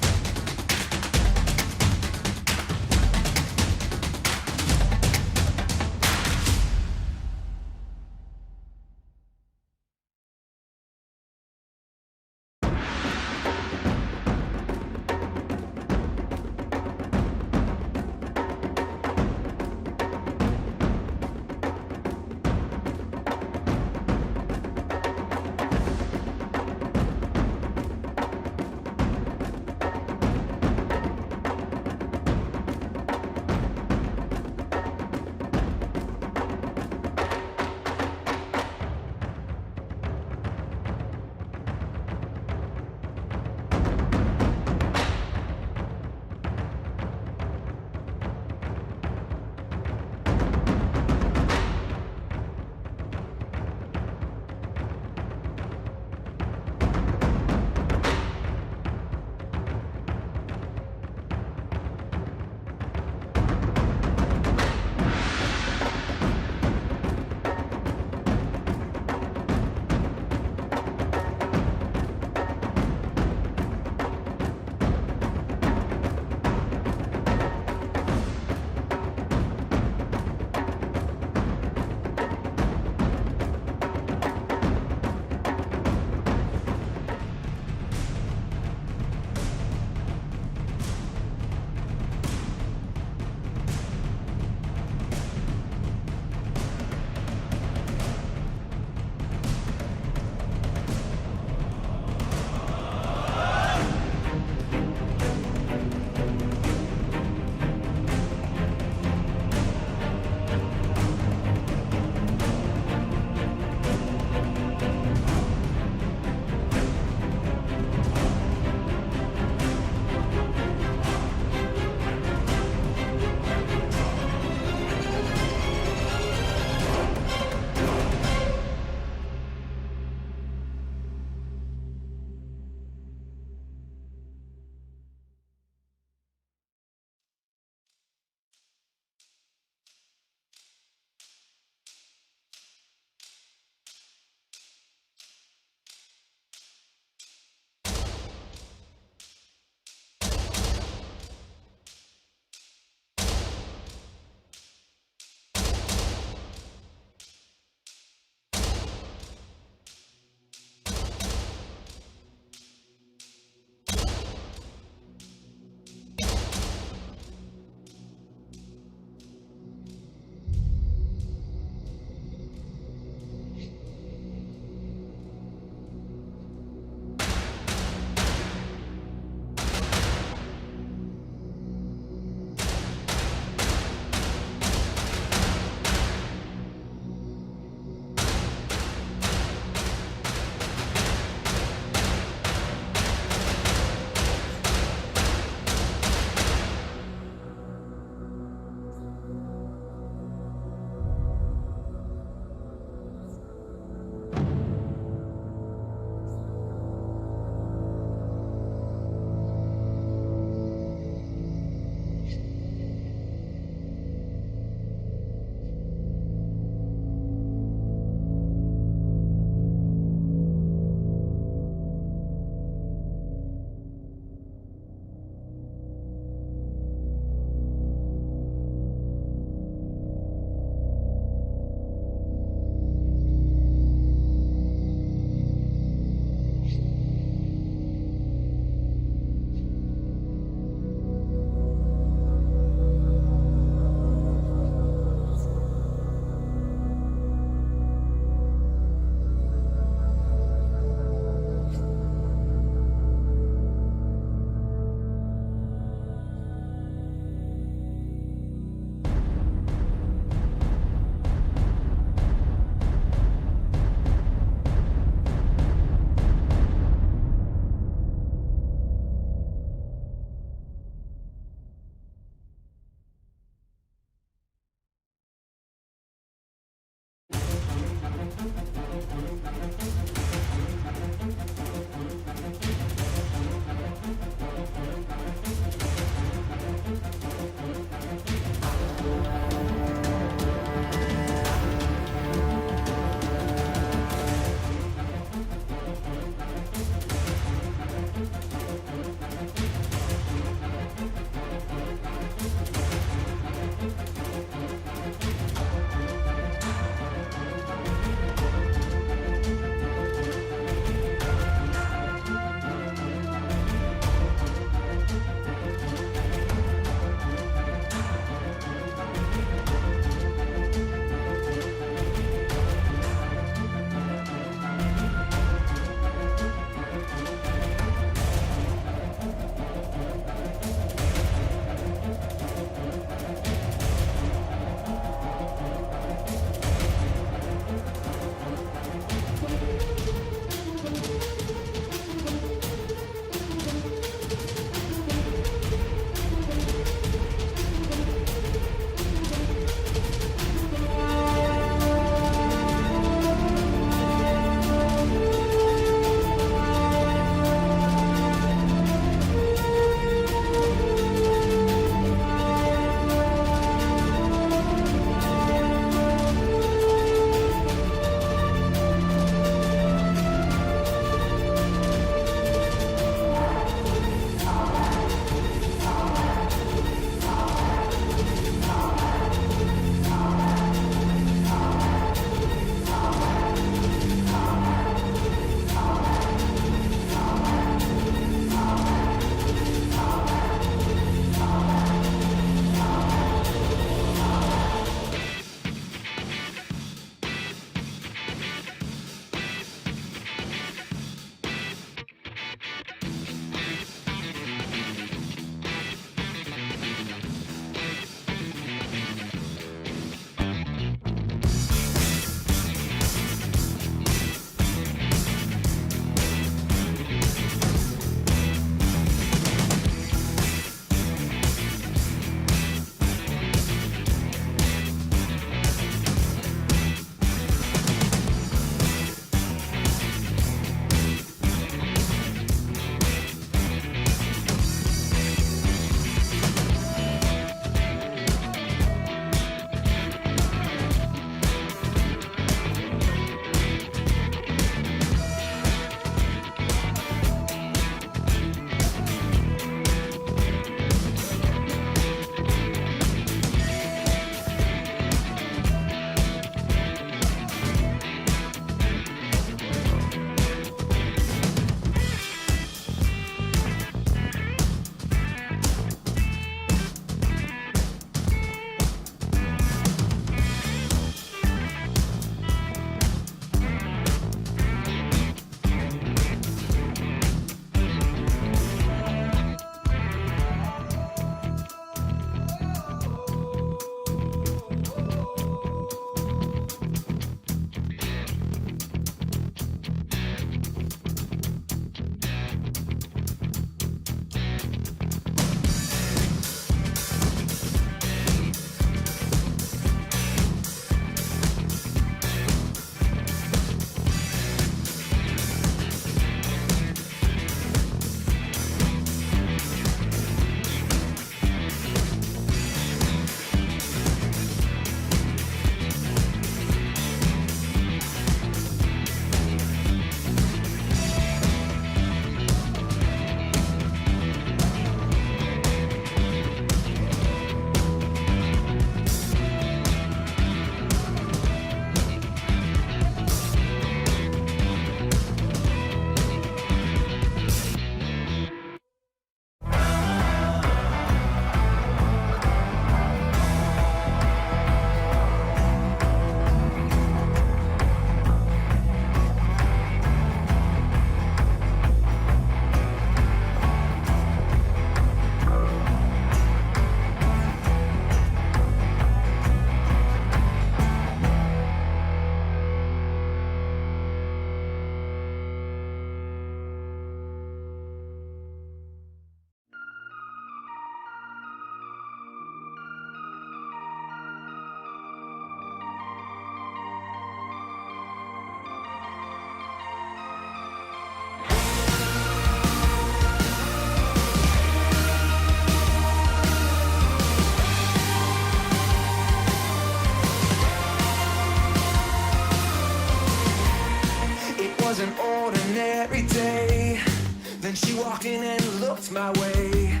And she walked in and looked my way.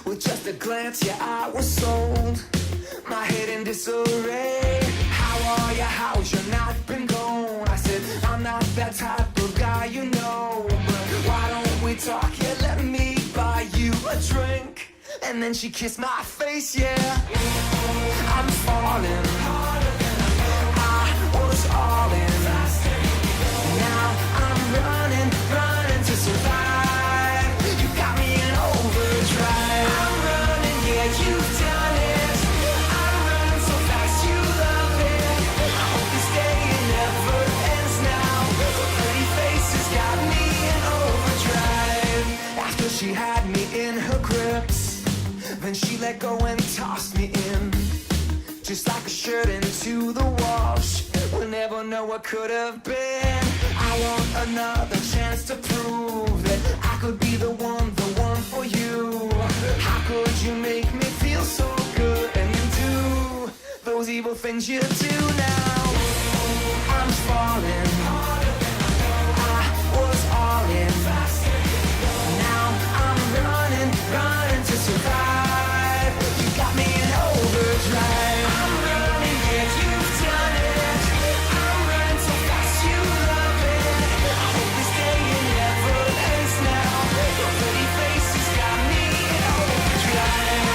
With just a glance, yeah, I was sold. My head in disarray. How are you? How's your night been gone? I said, I'm not that type of guy, you know. But why don't we talk? Yeah, let me buy you a drink. And then she kissed my face, yeah. I'm falling. I was all in. Now I'm running to survive. You got me in overdrive. I'm running, yeah, you've done it. I'm running so fast, you love it. I hope this day it never ends now. Her pretty face has got me in overdrive. After she had me in her grips, then she let go and tossed me in. Just like a shirt into the wash. We'll never know what could have been. I want another chance to prove that I could be the one for you. How could you make me feel so good and do those evil things you do now? I'm falling. I was all in. Now I'm running to survive. You got me in overdrive. I'm running, yeah, you've done it. I'm running so fast, you love it. I hope this day it never ends now. Your pretty face has got me in overdrive.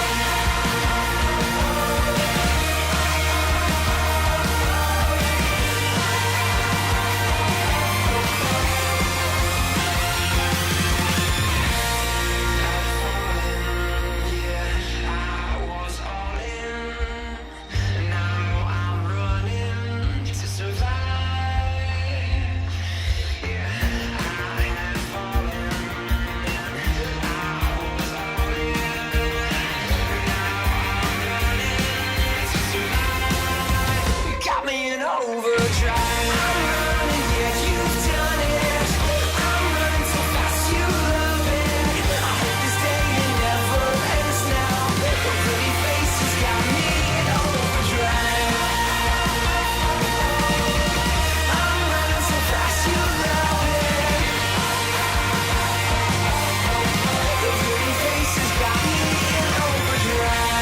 Got me in overdrive. I'm running, yeah, you've done it. I'm running so fast, you love it. I hope this day it never ends now. Your pretty face has got me in overdrive. I'm running so fast, you love it. Your pretty face has got me in overdrive.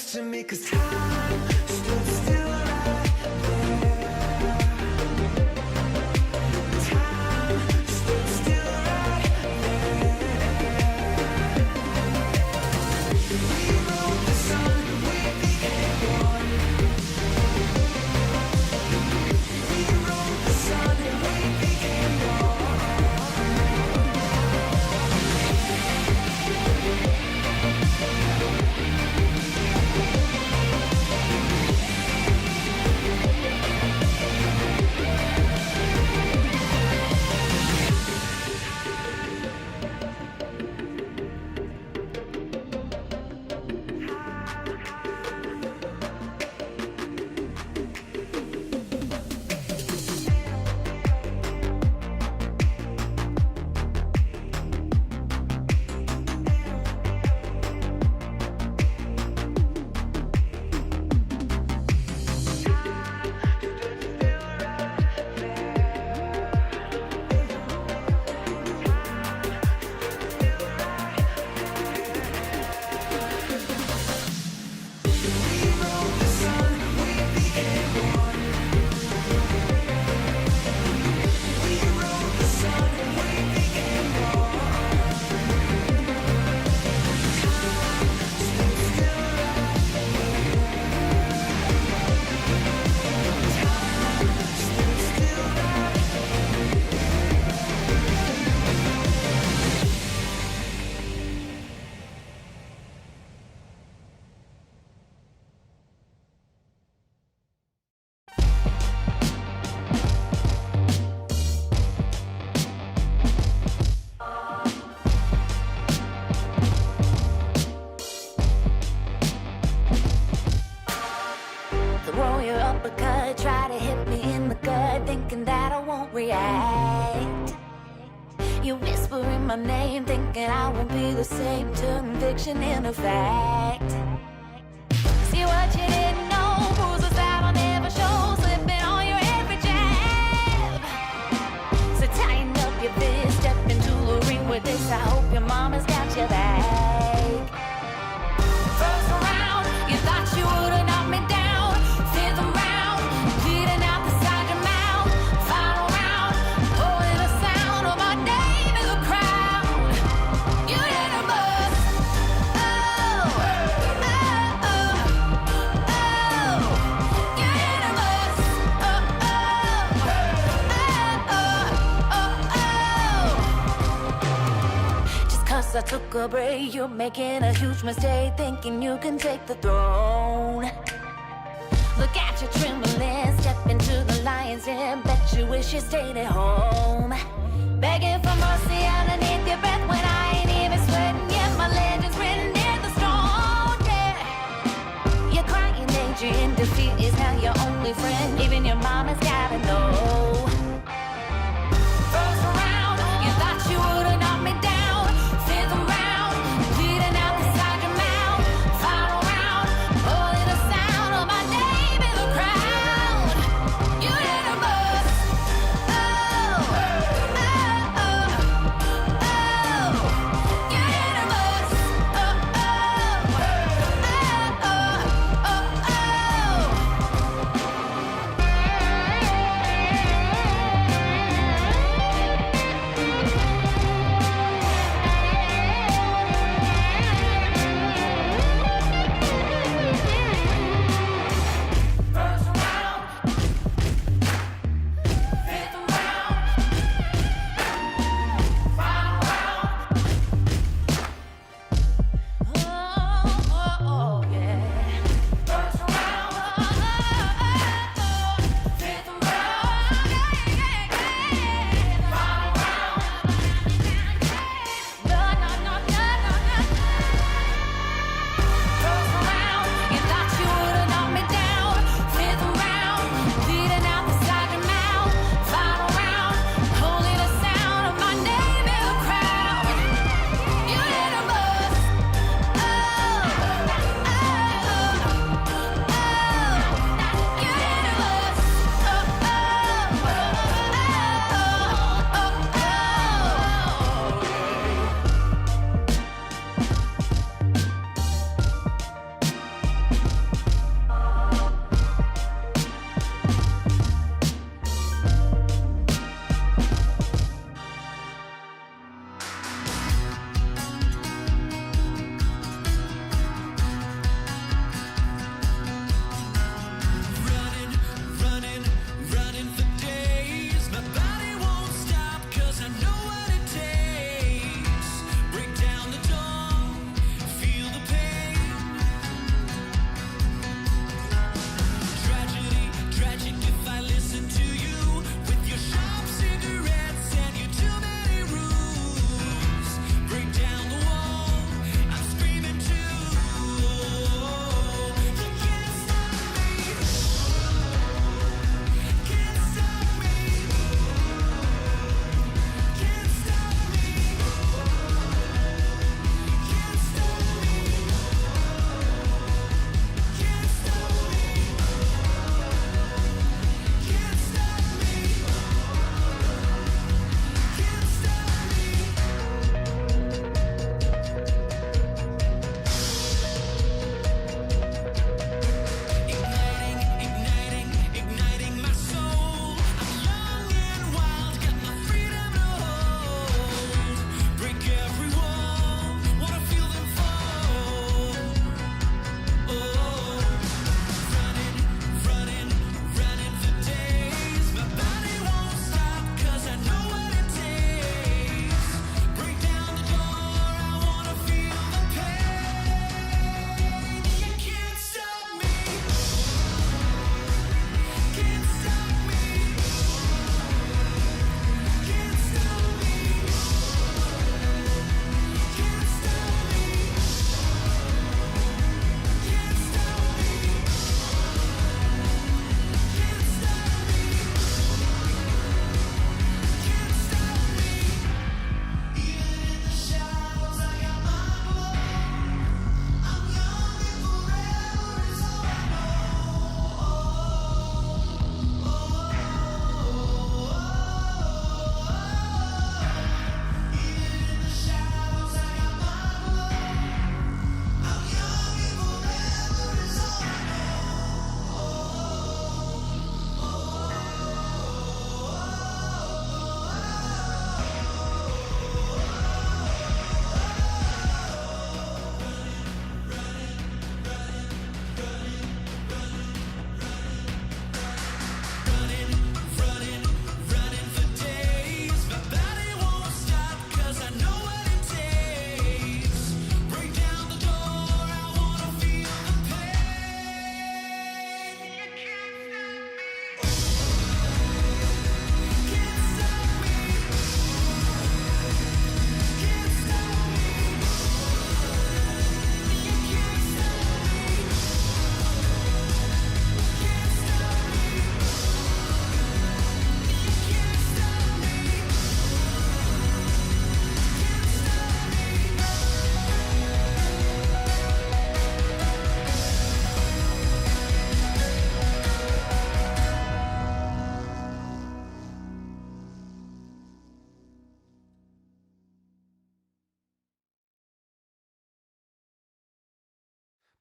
close to me, 'cause time stood still right there. Time stood still right there. We rode the sun, we became one. We rode the sun, we became one. Throw your uppercut, try to hit me in the gut, thinking that I won't react. You whispering my name, thinking I won't be the same. Turn fiction into fact. See what you didn't know, bruises that I'll never show, slipping on your every jab. So tighten up your fist, step into the ring with this. I hope your mama's got your back. First round, you thought you would've knocked me down. Fifth round, bleeding out the side of your mouth. Final round, pulling the sound of my name in the crowd. You hit a bus. Oh, oh, oh, oh. You hit a bus. Oh, oh, oh, oh, oh. Just 'cause I took a break, you're making a huge mistake, thinking you can take the throne. Look at you trembling, step into the lion's den. Bet you wish you stayed at home. Begging for mercy underneath your breath when I ain't even sweating yet. My legend's written in the stone, yeah. You're crying danger in defeat is now your only friend. Even your mama's gotta know. First round, you thought you would've knocked me down. Fifth round, bleeding out the side of your mouth. Final round, pulling the sound of my name in the crowd. You hit a bus. Oh, oh, oh,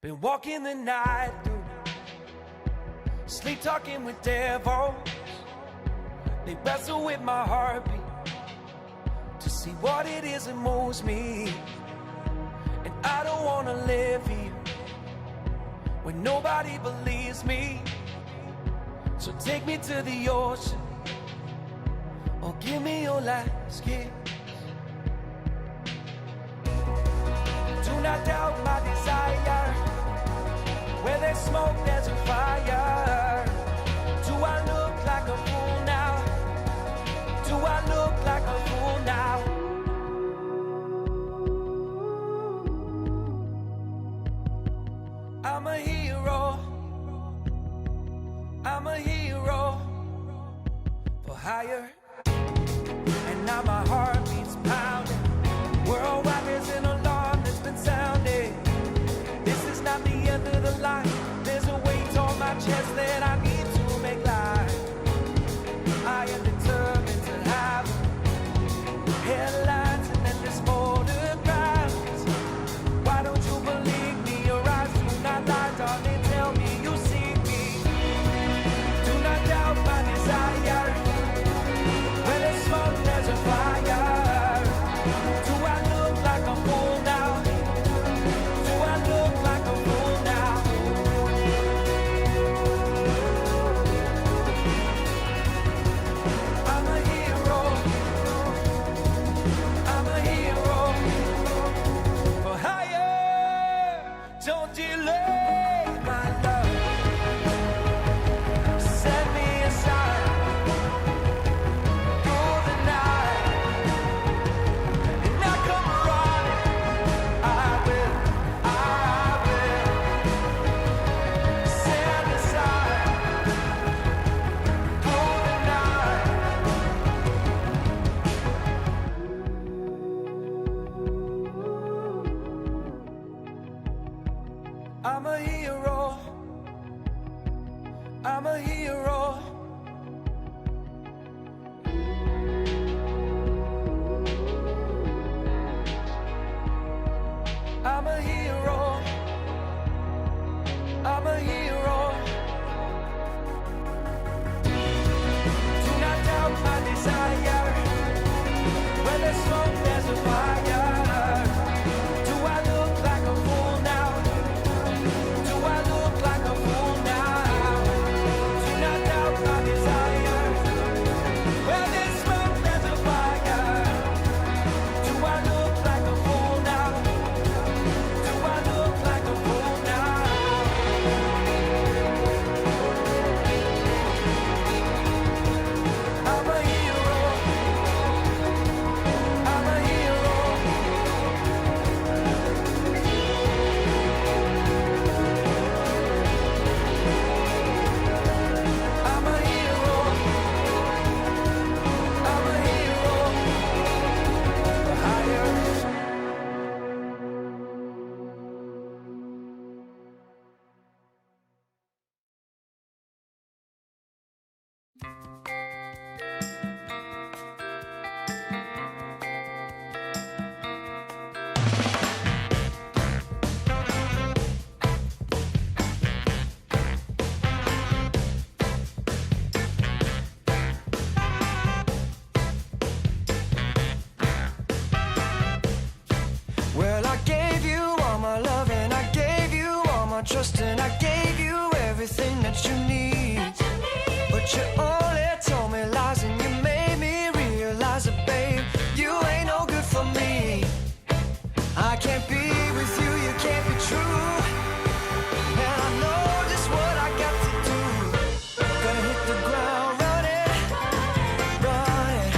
Been walking the night through, sleep talking with devils. They wrestle with my heartbeat to see what it is that moves me. And I don't wanna live here when nobody believes me. So take me to the ocean, or give me your last kiss. Do not doubt my desire. Where there's smoke, there's a fire. Do I look like a fool now? Do I look like a fool now? I'm a hero. I'm a hero for hire. And now my heart beats pounding. Worldwide there's an alarm that's been sounding. This is not the end of the line. There's a weight on my chest that I need to make life. I am determined to have headlines and endless photographs. Why don't you believe me? Your eyes do not lie, darling. Tell me you see me. Do not doubt my desire. When there's smoke, there's a fire. Do I look like a fool now? Do I look like a fool now? I'm a hero. I'm a hero for hire. Don't delay my love. Set me aside through the night, and I come running. I will set aside through the night. I'm a hero. I'm a hero. I'm a hero. I'm a hero. Do not doubt my desire. Where there's smoke, there's a fire. Do I look like a fool now? Do I look like a fool now? Do not doubt my desire. Where there's smoke, there's a fire. Do I look like a fool now? Do I look like a fool now? I'm a hero. I'm a hero. I'm a hero. I'm a hero for hire. Well, I gave you all my love and I gave you all my trust and I gave you everything that you need. But you only told me lies and you made me realize that, babe, you ain't no good for me. I can't be with you, you can't be true. And I know just what I got to do. Gonna hit the ground running, running,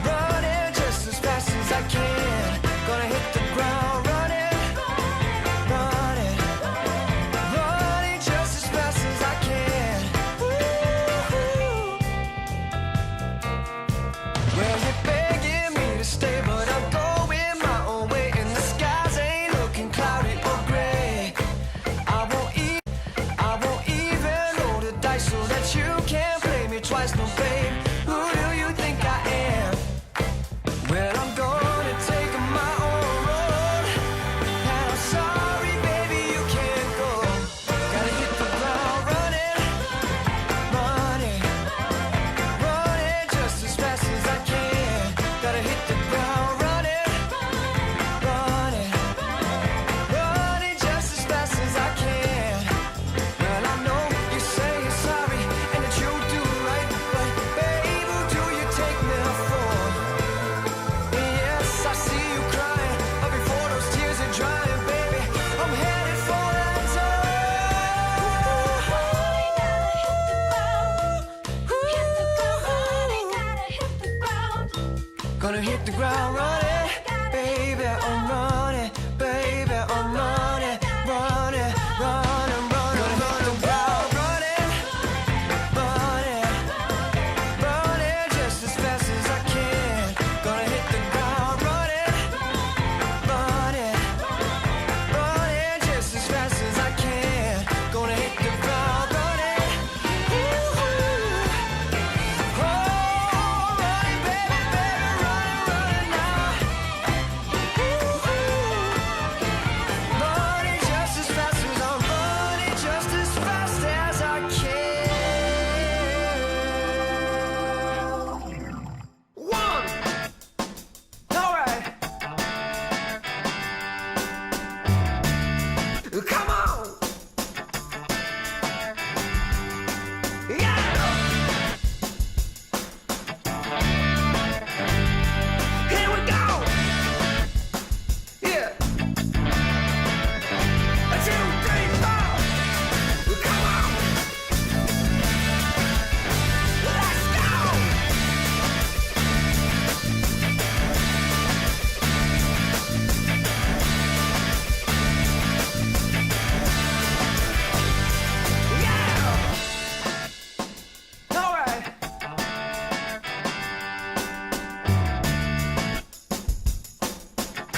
running just as fast as I can. Gonna hit the ground running, running, running just as fast as I can. Ooh.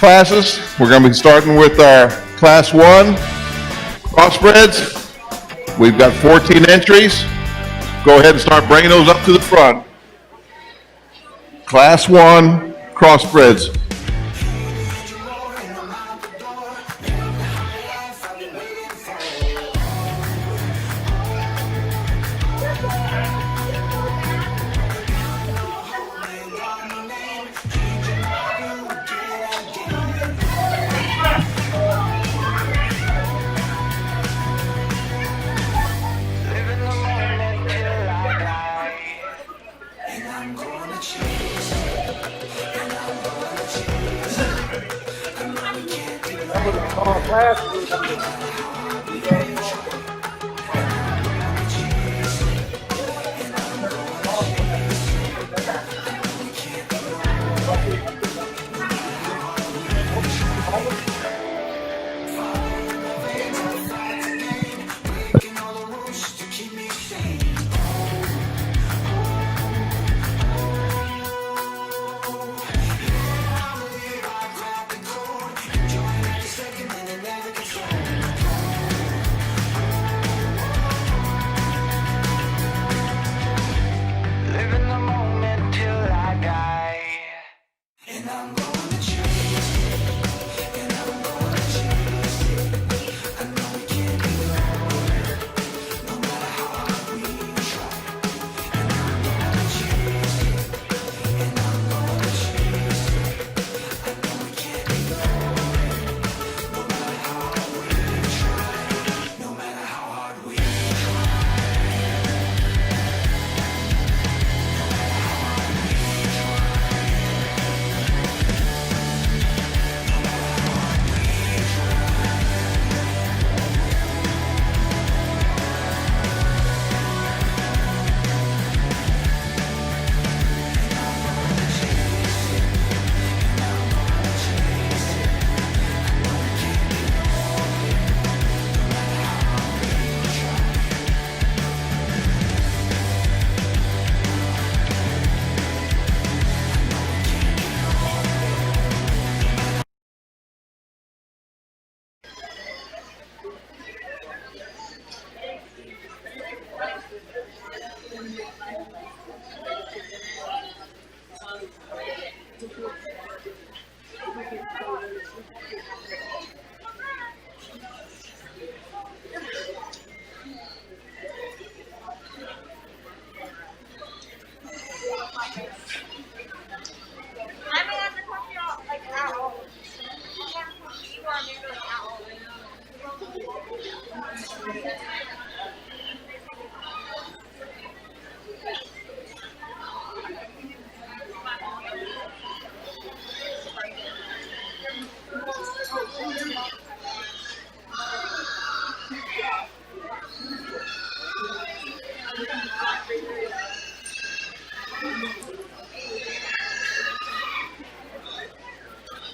classes. We're going to be starting with our Class 1 Crossbreds. We've got 14 entries. Go ahead and start bringing those up to the front. Class 1 Crossbreds.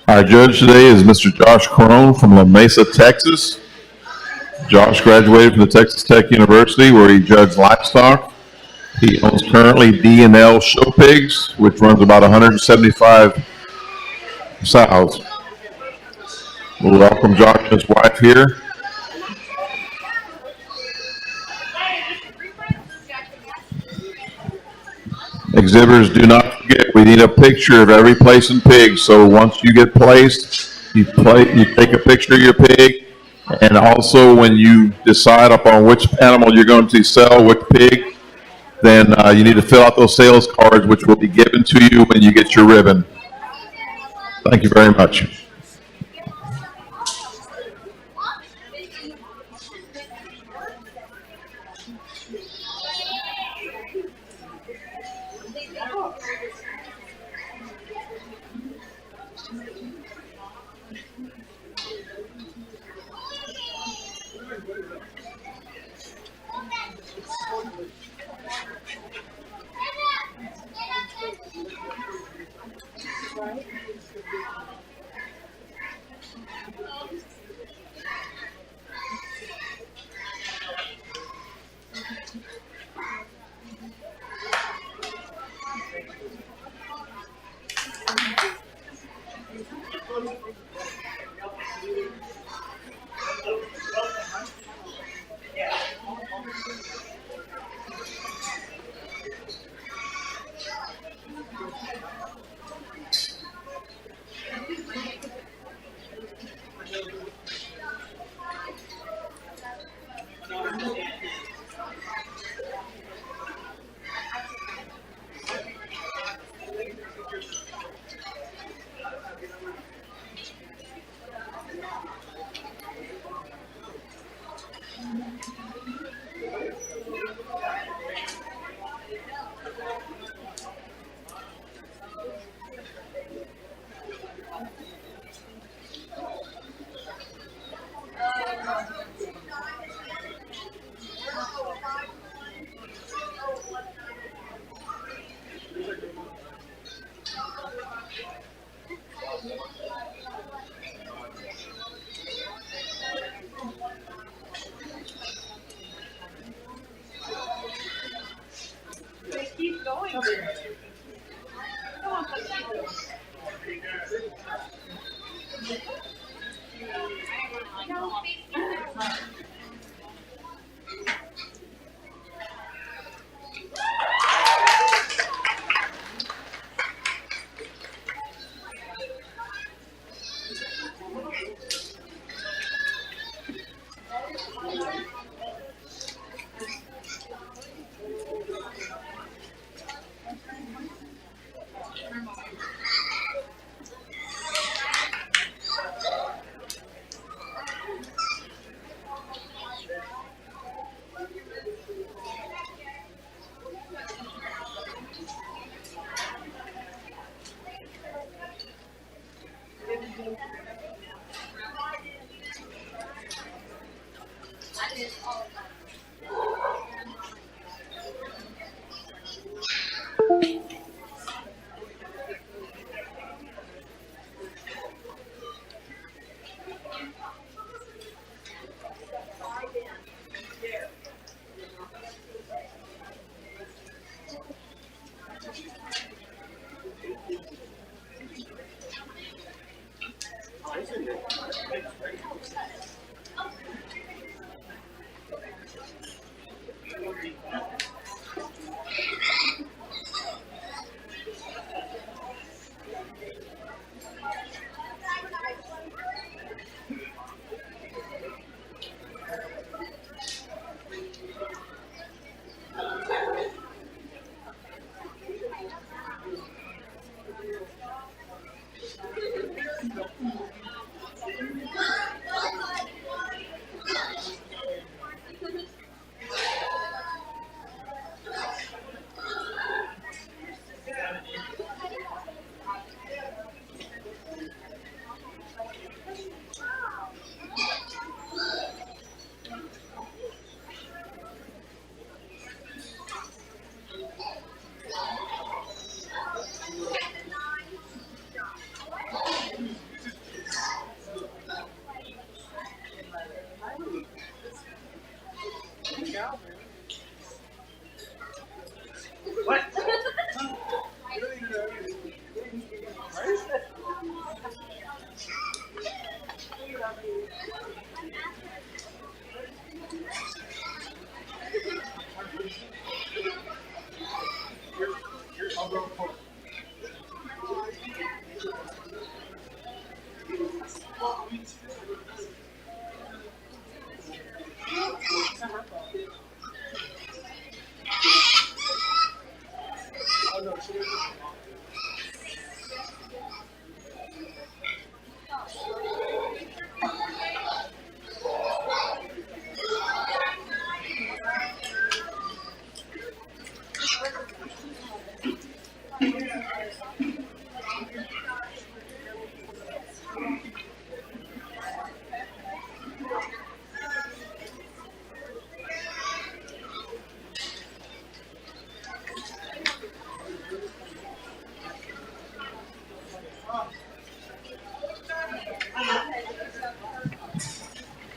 Our judge today is Mr. Josh Crone from La Mesa, Texas. Josh graduated from the Texas Tech University where he judged livestock. He owns currently D&L Show Pigs, which runs about 175 sows. We'll welcome Josh and his wife here. Exhibitors, do not forget, we need a picture of every placing pig. So once you get placed, you take a picture of your pig. And also when you decide upon which animal you're going to sell, which pig, then you need to fill out those sales cards, which will be given to you when you get your ribbon. Thank you very much.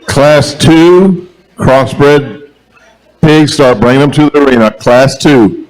Class 2, crossbred pigs, start bringing them to the arena. Class 2.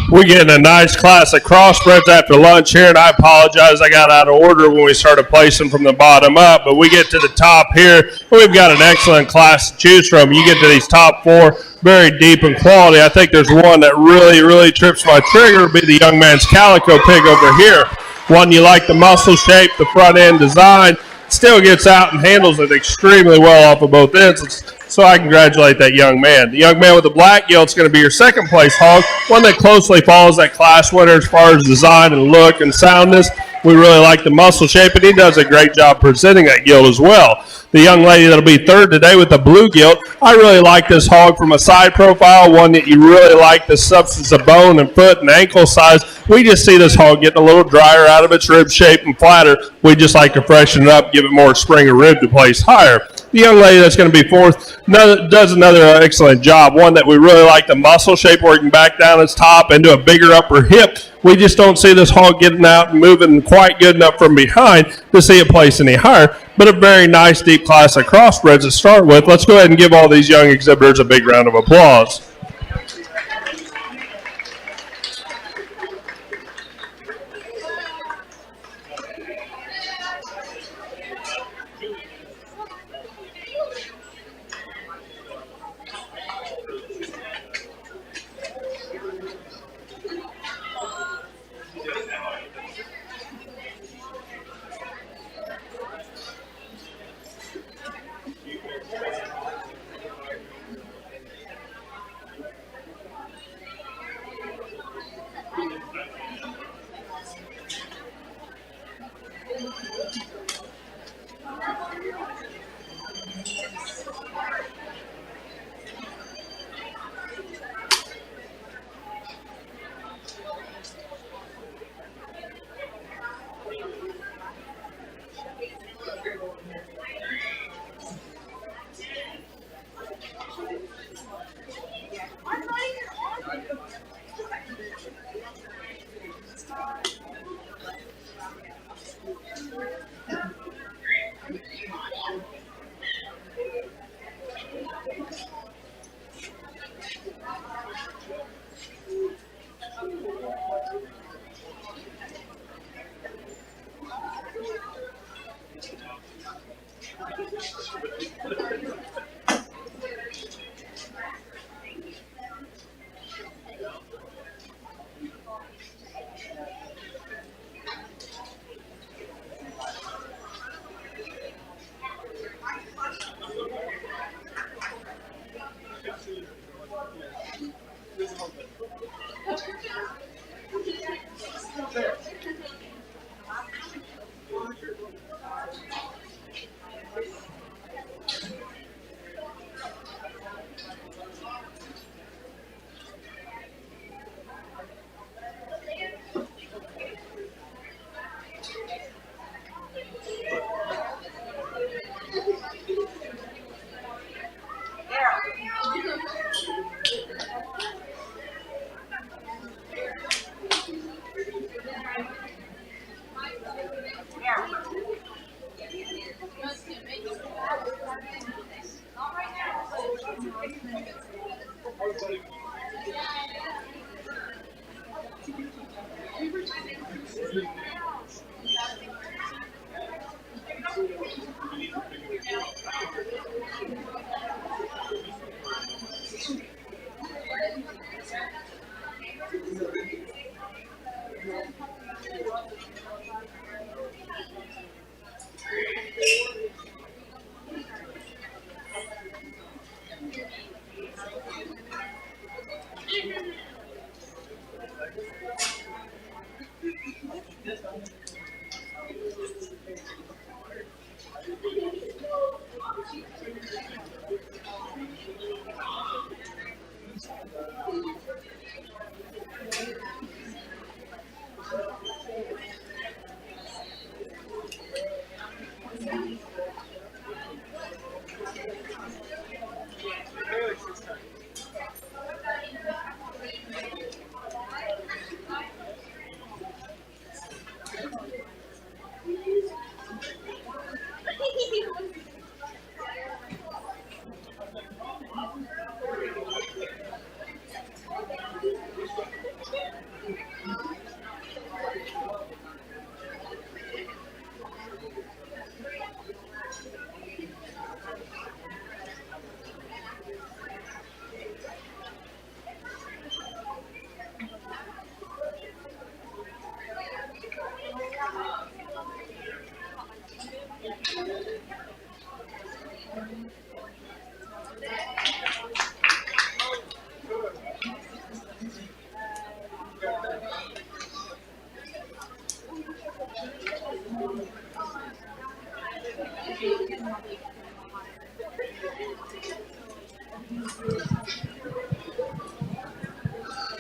We're getting a nice class of crossbreds after lunch here, and I apologize, I got out of order when we started placing from the bottom up, but we get to the top here, we've got an excellent class to choose from. You get to these top four, very deep in quality. I think there's one that really trips my trigger, would be the young man's calico pig over here. One, you like the muscle shape, the front end design, still gets out and handles it extremely well off of both ends. So I congratulate that young man. The young man with the black gilt is going to be your second place hog, one that closely follows that class winner as far as design and look and soundness. We really like the muscle shape, and he does a great job presenting that gilt as well. The young lady that'll be third today with the blue gilt, I really like this hog from a side profile, one that you really like the substance of bone and foot and ankle size. We just see this hog getting a little drier out of its rib shape and flatter. We just like to freshen it up, give it more spring of rib to place higher. The young lady that's going to be fourth does another excellent job, one that we really like the muscle shape, working back down its top into a bigger upper hip. We just don't see this hog getting out and moving quite good enough from behind to see it place any higher, but a very nice deep class of crossbreds to start with. Let's go ahead and give all these young exhibitors a big round of applause.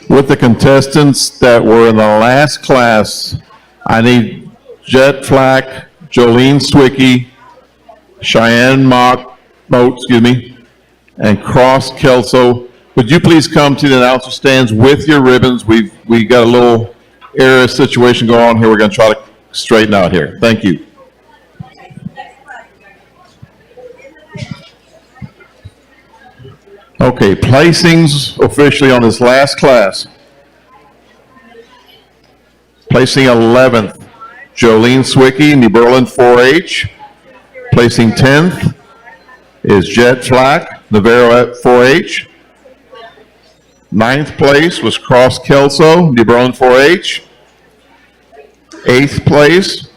With the contestants that were in the last class, I need Jet Flack, Jolene Swicky, Cheyenne Moat, and Cross Kelso. Would you please come to the announcer stands with your ribbons? We got a little error situation going on here. We're going to try to straighten out here. Thank you. Okay, placings officially on this last class. Placing 11th, Jolene Swicky, New Berlin 4-H. Placing 10th is Jet Flack, Navarro at 4-H. 9th place was Cross Kelso, New Berlin 4-H. 8th place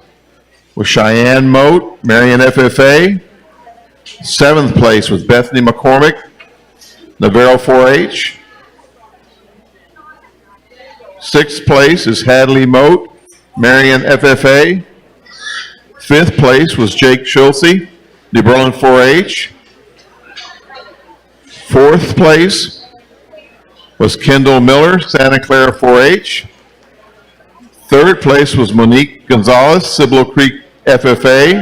was Cheyenne Moat, Marion FFA. 7th place was Bethany McCormick, Navarro 4-H. 6th place is Hadley Moat, Marion FFA. 5th place was Jake Schulze, New Berlin 4-H. 4th place was Kendall Miller, Santa Clara 4-H. 3rd place was Monique Gonzalez, Cibolo Creek FFA.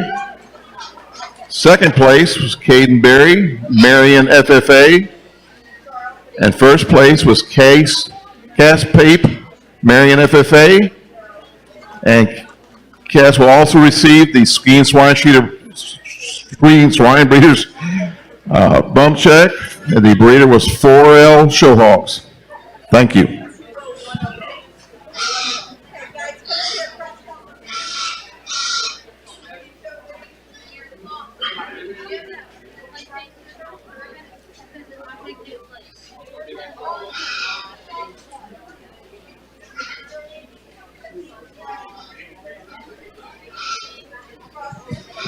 2nd place was Caden Berry, Marion FFA. And 1st place was Cass Pape, Marion FFA. And Cass will also receive the Ski and Swine Breeders bump check. And the breeder was 4L Showhawks. Thank you.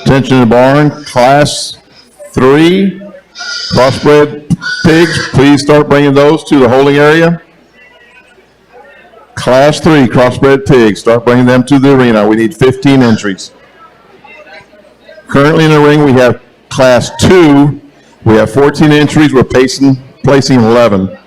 Attention to the barn, Class 3, Crossbred pigs, please start bringing those to the holding area. Class 3, Crossbred pigs, start bringing them to the arena. We need 15 entries. Currently in the ring, we have Class 2. We have 14 entries. We're placing 11.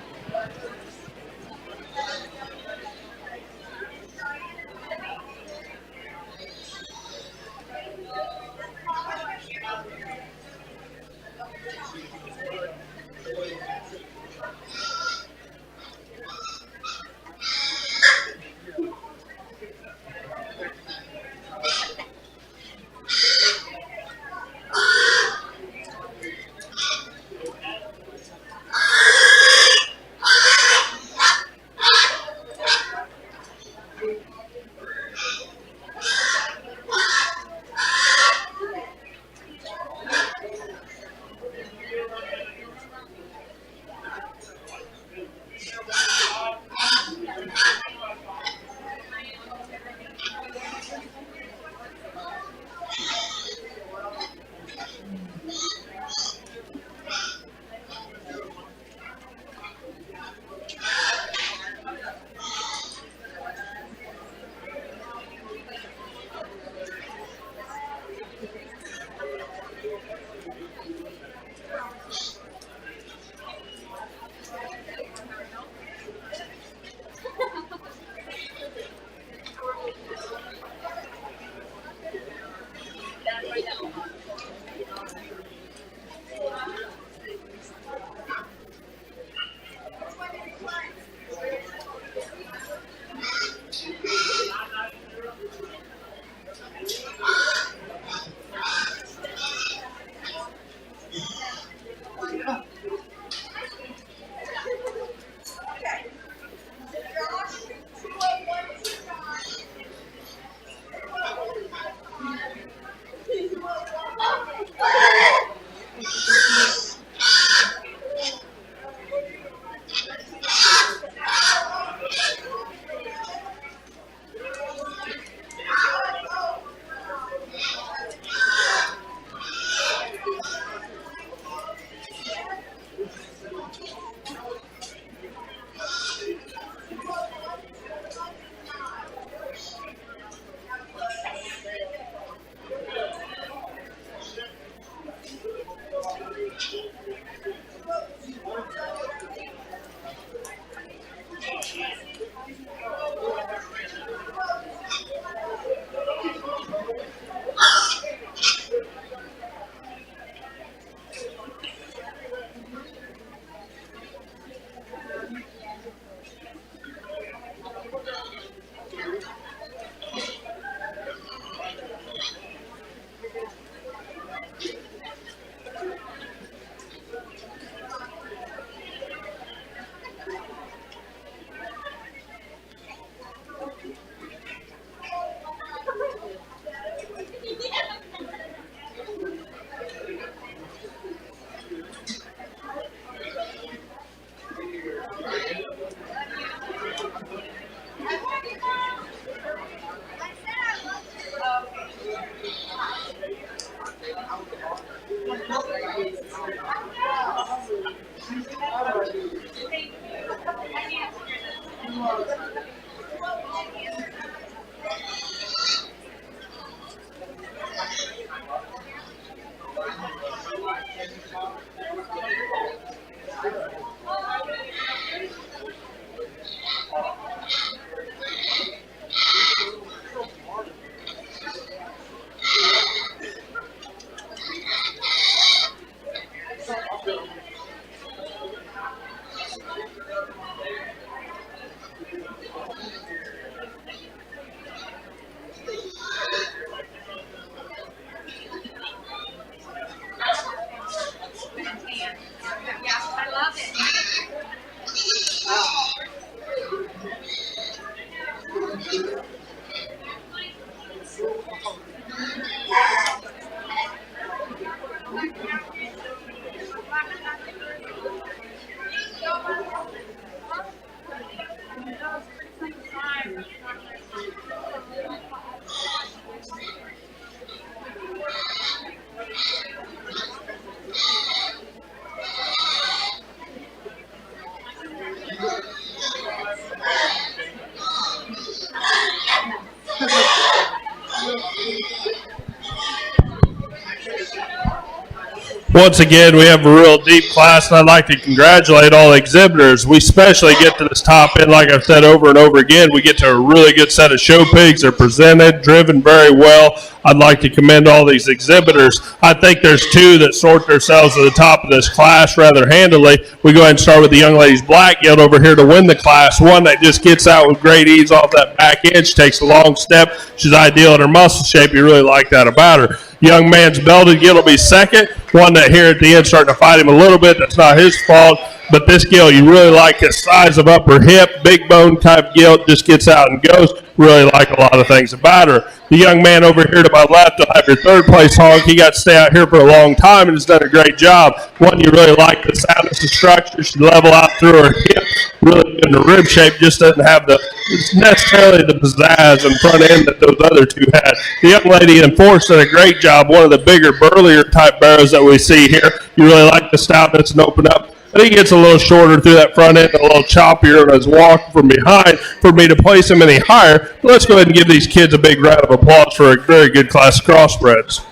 Once again, we have a real deep class, and I'd like to congratulate all the exhibitors. We especially get to this top end, like I've said over and over again. We get to a really good set of show pigs. They're presented, driven very well. I'd like to commend all these exhibitors. I think there's two that sort themselves at the top of this class rather handily. We go ahead and start with the young lady's black gilt over here to win the class. One that just gets out with great ease off that back edge, takes a long step. She's ideal in her muscle shape. You really like that about her. Young man's belted gilt will be second. One that here at the end starting to fight him a little bit. That's not his fault. But this gilt, you really like his size of upper hip, big bone type gilt, just gets out and goes. Really like a lot of things about her. The young man over here to my left will have your third place hog. He got to stay out here for a long time and has done a great job. One, you really like the soundness of structure. She level out through her hip. Really good in the rib shape. Just doesn't have necessarily the pizzazz and front end that those other two had. The young lady in fourth did a great job. One of the bigger, burlier type barrows that we see here. You really like the stoutness and open up. But he gets a little shorter through that front end, a little choppier in his walk from behind for me to place him any higher. But let's go ahead and give these kids a big round of applause for a very good class of crossbreds.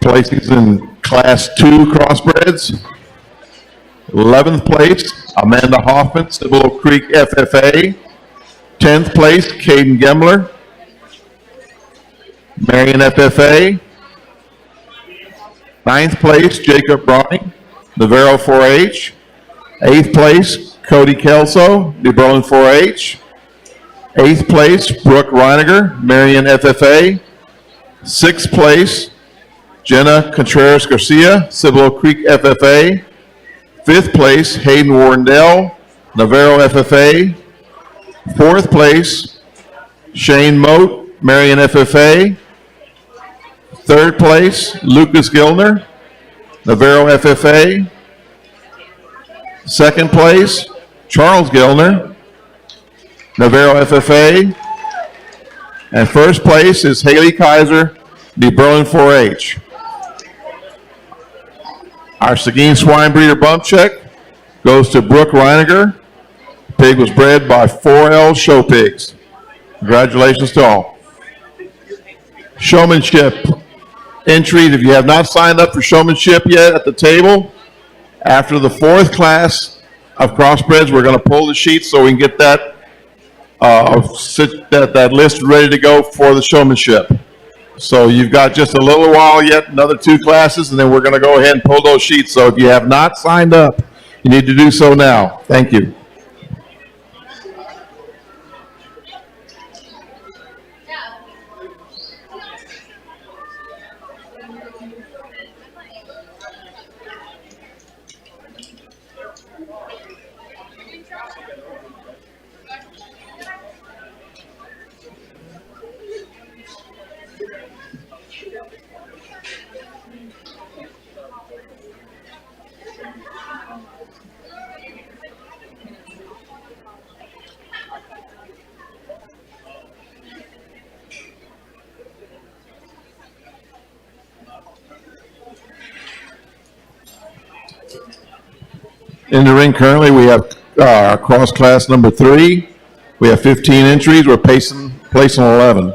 Places in Class 2 crossbreds. 11th place, Amanda Hoffman, Cibolo Creek FFA. 10th place, Caden Gemler, Marion FFA. 9th place, Jacob Browning, Navarro 4-H. 8th place, Cody Kelso, New Berlin 4-H. 8th place, Brooke Reiniger, Marion FFA. 6th place, Jenna Contreras Garcia, Cibolo Creek FFA. 5th place, Hayden Warrendale, Navarro FFA. 4th place, Shane Moat, Marion FFA. 3rd place, Lucas Gilner, Navarro FFA. 2nd place, Charles Gilner, Navarro FFA. And 1st place is Haley Kaiser, New Berlin 4-H. Our Seguin swine breeder bump check goes to Brooke Reiniger. The pig was bred by 4L Show Pigs. Congratulations to all. Showmanship entries. If you have not signed up for Showmanship yet at the table, after the 4th class, of crossbreds. We're going to pull the sheets so we can get that that list ready to go for the showmanship. So you've got just a little while yet, another 2 classes, and then we're going to go ahead and pull those sheets. So if you have not signed up, you need to do so now. Thank you. In the ring currently, we have cross class number 3. We have 15 entries. We're placing 11.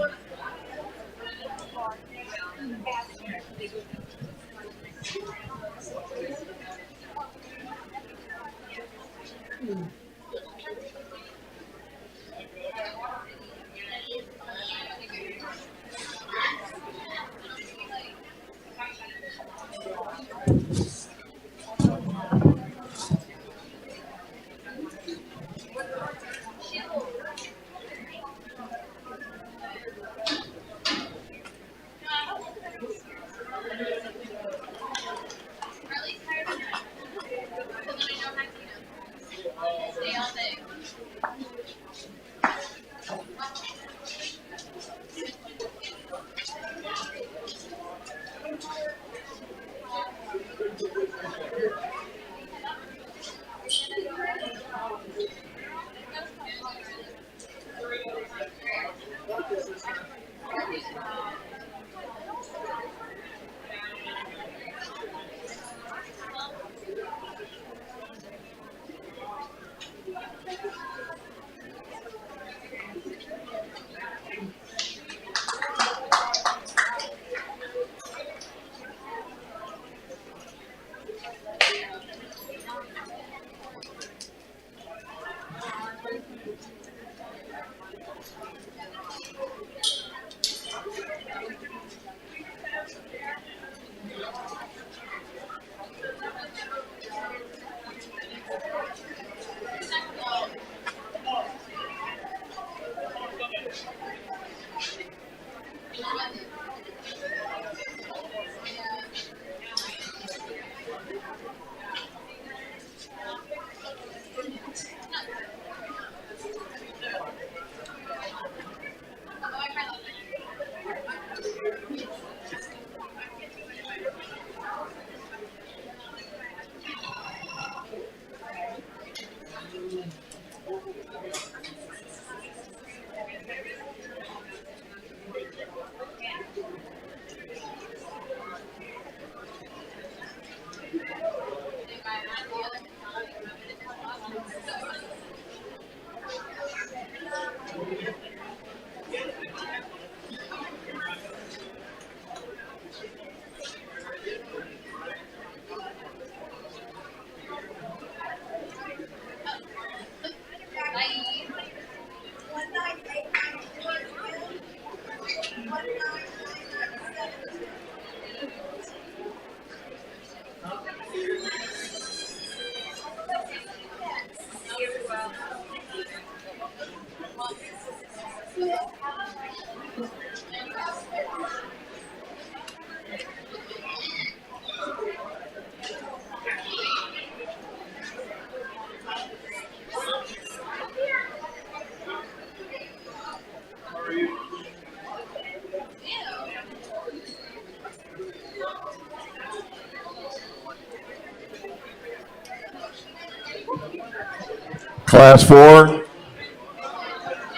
Class 4,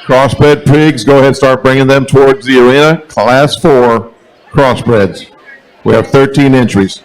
crossbred pigs, go ahead and start bringing them towards the arena. Class 4, crossbreds. We have 13 entries.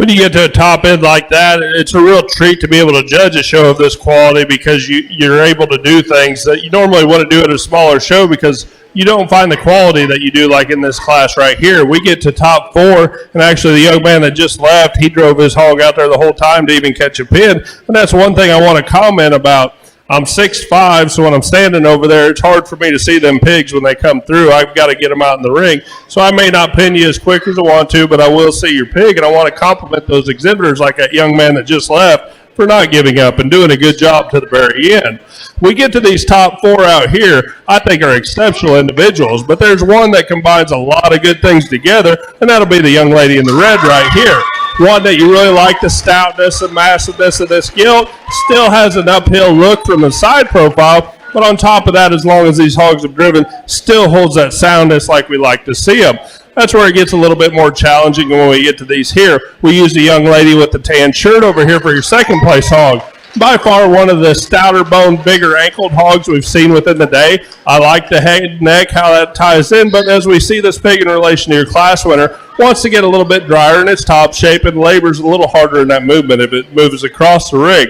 When you get to a top end like that, it's a real treat to be able to judge a show of this quality because you're able to do things that you normally wouldn't do at a smaller show because you don't find the quality that you do like in this class right here. We get to top 4, and actually the young man that just left, he drove his hog out there the whole time to even catch a pin. And that's one thing I want to comment about. I'm 6'5", so when I'm standing over there, it's hard for me to see them pigs when they come through. I've got to get them out in the ring. So I may not pin you as quick as I want to, but I will see your pig, and I want to compliment those exhibitors like that young man that just left for not giving up and doing a good job to the very end. We get to these top 4 out here, I think are exceptional individuals, but there's one that combines a lot of good things together, and that'll be the young lady in the red right here. One that you really like the stoutness and massiveness of this gilt, still has an uphill look from the side profile, but on top of that, as long as these hogs have driven, still holds that soundness like we like to see them. That's where it gets a little bit more challenging when we get to these here. We use the young lady with the tan shirt over here for your second place hog. By far one of the stouter boned, bigger ankled hogs we've seen within the day. I like the head and neck, how that ties in, but as we see this pig in relation to your class winner, wants to get a little bit drier in its top shape and labors a little harder in that movement if it moves across the ring.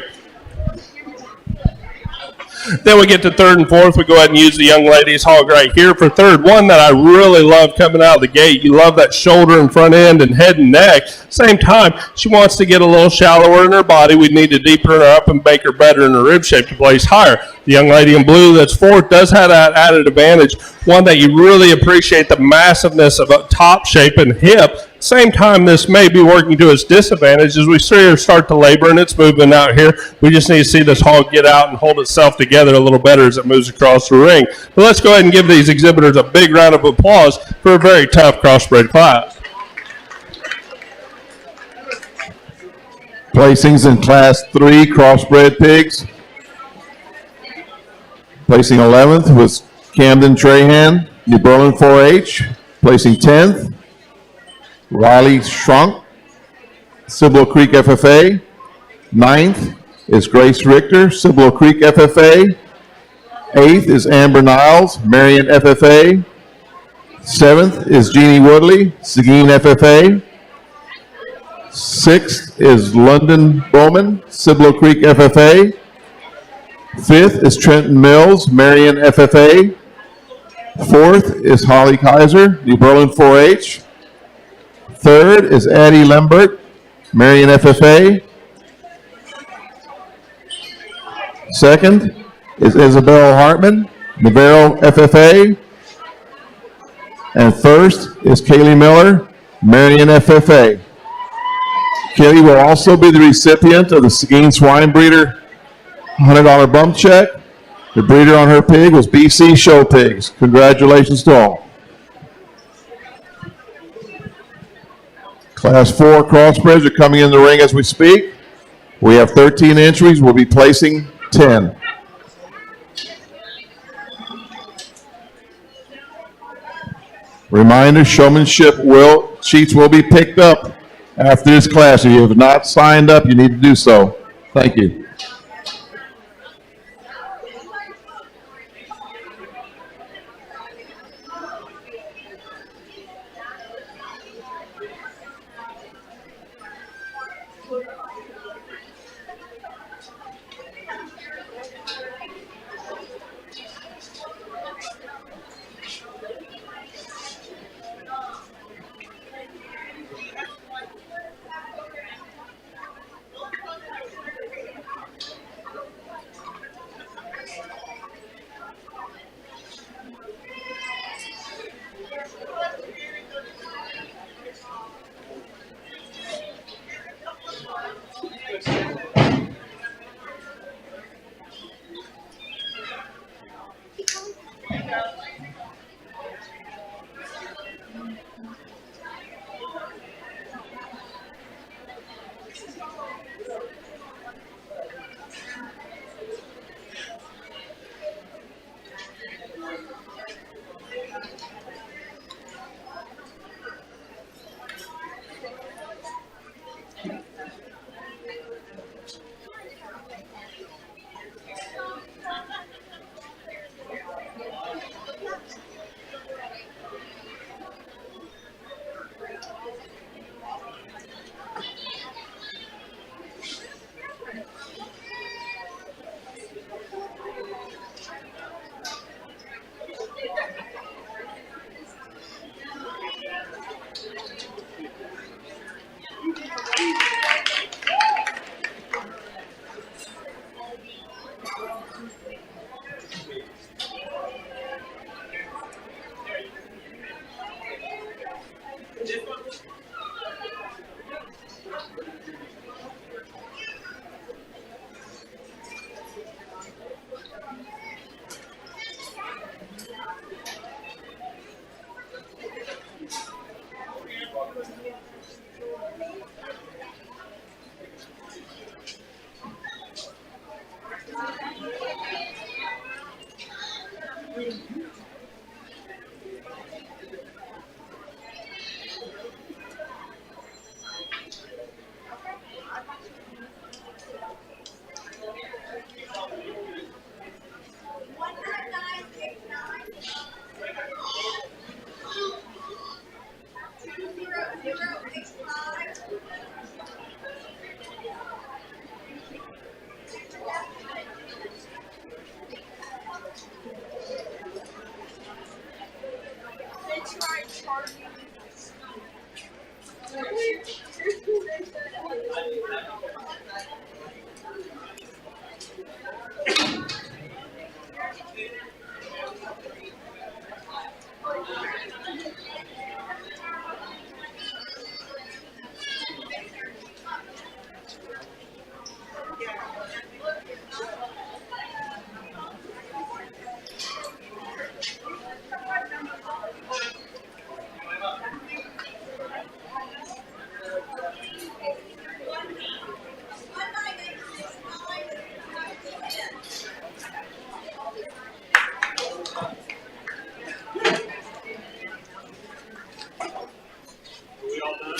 Then we get to third and fourth. We go ahead and use the young lady's hog right here for third. One that I really love coming out of the gate. You love that shoulder and front end and head and neck. Same time, she wants to get a little shallower in her body. We need to deepen her up and make her better in her rib shape to place higher. The young lady in blue that's fourth does have that added advantage, one that you really appreciate the massiveness of a top shape and hip. Same time, this may be working to its disadvantage as we see her start to labor and it's moving out here. We just need to see this hog get out and hold itself together a little better as it moves across the ring. But let's go ahead and give these exhibitors a big round of applause for a very tough crossbred class. Placings in Class 3 crossbred pigs. Placing 11th was Camden Trahan, New Berlin 4-H. Placing 10th, Riley Shrunk, Cibolo Creek FFA. 9th is Grace Richter, Cibolo Creek FFA. 8th is Amber Niles, Marion FFA. 7th is Jeannie Woodley, Seguin FFA. 6th is London Bowman, Cibolo Creek FFA. 5th is Trenton Mills, Marion FFA. 4th is Holly Kaiser, New Berlin 4-H. 3rd is Addie Lembert, Marion FFA. 2nd is Isabel Hartman, Navarro FFA. And 1st is Kaylee Miller, Marion FFA. Kaylee will also be the recipient of the Seguin Swine Breeder $100 bump check. The breeder on her pig was BC Show Pigs. Congratulations to all. Class 4 crossbreds are coming in the ring as we speak. We have 13 entries. We'll be placing 10. Reminder, showmanship sheets will be picked up after this class. If you have not signed up, you need to do so. Thank you. all done?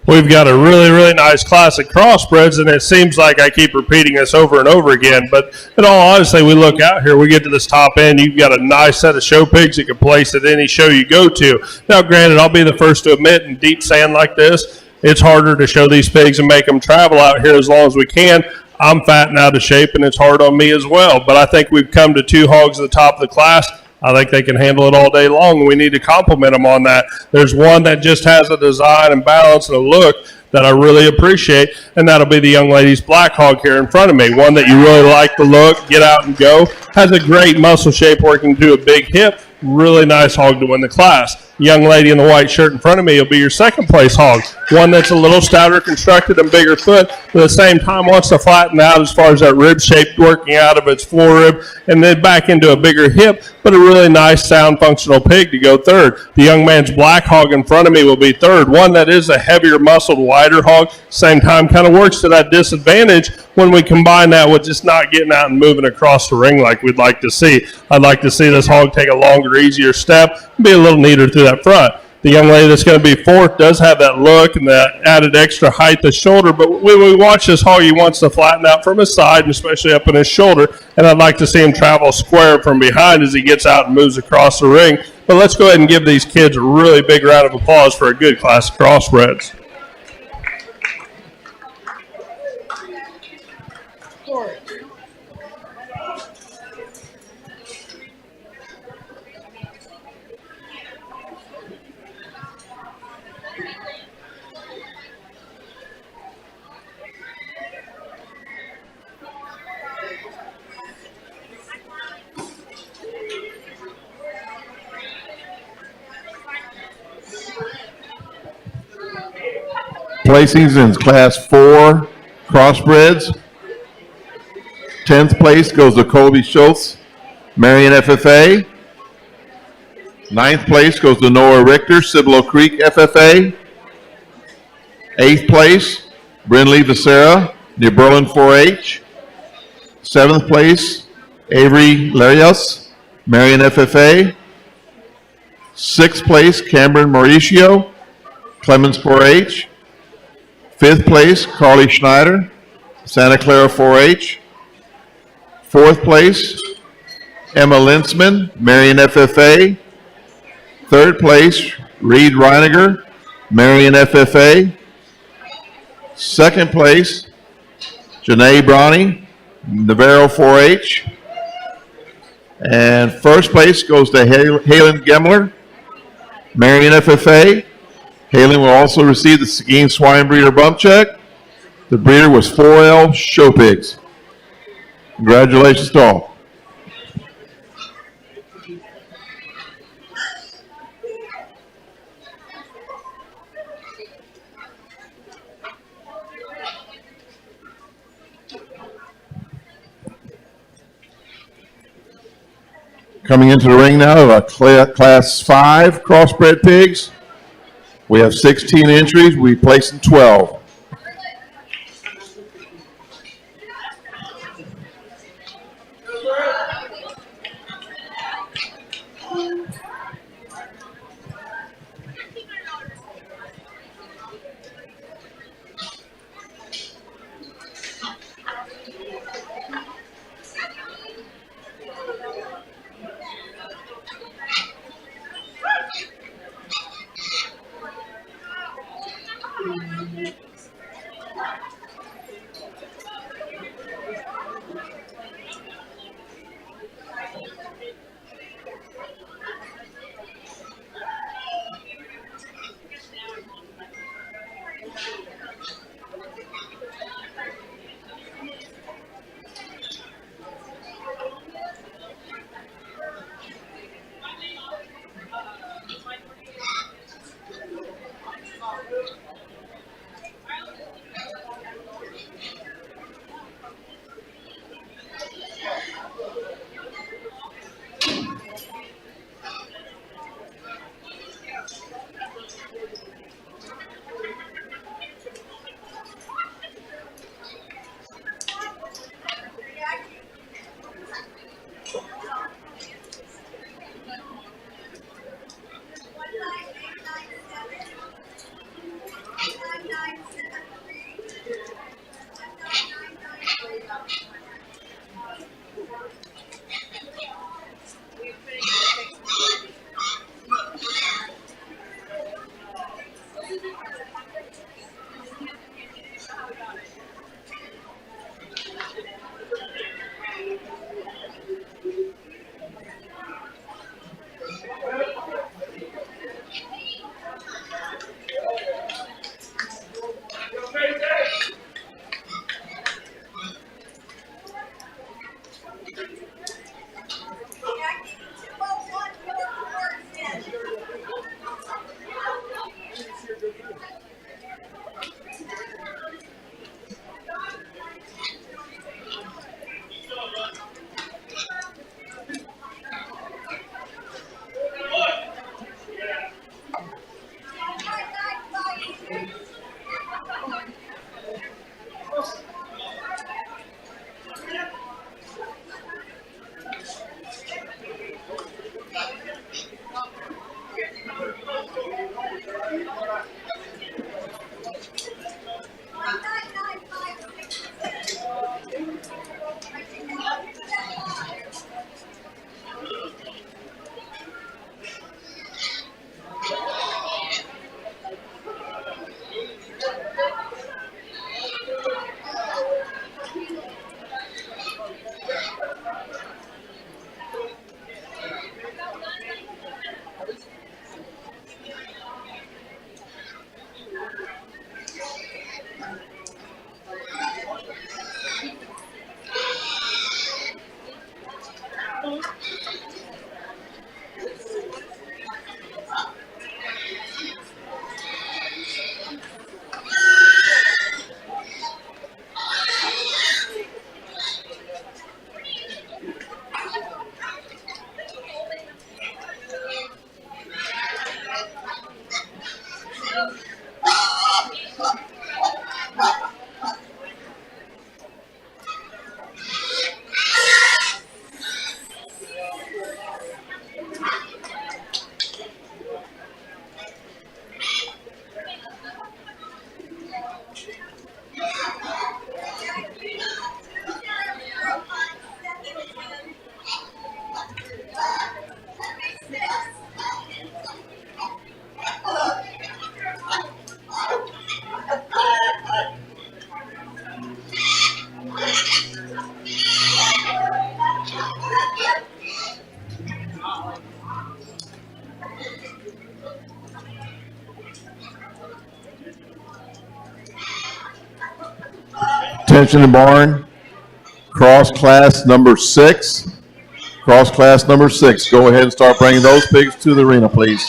We've got a really, really nice class of crossbreds, and it seems like I keep repeating this over and over again. But in all honesty, we look out here, we get to this top end, you've got a nice set of show pigs you can place at any show you go to. Now, granted, I'll be the first to admit, in deep sand like this, it's harder to show these pigs and make them travel out here as long as we can. I'm fat and out of shape, and it's hard on me as well. But I think we've come to two hogs at the top of the class. I think they can handle it all day long, and we need to compliment them on that. There's one that just has a design and balance and a look that I really appreciate, and that'll be the young lady's black hog here in front of me. One that you really like the look, get out and go, has a great muscle shape where it can do a big hip. Really nice hog to win the class. Young lady in the white shirt in front of me will be your second place hog. One that's a little stouter constructed and bigger foot, but at the same time wants to flatten out as far as that rib shape working out of its floor rib and then back into a bigger hip, but a really nice, sound, functional pig to go third. The young man's black hog in front of me will be third. One that is a heavier muscled, wider hog, same time kind of works to that disadvantage when we combine that with just not getting out and moving across the ring like we'd like to see. I'd like to see this hog take a longer, easier step and be a little neater through that front. The young lady that's going to be fourth does have that look and that added extra height to shoulder, but when we watch this hog, he wants to flatten out from his side, and especially up in his shoulder, and I'd like to see him travel square from behind as he gets out and moves across the ring. But let's go ahead and give these kids a really big round of applause for a good class of crossbreds. Placings in Class 4 crossbreds. 10th place goes to Colby Schultz, Marion FFA. 9th place goes to Noah Richter, Cibolo Creek FFA. 8th place, Brindley Becerra, New Berlin 4-H. 7th place, Avery Larios, Marion FFA. 6th place, Cameron Mauricio, Clemens 4-H. 5th place, Carly Schneider, Santa Clara 4-H. 4th place, Emma Linsman, Marion FFA. 3rd place, Reed Reiniger, Marion FFA. 2nd place, Janae Bronny, Navarro 4-H. And 1st place goes to Halen Gemler, Marion FFA. Halen will also receive the Seguin Swine Breeder Bump Check. The breeder was 4L Show Pigs. Congratulations to all. Coming into the ring now of Class 5 crossbred pigs. We have 16 entries. We placed in 12. attention to barn. Cross class number 6. Cross class number 6. Go ahead and start bringing those pigs to the arena, please.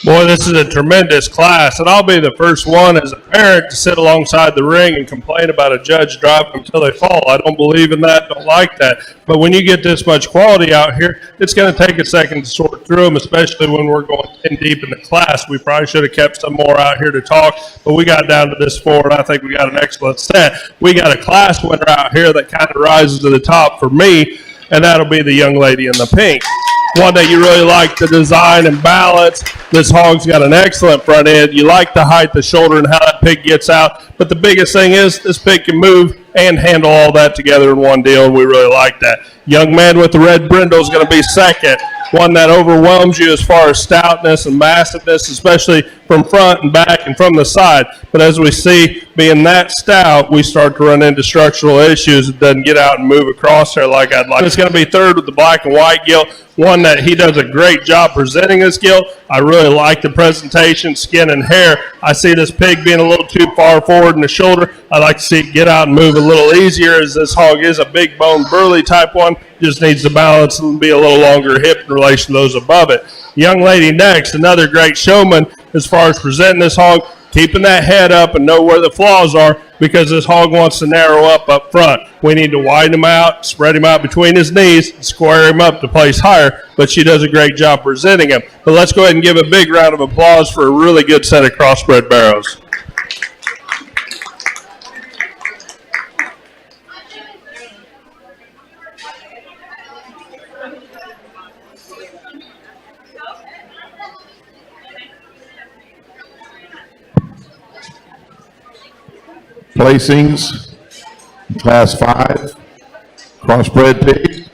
Boy, this is a tremendous class, and I'll be the first one as a parent to sit alongside the ring and complain about a judge driving them until they fall. I don't believe in that, don't like that. But when you get this much quality out here, it's going to take a second to sort through them, especially when we're going in deep in the class. We probably should have kept some more out here to talk, but we got down to this 4, and I think we got an excellent set. We got a class winner out here that kind of rises to the top for me, and that'll be the young lady in the pink. One that you really like the design and balance. This hog's got an excellent front end. You like the height, the shoulder, and how that pig gets out. But the biggest thing is this pig can move and handle all that together in one deal, and we really like that. Young man with the red brindle is going to be second. One that overwhelms you as far as stoutness and massiveness, especially from front and back and from the side. But as we see, being that stout, we start to run into structural issues. It doesn't get out and move across there like I'd like. It's going to be third with the black and white gilt. One that he does a great job presenting this gilt. I really like the presentation, skin and hair. I see this pig being a little too far forward in the shoulder. I like to see it get out and move a little easier, as this hog is a big bone burly type one. Just needs to balance and be a little longer hip in relation to those above it. Young lady next, another great showman as far as presenting this hog, keeping that head up and know where the flaws are. because this hog wants to narrow up front. We need to widen him out, spread him out between his knees, square him up to place higher, but she does a great job presenting him. But let's go ahead and give a big round of applause for a really good set of crossbred barrows. Placings, Class 5, Crossbred Pig.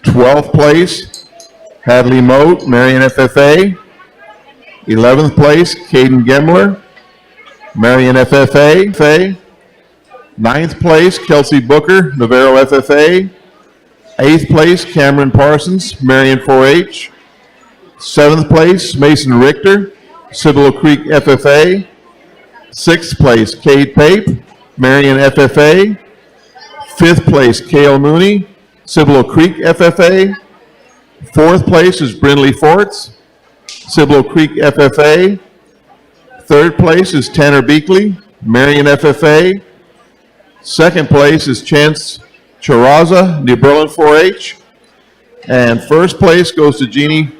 12th place, Hadley Moat, Marion FFA. 11th place, Caden Gemler, Marion FFA. 9th place, Kelsey Booker, Navarro FFA. 8th place, Cameron Parsons, Marion 4-H. 7th place, Mason Richter, Cibolo Creek FFA. 6th place, Cade Pape, Marion FFA. 5th place, Cale Mooney, Cibolo Creek FFA. 4th place is Brindley Forts, Cibolo Creek FFA. 3rd place is Tanner Beakley, Marion FFA. 2nd place is Chance Charaza, New Berlin 4-H. And 1st place goes to Jeannie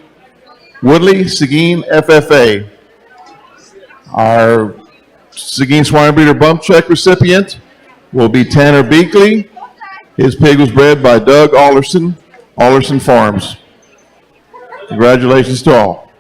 Woodley, Seguin FFA. Our Seguin Swine Breeder Bump Check recipient will be Tanner Beakley. His pig was bred by Doug Alderson, Alderson Farms. Congratulations to all.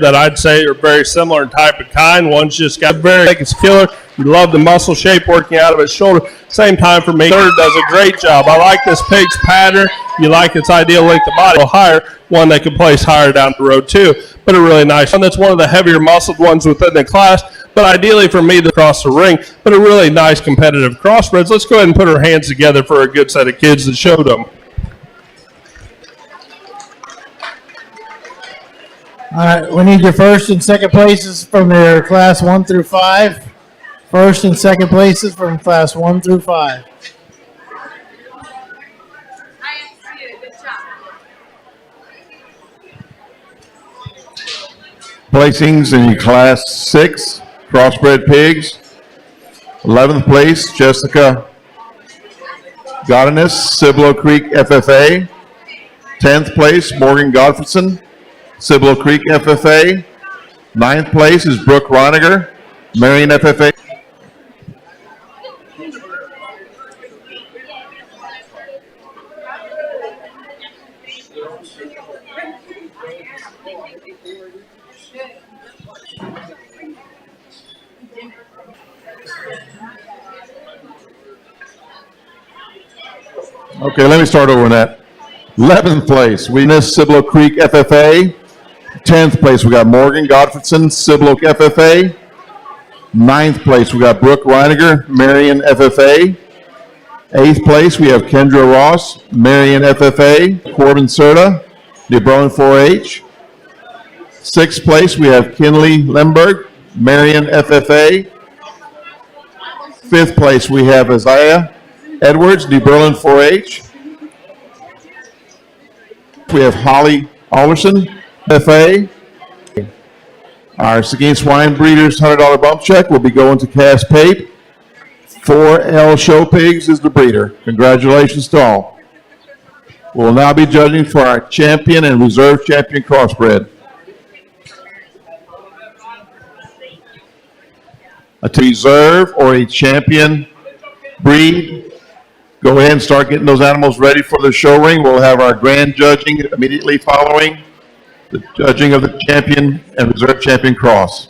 That I'd say are very similar in type of kind. One's just got very like it's killer. You love the muscle shape working out of its shoulder. Same time for me. Third does a great job. I like this pig's pattern. You like its ideal length of body. A little higher, one that can place higher down the road too. But a really nice one. That's one of the heavier muscled ones within the class. But ideally for me, across the ring. But a really nice competitive crossbreds. Let's go ahead and put our hands together for a good set of kids that showed them. All right, we need your first and second places from their class 1 through 5. First and second places from class 1 through 5. Placings in your class 6 crossbred pigs. 11th place, Jessica Godinez, Cibolo Creek FFA. 10th place, Morgan Godfredson, Cibolo Creek FFA. 9th place is Brooke Roniger, Marion FFA. Okay, let me start over on that. 11th place, we missed Cibolo Creek FFA. 10th place, we got Morgan Godfredson, Cibolo FFA. 9th place, we got Brooke Reiniger, Marion FFA. 8th place, we have Kendra Ross, Marion FFA. Corbin Serta, New Berlin 4-H. 6th place, we have Kinley Lemberg, Marion FFA. 5th place, we have Isaiah Edwards, New Berlin 4-H. We have Holly Alderson, FFA. Our Seguin Swine Breeders $100 bump check will be going to Cass Pape. 4L Show Pigs is the breeder. Congratulations to all. We'll now be judging for our champion and reserve champion crossbred. A reserve or a champion breed. Go ahead and start getting those animals ready for the show ring. We'll have our grand judging immediately following the judging of the champion and reserve champion cross.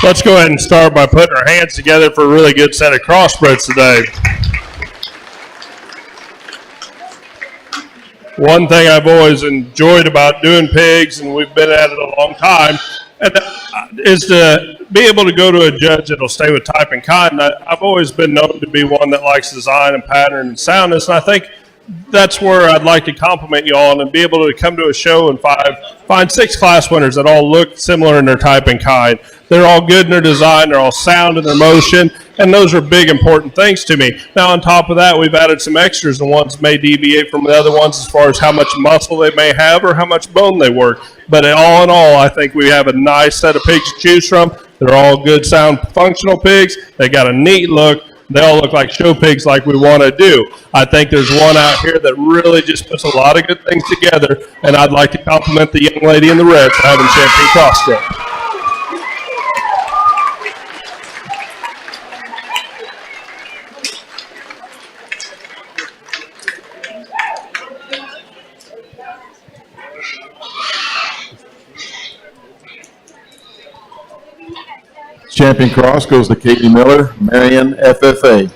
Let's go ahead and start by putting our hands together for a really good set of crossbreds today. One thing I've always enjoyed about doing pigs, and we've been at it a long time, is to be able to go to a judge that'll stay with type and kind. I've always been known to be one that likes design and pattern and soundness, and I think that's where I'd like to compliment you all and be able to come to a show and find 6 class winners that all look similar in their type and kind. They're all good in their design, they're all sound in their motion, and those are big important things to me. Now on top of that, we've added some extras, and ones may deviate from the other ones as far as how much muscle they may have or how much bone they work. But all in all, I think we have a nice set of pigs to choose from. They're all good, sound, functional pigs. They got a neat look. They all look like show pigs like we want to do. I think there's one out here that really just puts a lot of good things together, and I'd like to compliment the young lady in the red for having Champion Crossbred. Champion Cross goes to Katie Miller, Marion, FFA.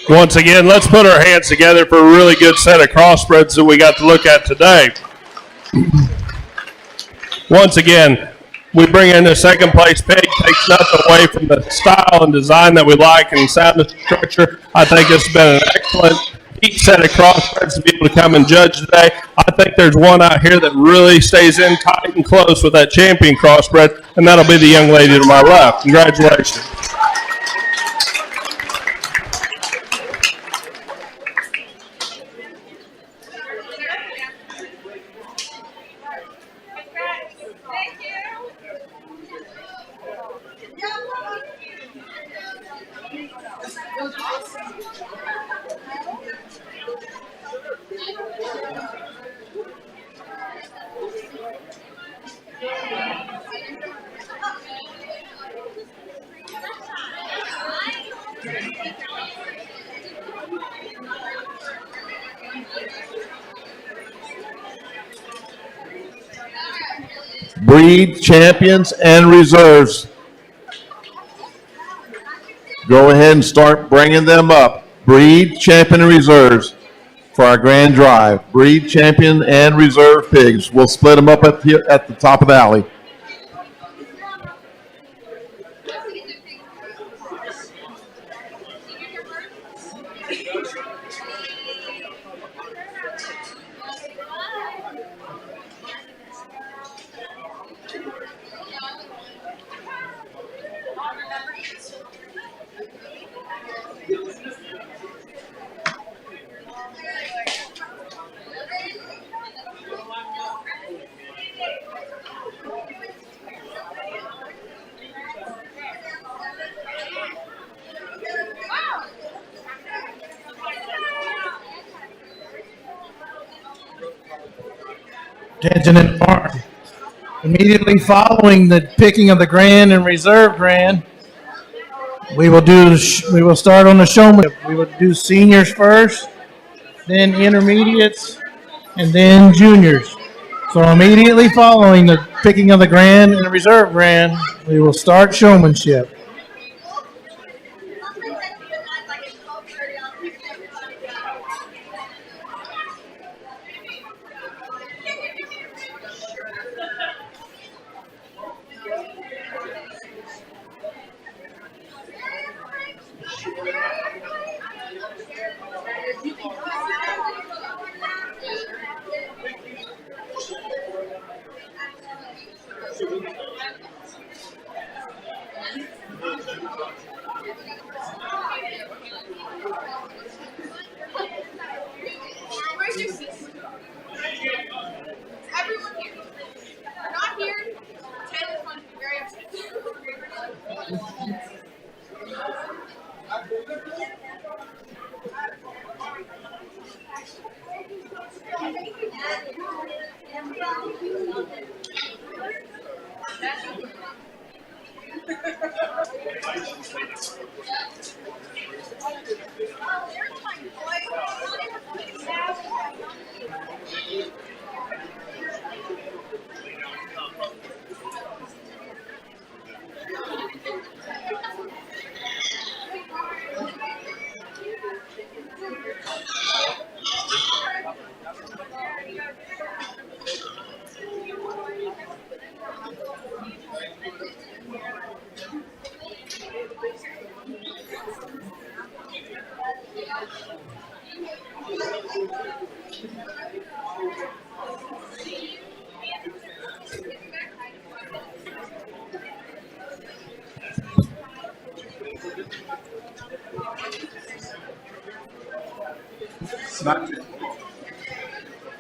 Once again, let's put our hands together for a really good set of crossbreds that we got to look at today. Once again, we bring in the second place pig, takes nothing away from the style and design that we like and sound and structure. I think this has been an excellent each set of crossbreds to be able to come and judge today. I think there's one out here that really stays in tight and close with that champion crossbred, and that'll be the young lady to my left. Congratulations. Breed, champions, and reserves. Go ahead and start bringing them up. Breed, champion, and reserves for our grand drive. Breed, champion, and reserve pigs. We'll split them up at the top of the alley. Attention in barn. Immediately following the picking of the grand and reserve grand, we will start on the showmanship. We will do seniors first, then intermediates, and then juniors. So immediately following the picking of the grand and the reserve grand, we will start showmanship. Where's your seat? Everyone here. We're not here. Taylor's going to be very upset.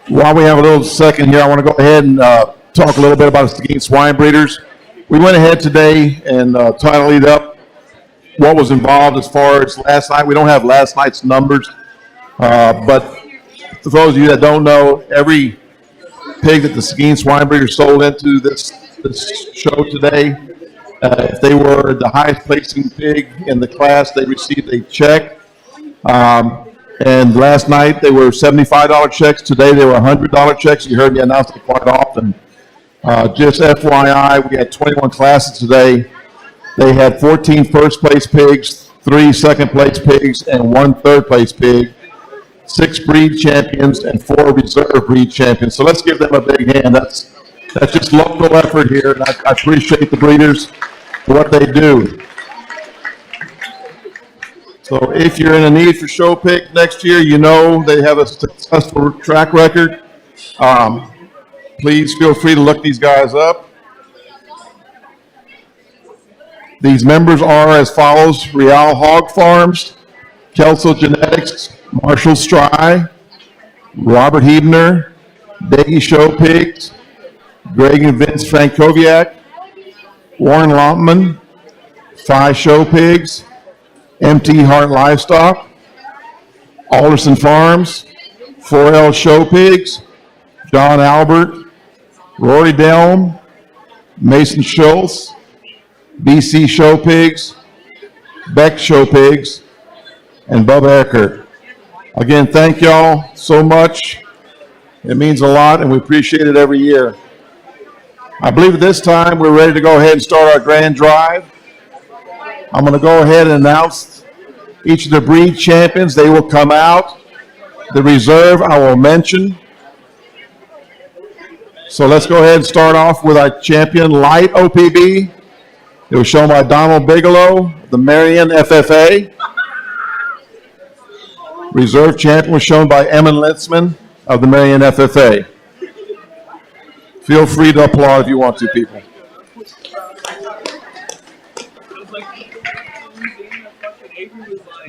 While we have a little second here, I want to go ahead and talk a little bit about Seguin swine breeders. We went ahead today and tallied up what was involved as far as last night. We don't have last night's numbers, but for those of you that don't know, every pig that the Seguin swine breeder sold into this show today, if they were the highest placing pig in the class, they received a check. And last night they were $75 checks. Today they were $100 checks. You heard me announce it quite often. Just FYI, we had 21 classes today. They had 14 first place pigs, 3 second place pigs, and 1 third place pig, 6 breed champions, and 4 reserve breed champions. So let's give them a big hand. That's just local effort here, and I appreciate the breeders for what they do. So if you're in a need for show pick next year, you know they have a successful track record. Please feel free to look these guys up. These members are as follows: Real Hog Farms, Kelso Genetics, Marshall Stry, Robert Hebner, Daggy Show Pigs, Greg and Vince Frankowiak, Warren Lompman, Phi Show Pigs, MT Hart Livestock, Alderson Farms, 4L Show Pigs, John Albert, Rory Delm, Mason Schultz, BC Show Pigs, Beck Show Pigs, and Bubba Eckert. Again, thank y'all so much. It means a lot, and we appreciate it every year. I believe at this time we're ready to go ahead and start our grand drive. I'm going to go ahead and announce each of the breed champions. They will come out. The reserve I will mention. So let's go ahead and start off with our champion, Light OPB. It was shown by Donald Bigelow, the Marion FFA. Reserve champion was shown by Emin Litzman of the Marion FFA. Feel free to applaud if you want to, people.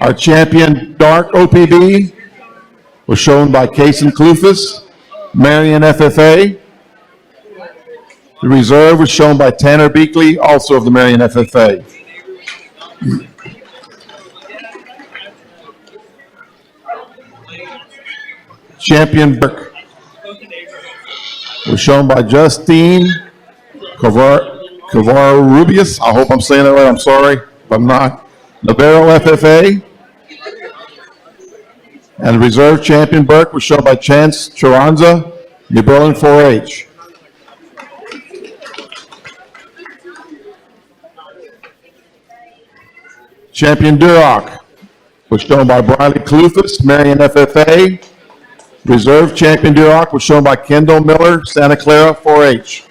Our champion, Dark OPB, was shown by Kason Klufus, Marion FFA. The reserve was shown by Tanner Beakley, also of the Marion FFA. Champion Burke was shown by Justine Covarrubias. I hope I'm saying that right. I'm sorry if I'm not. Navarro FFA. And the reserve champion Burke was shown by Chance Chiranza, New Berlin 4-H. Champion Duroc was shown by Briley Klufus, Marion FFA. Reserve champion Duroc was shown by Kendall Miller, Santa Clara 4-H.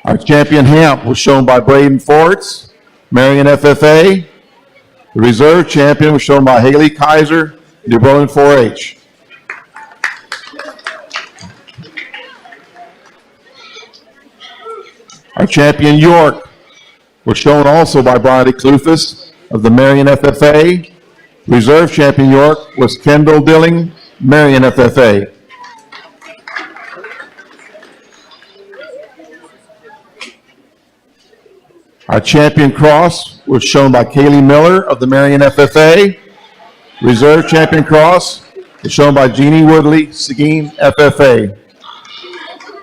Our champion Hamp was shown by Braden Forts, Marion FFA. The reserve champion was shown by Haley Kaiser, New Berlin 4-H. Our champion York was shown also by Bridie Clufus of the Marion FFA. Reserve champion York was Kendall Dilling, Marion FFA. Our champion cross was shown by Kaylee Miller of the Marion FFA. Reserve champion cross is shown by Jeannie Woodley, Seguin FFA.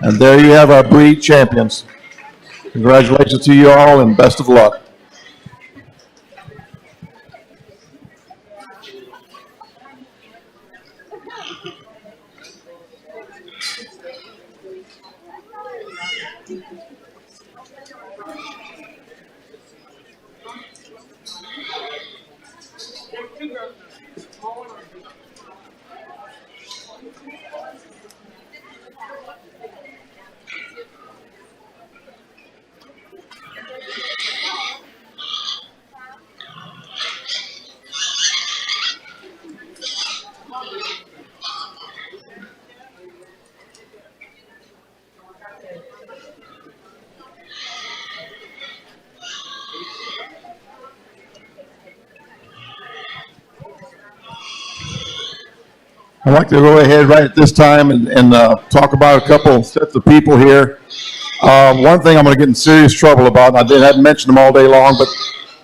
And there you have our breed champions. Congratulations to you all and best of luck. I'd like to go ahead right at this time and talk about a couple sets of people here. One thing I'm going to get in serious trouble about, and I hadn't mentioned them all day long, but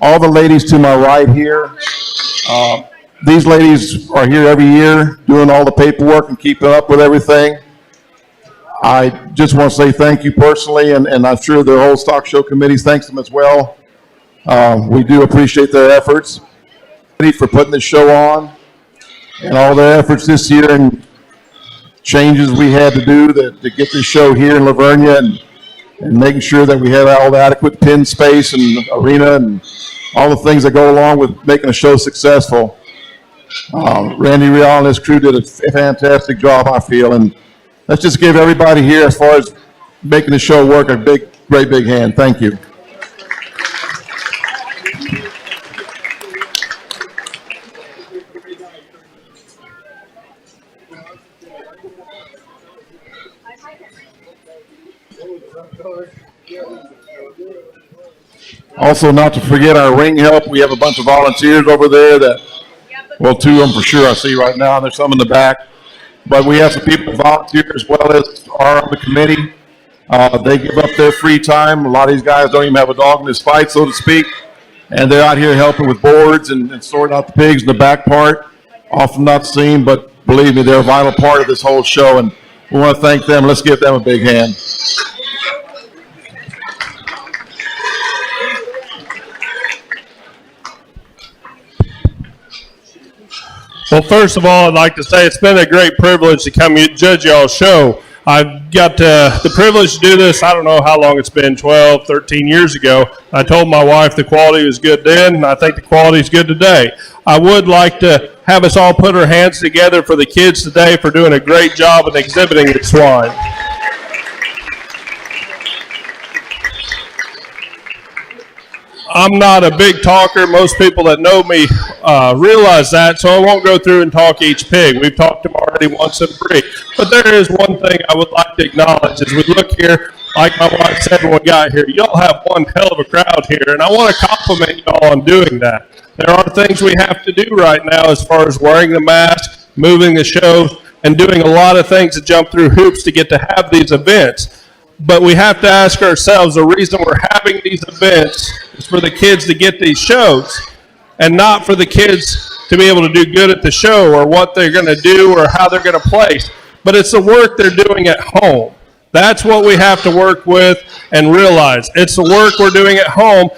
all the ladies to my right here, these ladies are here every year doing all the paperwork and keeping up with everything. I just want to say thank you personally, and I'm sure the whole stock show committee thanks them as well. We do appreciate their efforts for putting this show on. And all their efforts this year and changes we had to do to get this show here in Lavernia and making sure that we had all the adequate pin space and arena and all the things that go along with making a show successful. Randy Real and his crew did a fantastic job, I feel. And let's just give everybody here, as far as making the show work, a great big hand. Thank you. Also, not to forget our ring help. We have a bunch of volunteers over there that, well, two of them for sure I see right now. There's some in the back. But we have some people volunteer as well as are on the committee. They give up their free time. A lot of these guys don't even have a dog in this fight, so to speak. And they're out here helping with boards and sorting out the pigs in the back part. Often not seen, but believe me, they're a vital part of this whole show. And we want to thank them. Let's give them a big hand. Well, first of all, I'd like to say it's been a great privilege to come judge y'all's show. I've got the privilege to do this, I don't know how long it's been, 12, 13 years ago. I told my wife the quality was good then, and I think the quality is good today. I would like to have us all put our hands together for the kids today for doing a great job in exhibiting the swine. I'm not a big talker. Most people that know me realize that, so I won't go through and talk each pig. We've talked to them already once and three. But there is one thing I would like to acknowledge as we look here, like my wife said when we got here, y'all have one hell of a crowd here, and I want to compliment y'all on doing that. There are things we have to do right now as far as wearing the mask, moving the show, and doing a lot of things to jump through hoops to get to have these events. But we have to ask ourselves, the reason we're having these events is for the kids to get these shows and not for the kids to be able to do good at the show or what they're going to do or how they're going to place. But it's the work they're doing at home. That's what we have to work with and realize. It's the work we're doing at home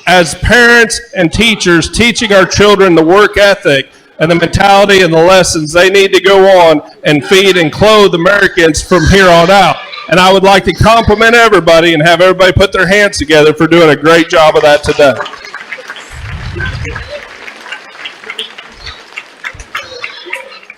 as parents and teachers, teaching our children the work ethic and the mentality and the lessons they need to go on and feed and clothe Americans from here on out. And I would like to compliment everybody and have everybody put their hands together for doing a great job of that today.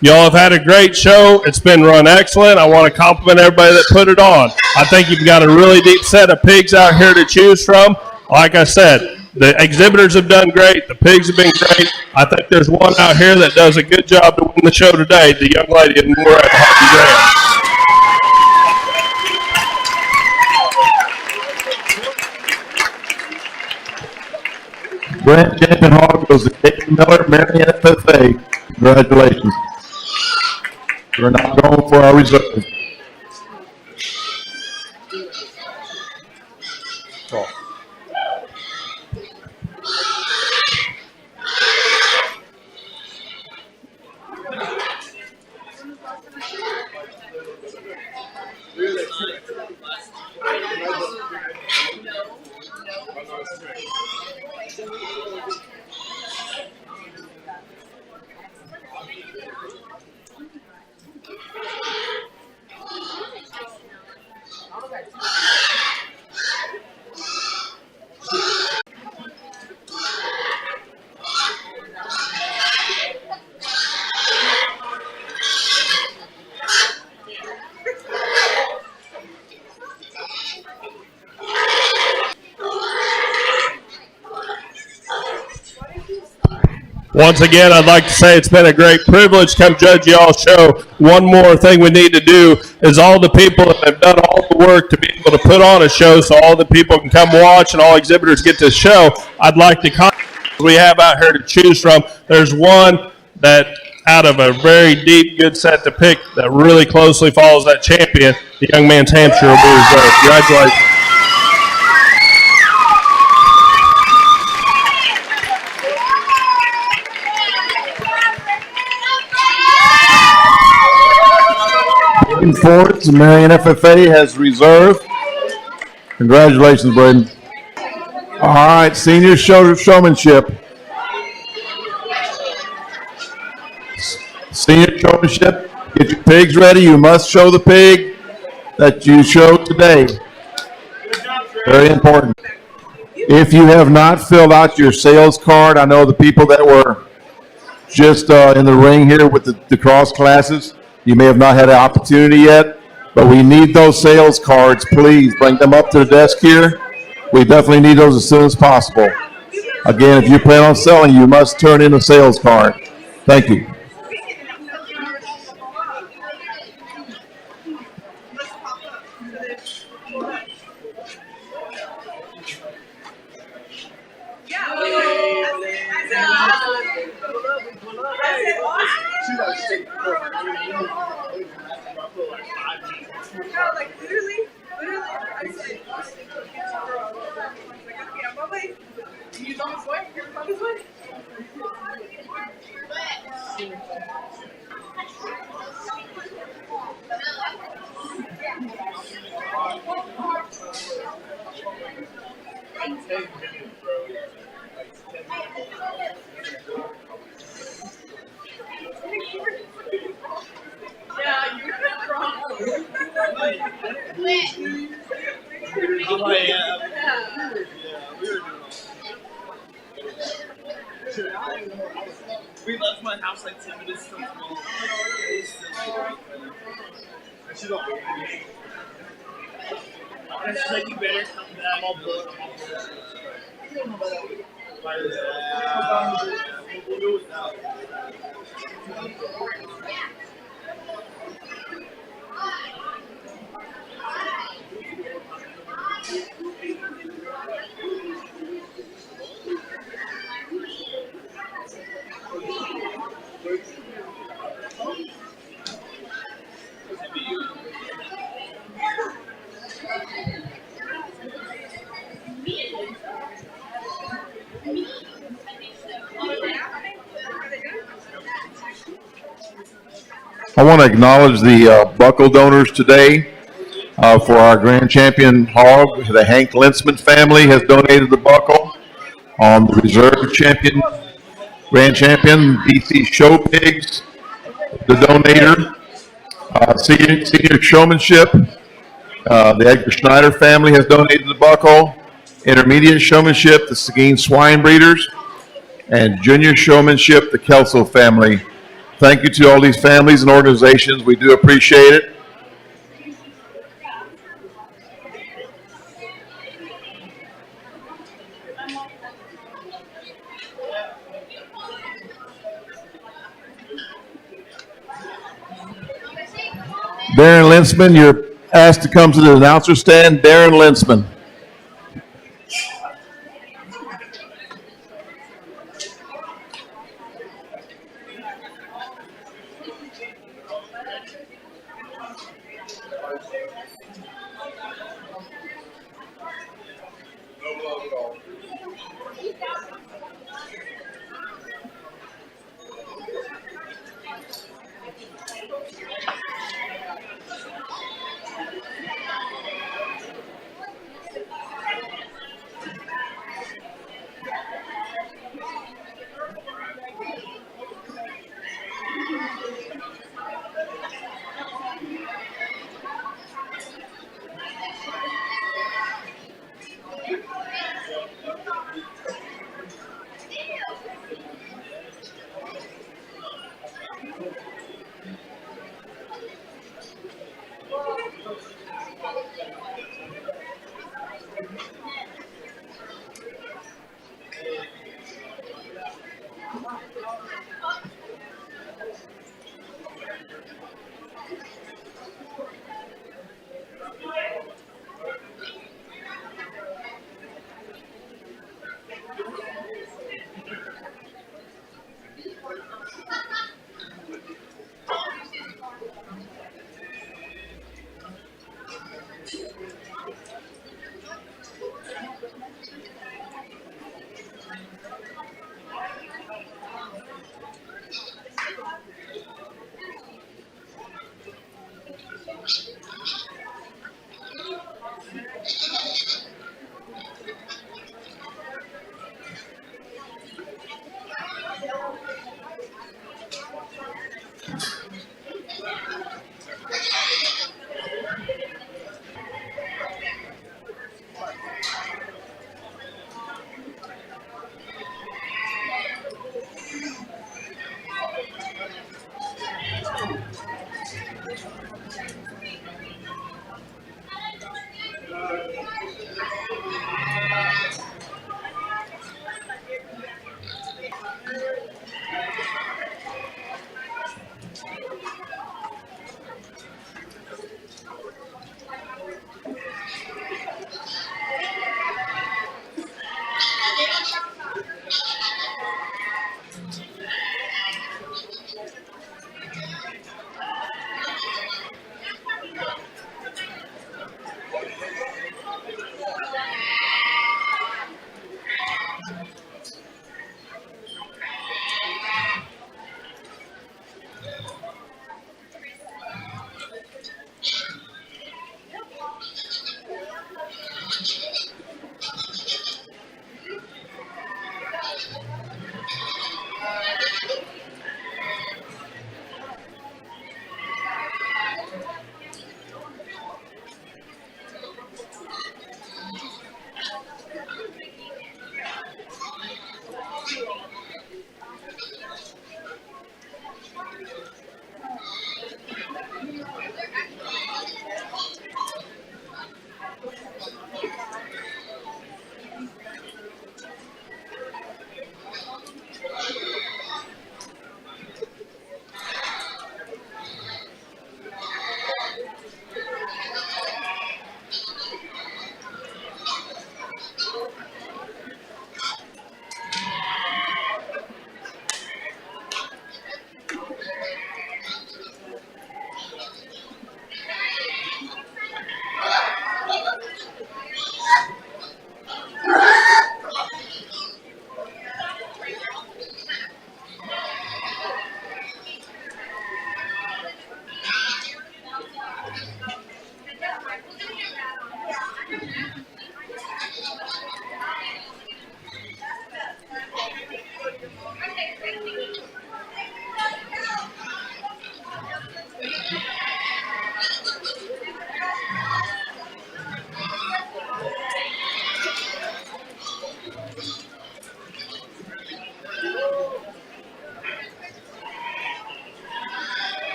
Y'all have had a great show. It's been run excellent. I want to compliment everybody that put it on. I think you've got a really deep set of pigs out here to choose from. Like I said, the exhibitors have done great. The pigs have been great. I think there's one out here that does a good job to win the show today, the young lady in Moore at Harvey Graham. Grand champion hog goes to Kate Miller, Marion FFA. Congratulations. We're now going for our reserve. Once again, I'd like to say it's been a great privilege to come judge y'all's show. One more thing we need to do is all the people that have done all the work to be able to put on a show so all the people can come watch and all exhibitors get to show. I'd like to contact we have out here to choose from. There's one that out of a very deep, good set to pick that really closely follows that champion. The young man's Hampshire will be reserved. Congratulations. Fourth, Marion FFA has reserved. Congratulations, Braden. All right, senior showmanship. Senior showmanship, get your pigs ready. You must show the pig that you showed today. Very important. If you have not filled out your sales card, I know the people that were just in the ring here with the cross classes, you may have not had an opportunity yet, but we need those sales cards. Please bring them up to the desk here. We definitely need those as soon as possible. Again, if you plan on selling, you must turn in a sales card. Thank you. We left my house like 10 minutes from home. It's like you better come back. I'm all blown. We'll go without. I want to acknowledge the buckle donors today for our grand champion hog. The Hank Linsman family has donated the buckle. The reserve champion, grand champion, BC Show Pigs, the donator. Senior showmanship, the Edgar Schneider family has donated the buckle. Intermediate showmanship, the Seguin swine breeders. And junior showmanship, the Kelso family. Thank you to all these families and organizations. We do appreciate it. Darren Linsman, you're asked to come to the announcer stand. Darren Linsman.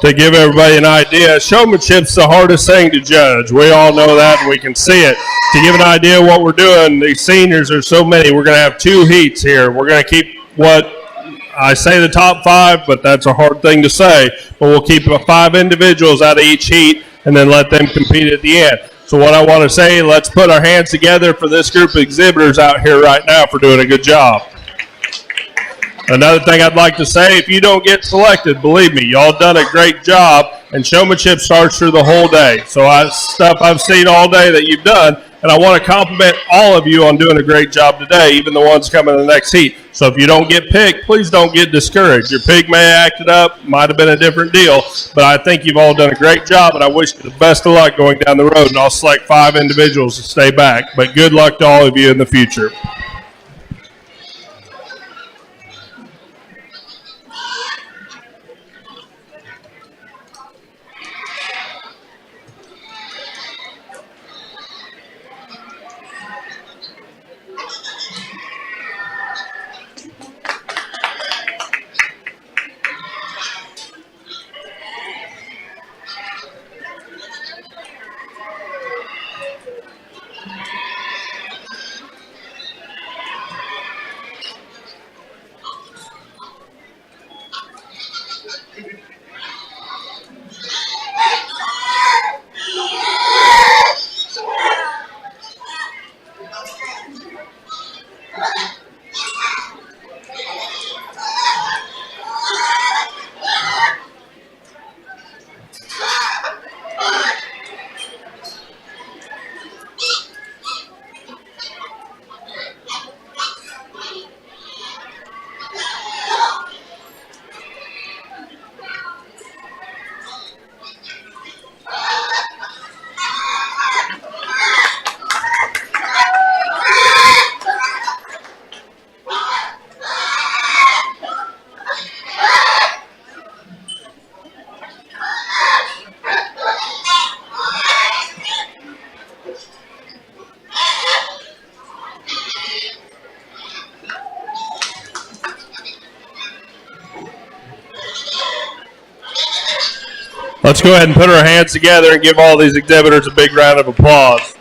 To give everybody an idea, showmanship's the hardest thing to judge. We all know that, and we can see it. To give an idea of what we're doing, the seniors are so many. We're going to have 2 heats here. We're going to keep what I say the top 5, but that's a hard thing to say. But we'll keep 5 individuals out of each heat and then let them compete at the end. So what I want to say, let's put our hands together for this group of exhibitors out here right now for doing a good job. Another thing I'd like to say, if you don't get selected, believe me, y'all done a great job, and showmanship starts through the whole day. So stuff I've seen all day that you've done, and I want to compliment all of you on doing a great job today, even the ones coming in the next heat. So if you don't get picked, please don't get discouraged. Your pig may have acted up, might have been a different deal, but I think you've all done a great job, and I wish you the best of luck going down the road, and I'll select 5 individuals to stay back. But good luck to all of you in the future. Let's go ahead and put our hands together and give all these exhibitors a big round of applause.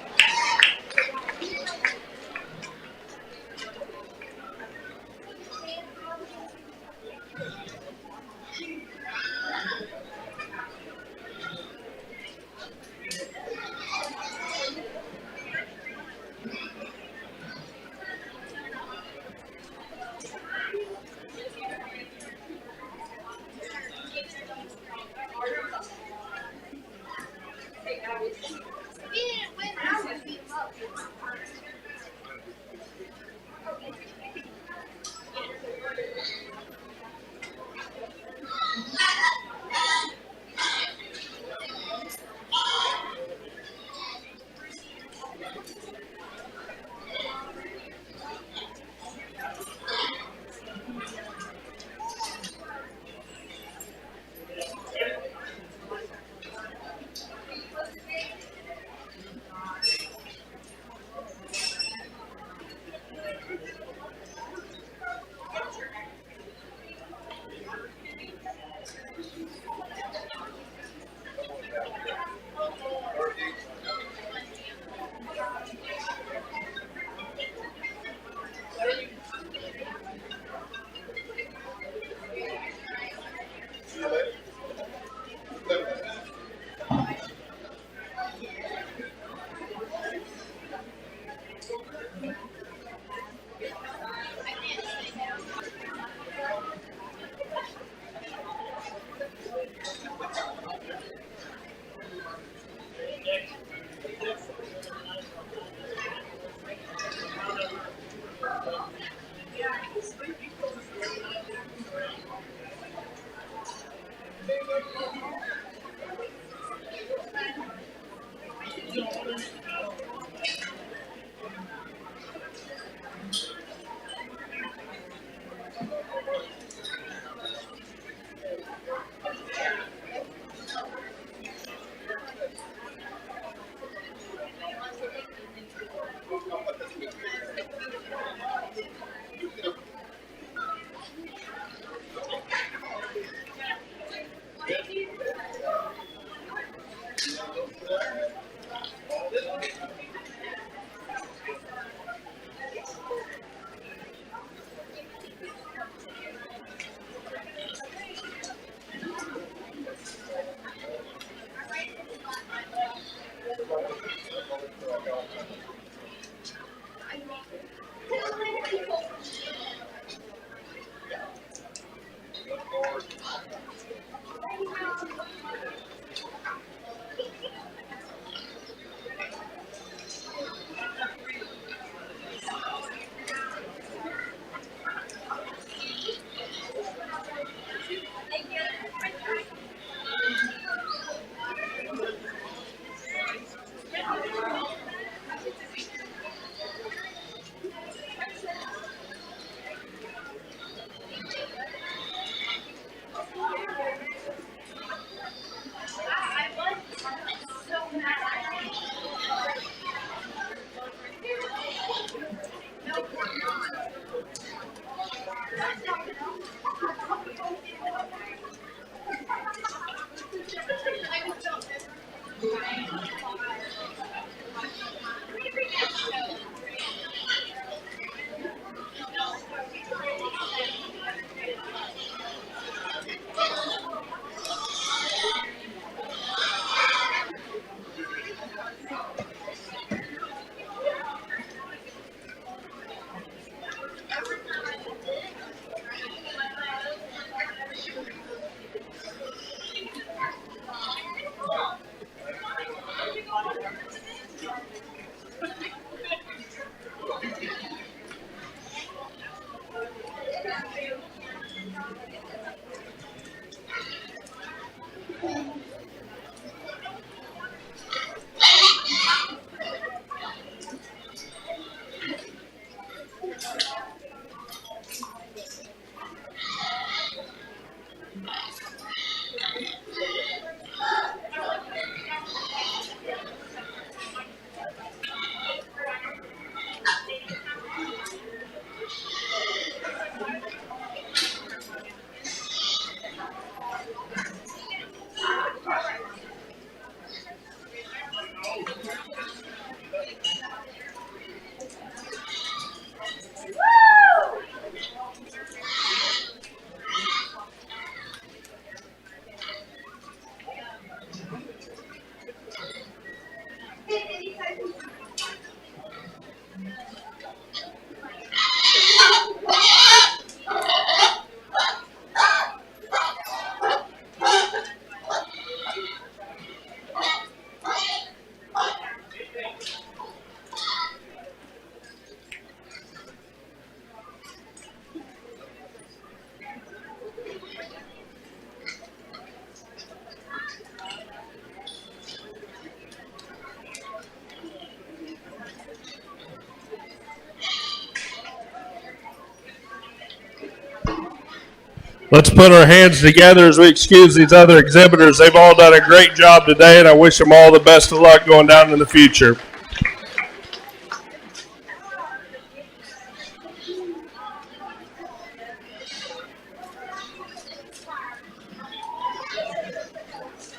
Let's put our hands together as we excuse these other exhibitors. They've all done a great job today, and I wish them all the best of luck going down in the future.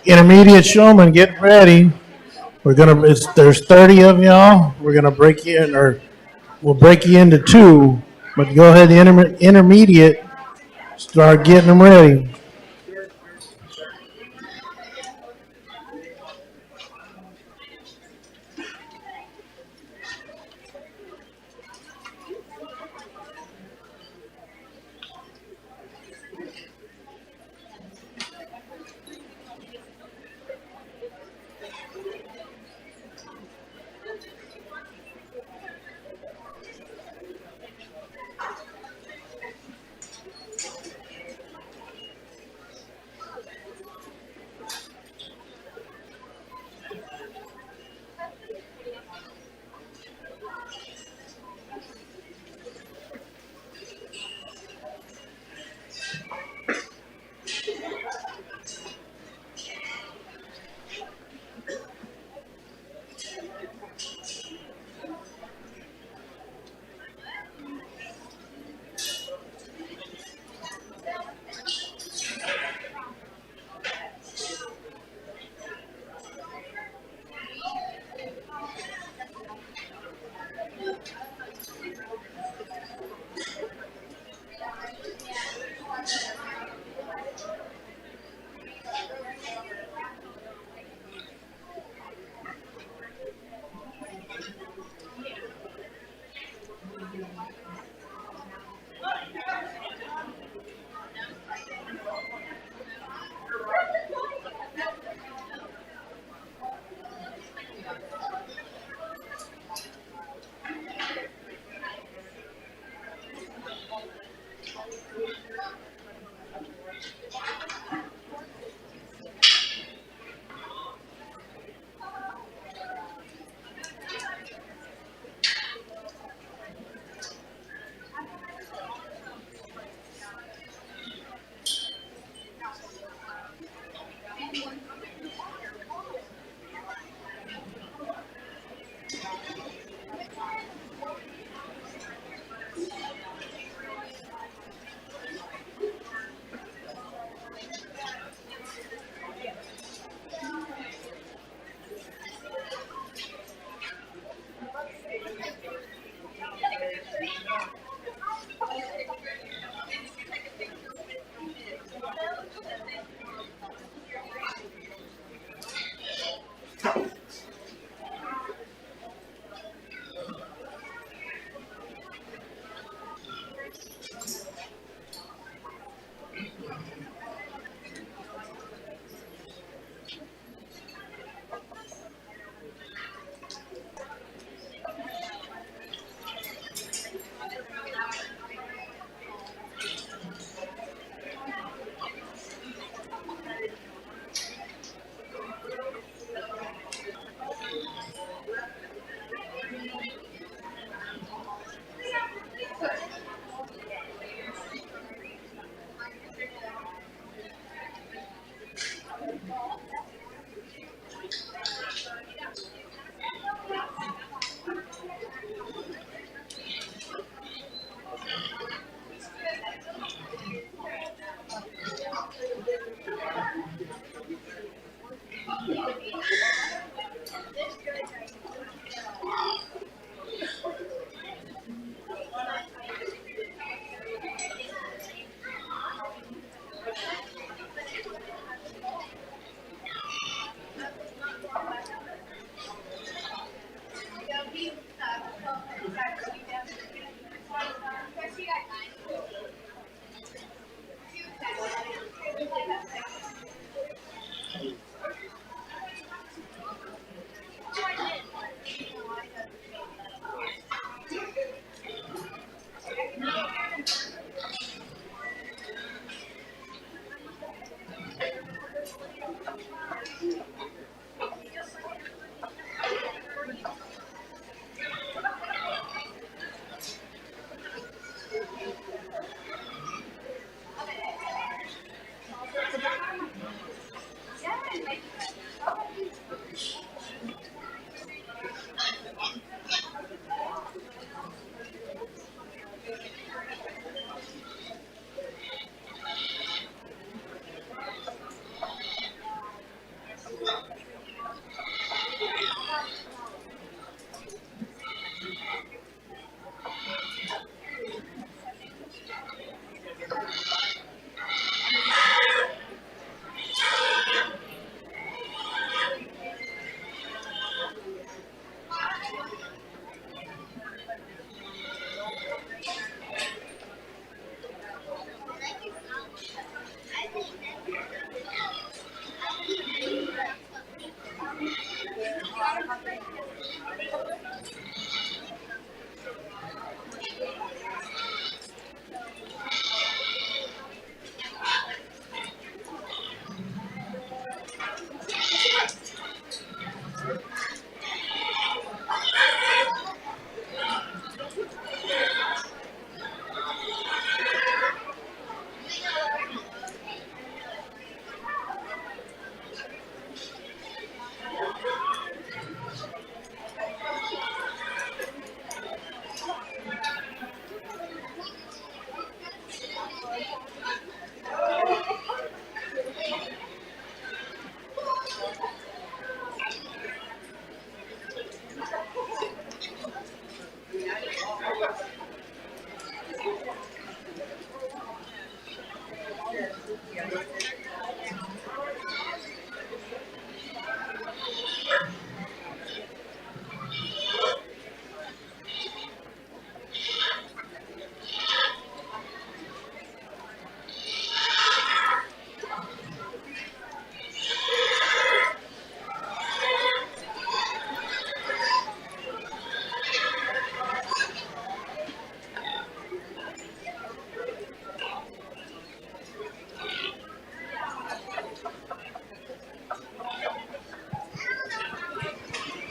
Intermediate showman, get ready. There's 30 of y'all. We're gonna break you in, or we'll break you into two. But go ahead, the intermediate, start getting them ready.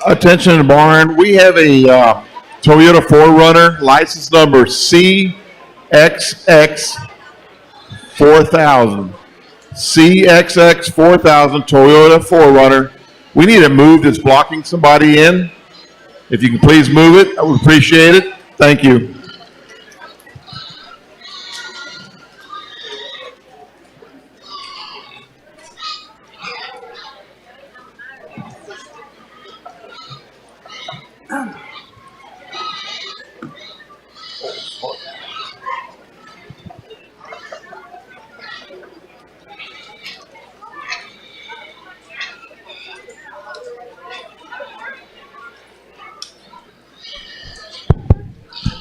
Attention in the barn, we have a Toyota 4Runner, license number CXX4000. CXX4000 Toyota 4Runner. We need it moved. It's blocking somebody in. If you can please move it, I would appreciate it. Thank you.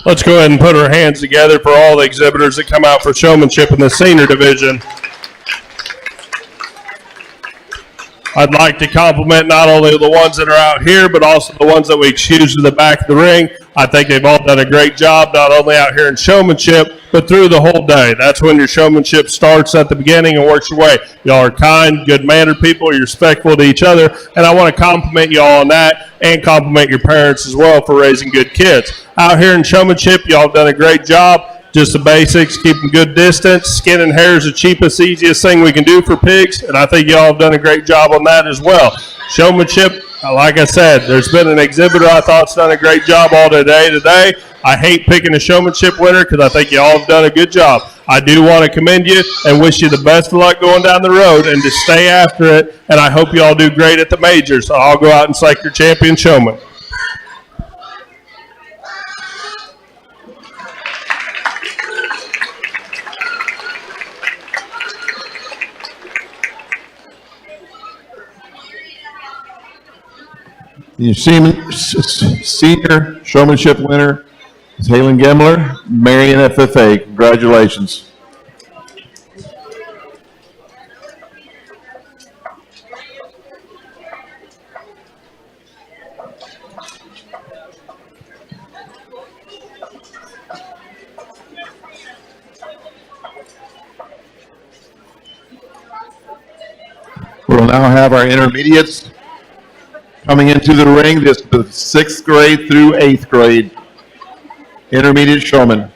Let's go ahead and put our hands together for all the exhibitors that come out for showmanship in the senior division. I'd like to compliment not only the ones that are out here, but also the ones that we excused in the back of the ring. I think they've all done a great job, not only out here in showmanship, but through the whole day. That's when your showmanship starts at the beginning and works your way. Y'all are kind, good-mannered people. You're respectful to each other, and I want to compliment y'all on that and compliment your parents as well for raising good kids. Out here in showmanship, y'all have done a great job. Just the basics, keeping good distance. Skin and hair is the cheapest, easiest thing we can do for pigs, and I think y'all have done a great job on that as well. Showmanship, like I said, there's been an exhibitor I thought's done a great job all today. I hate picking a showmanship winner because I think y'all have done a good job. I do want to commend you and wish you the best of luck going down the road and to stay after it, and I hope you all do great at the majors. So I'll go out and select your champion showman. Your senior showmanship winner is Halen Gemler, Marion FFA. Congratulations. We'll now have our intermediates coming into the ring. This is the 6th grade through 8th grade intermediate showman.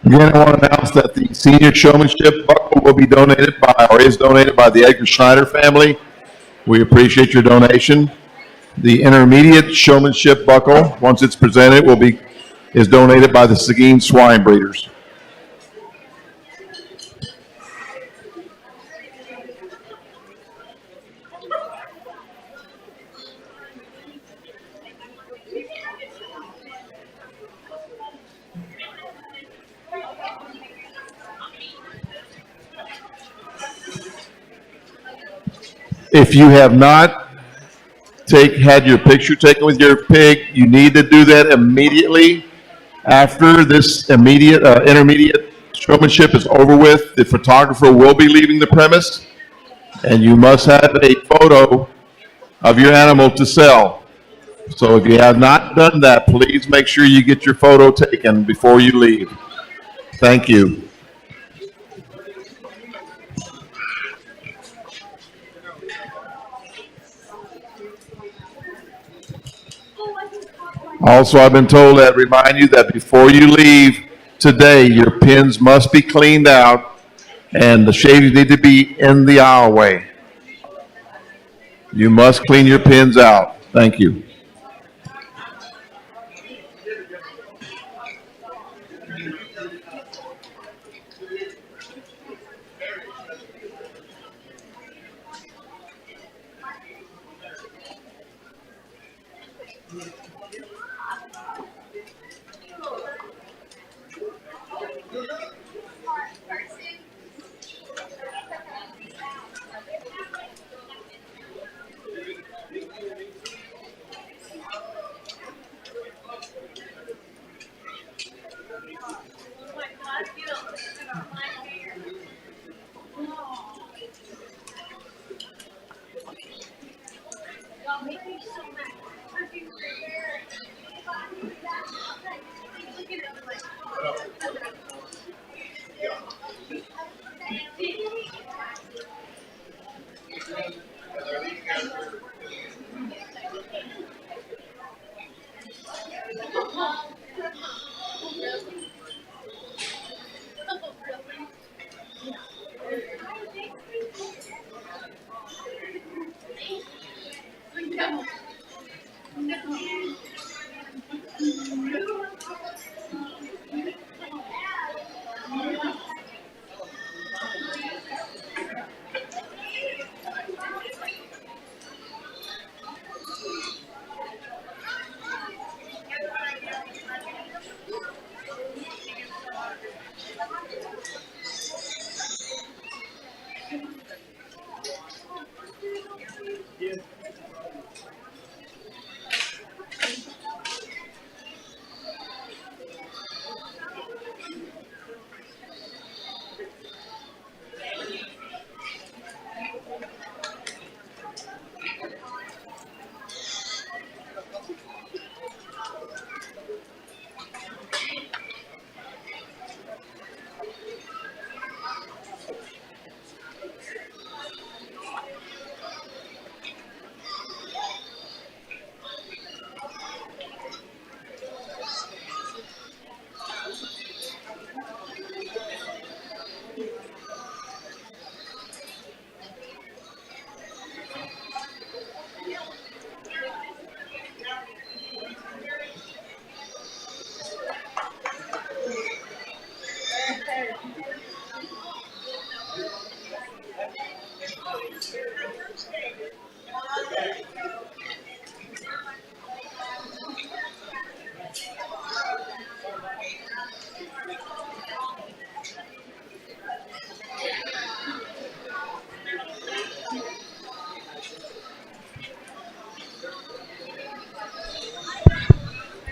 Again, I want to announce that the senior showmanship buckle will be donated by, or is donated by the Edgar Schneider family. We appreciate your donation. The intermediate showmanship buckle, once it's presented, is donated by the Seguin swine breeders. If you have not had your picture taken with your pig, you need to do that immediately after this intermediate showmanship is over with. The photographer will be leaving the premise, and you must have a photo of your animal to sell. So if you have not done that, please make sure you get your photo taken before you leave. Thank you. Also, I've been told that remind you that before you leave today, your pens must be cleaned out And the shavings need to be in the aisleway. You must clean your pens out. Thank you.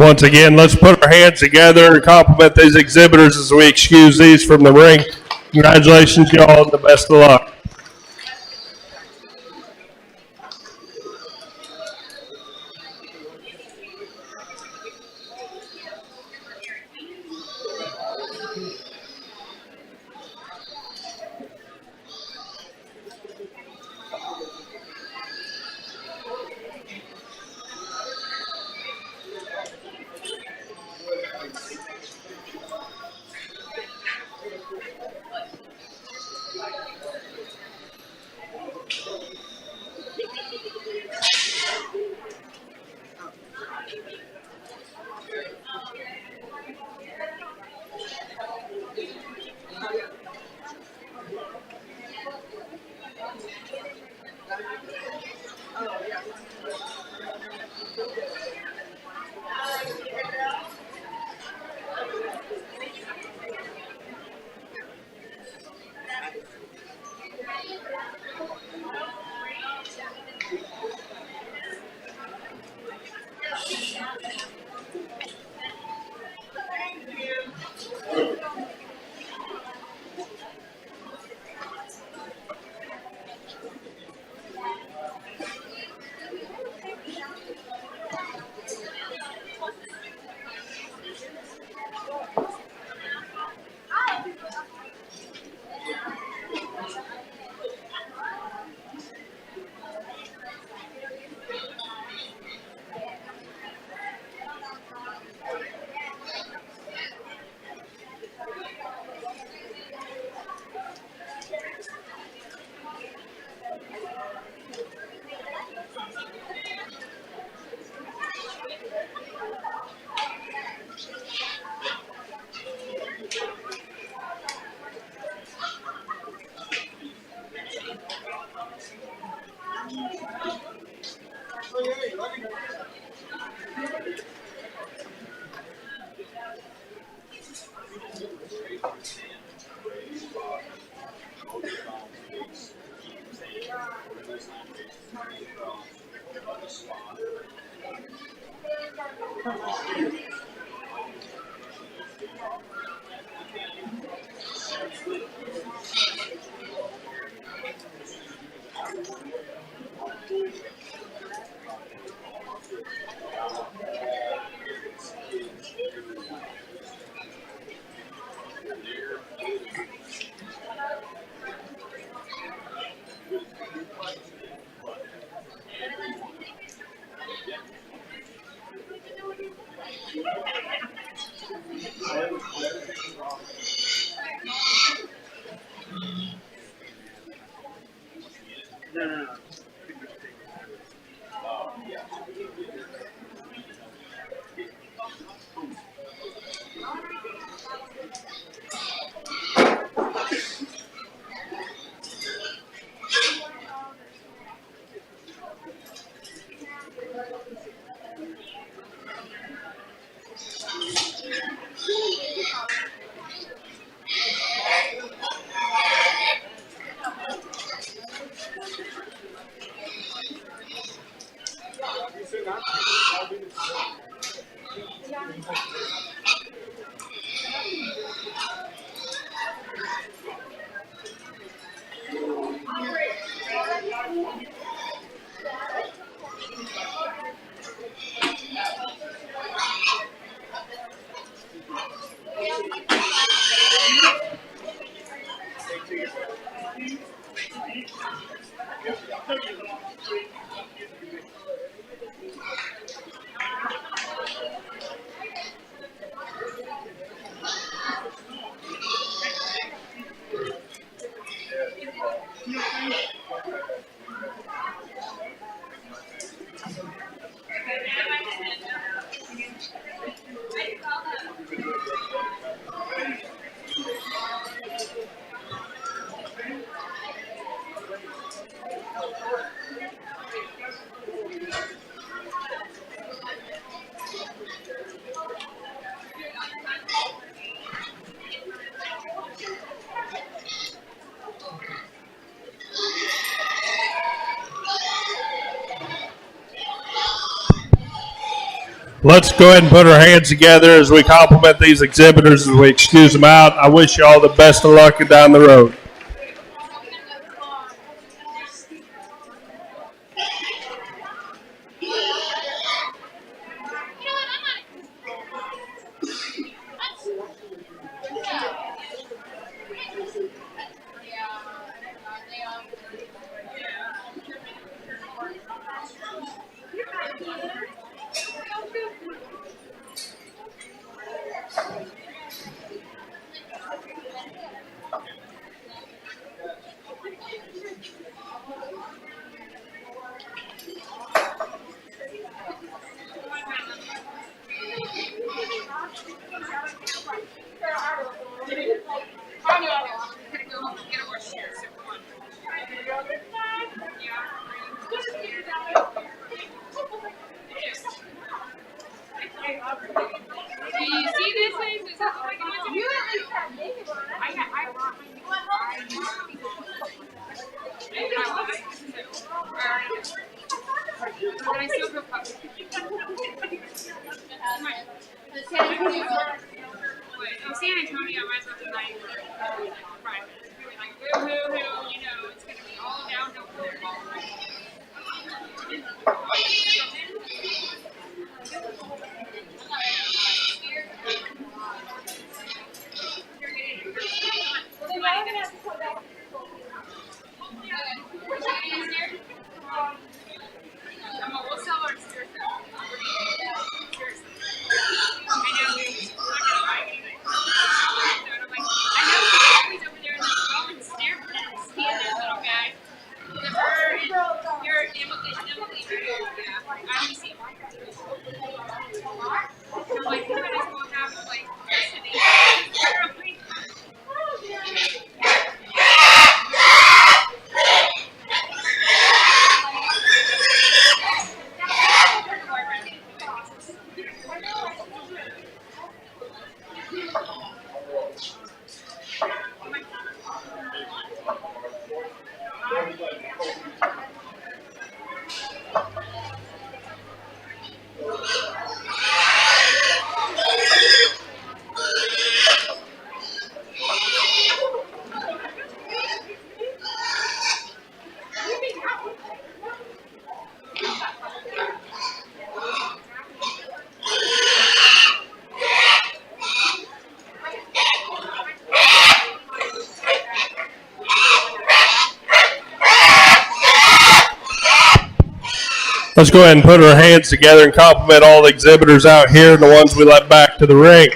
Once again, let's put our hands together and compliment these exhibitors as we excuse these from the ring. Congratulations, y'all, and the best of luck. Let's go ahead and put our hands together as we compliment these exhibitors as we excuse them out. I wish you all the best of luck down the road. Let's go ahead and put our hands together and compliment all the exhibitors out here and the ones we let back to the ring.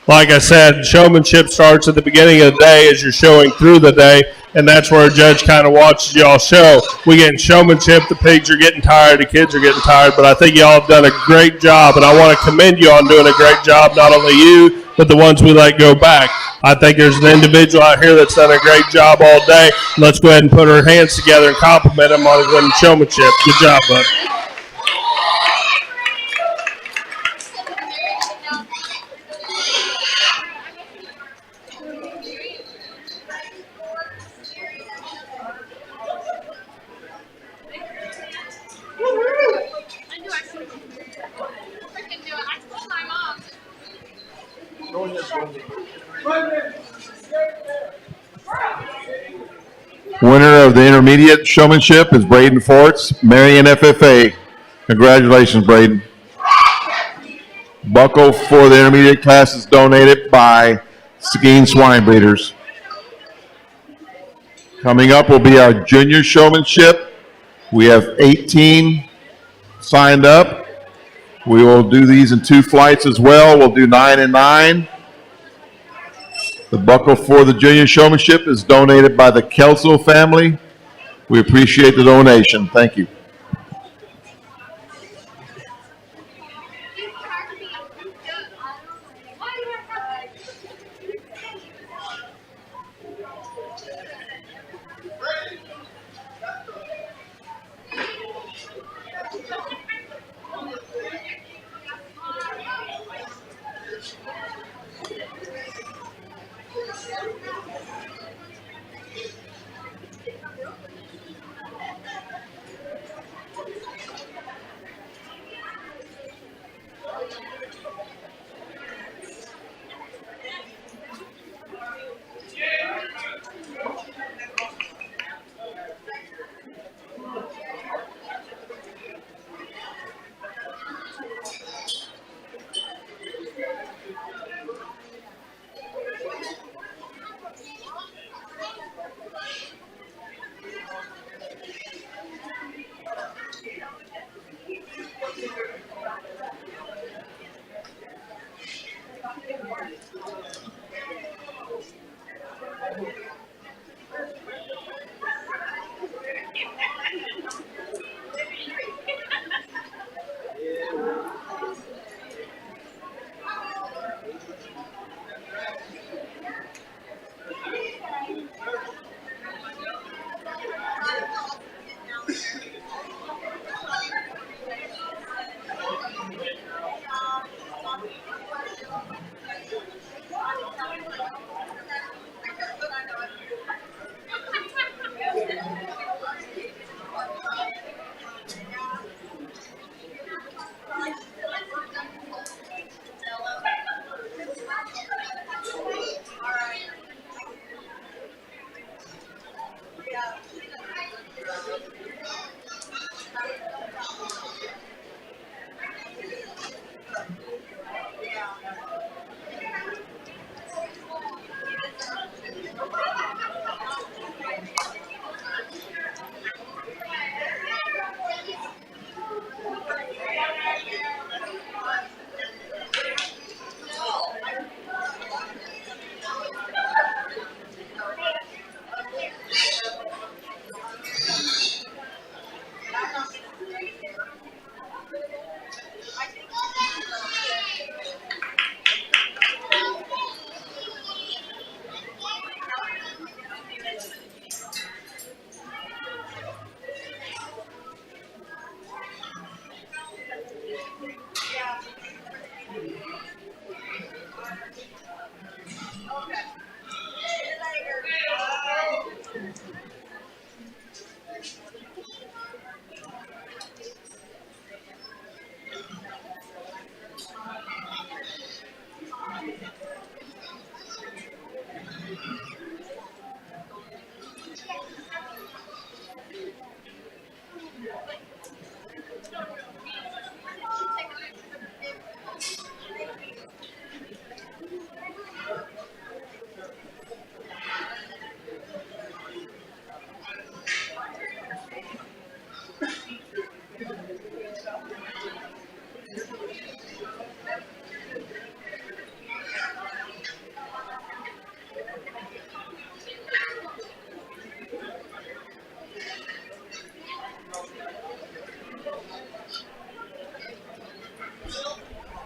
Like I said, showmanship starts at the beginning of the day as you're showing through the day, and that's where a judge kind of watches y'all show. We get showmanship, the pigs are getting tired, the kids are getting tired, but I think y'all have done a great job, and I want to commend you on doing a great job, not only you, but the ones we let go back. I think there's an individual out here that's done a great job all day. Let's go ahead and put our hands together and compliment him on his winning showmanship. Good job, bud. Winner of the intermediate showmanship is Braden Forts, Marion FFA. Congratulations, Braden. Buckle for the intermediate class is donated by Seguin Swine Breeders. Coming up will be our junior showmanship. We have 18 signed up. We will do these in 2 flights as well. We'll do 9 and 9. The buckle for the junior showmanship is donated by the Kelso family. We appreciate the donation. Thank you.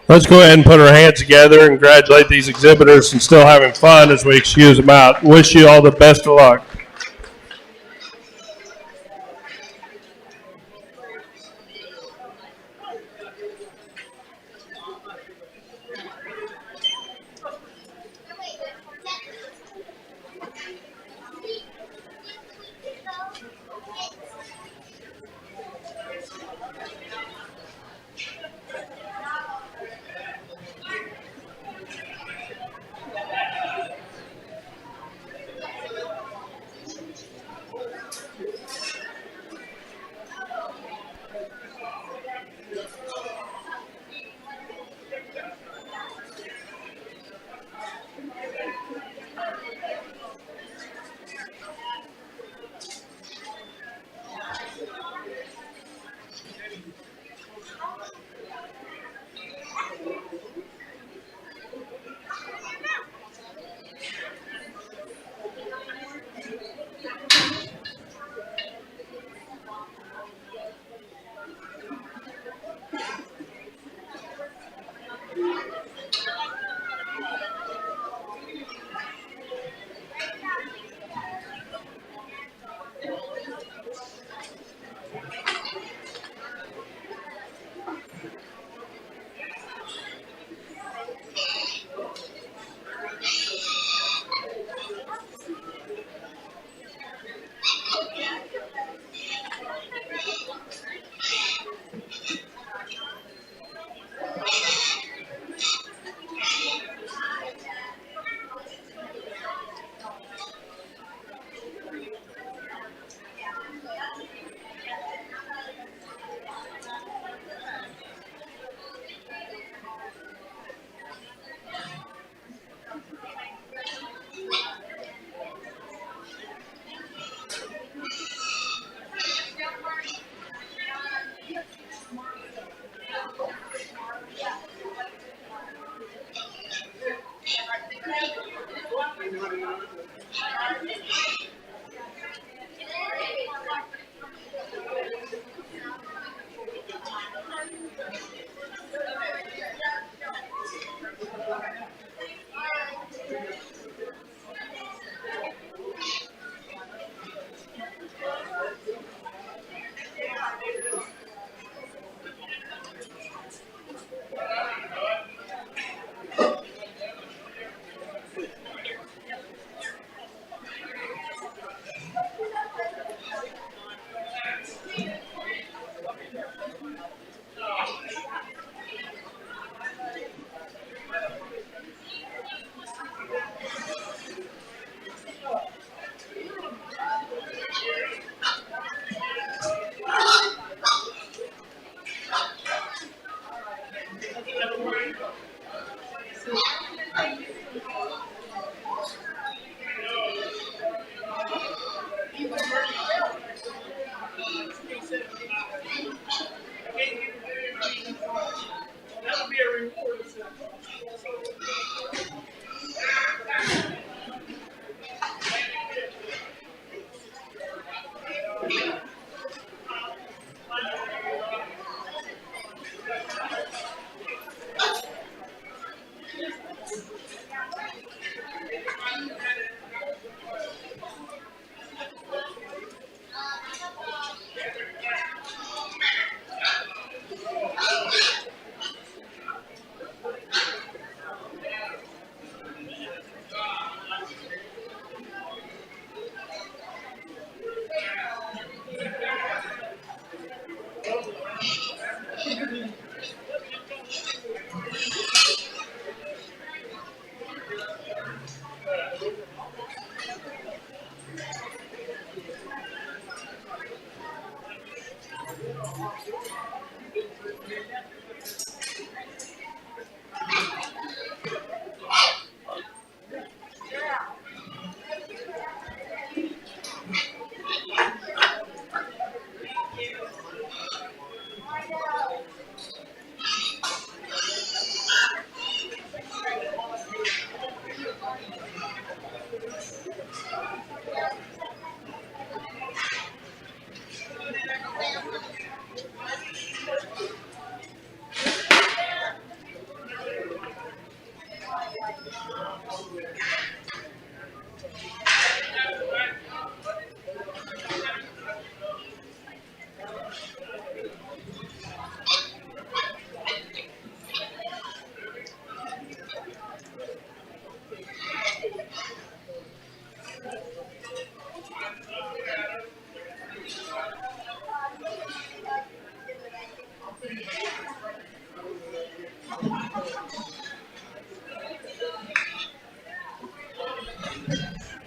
Let's go ahead and put our hands together and congratulate these exhibitors and still having fun as we excuse them out. Wish you all the best of luck.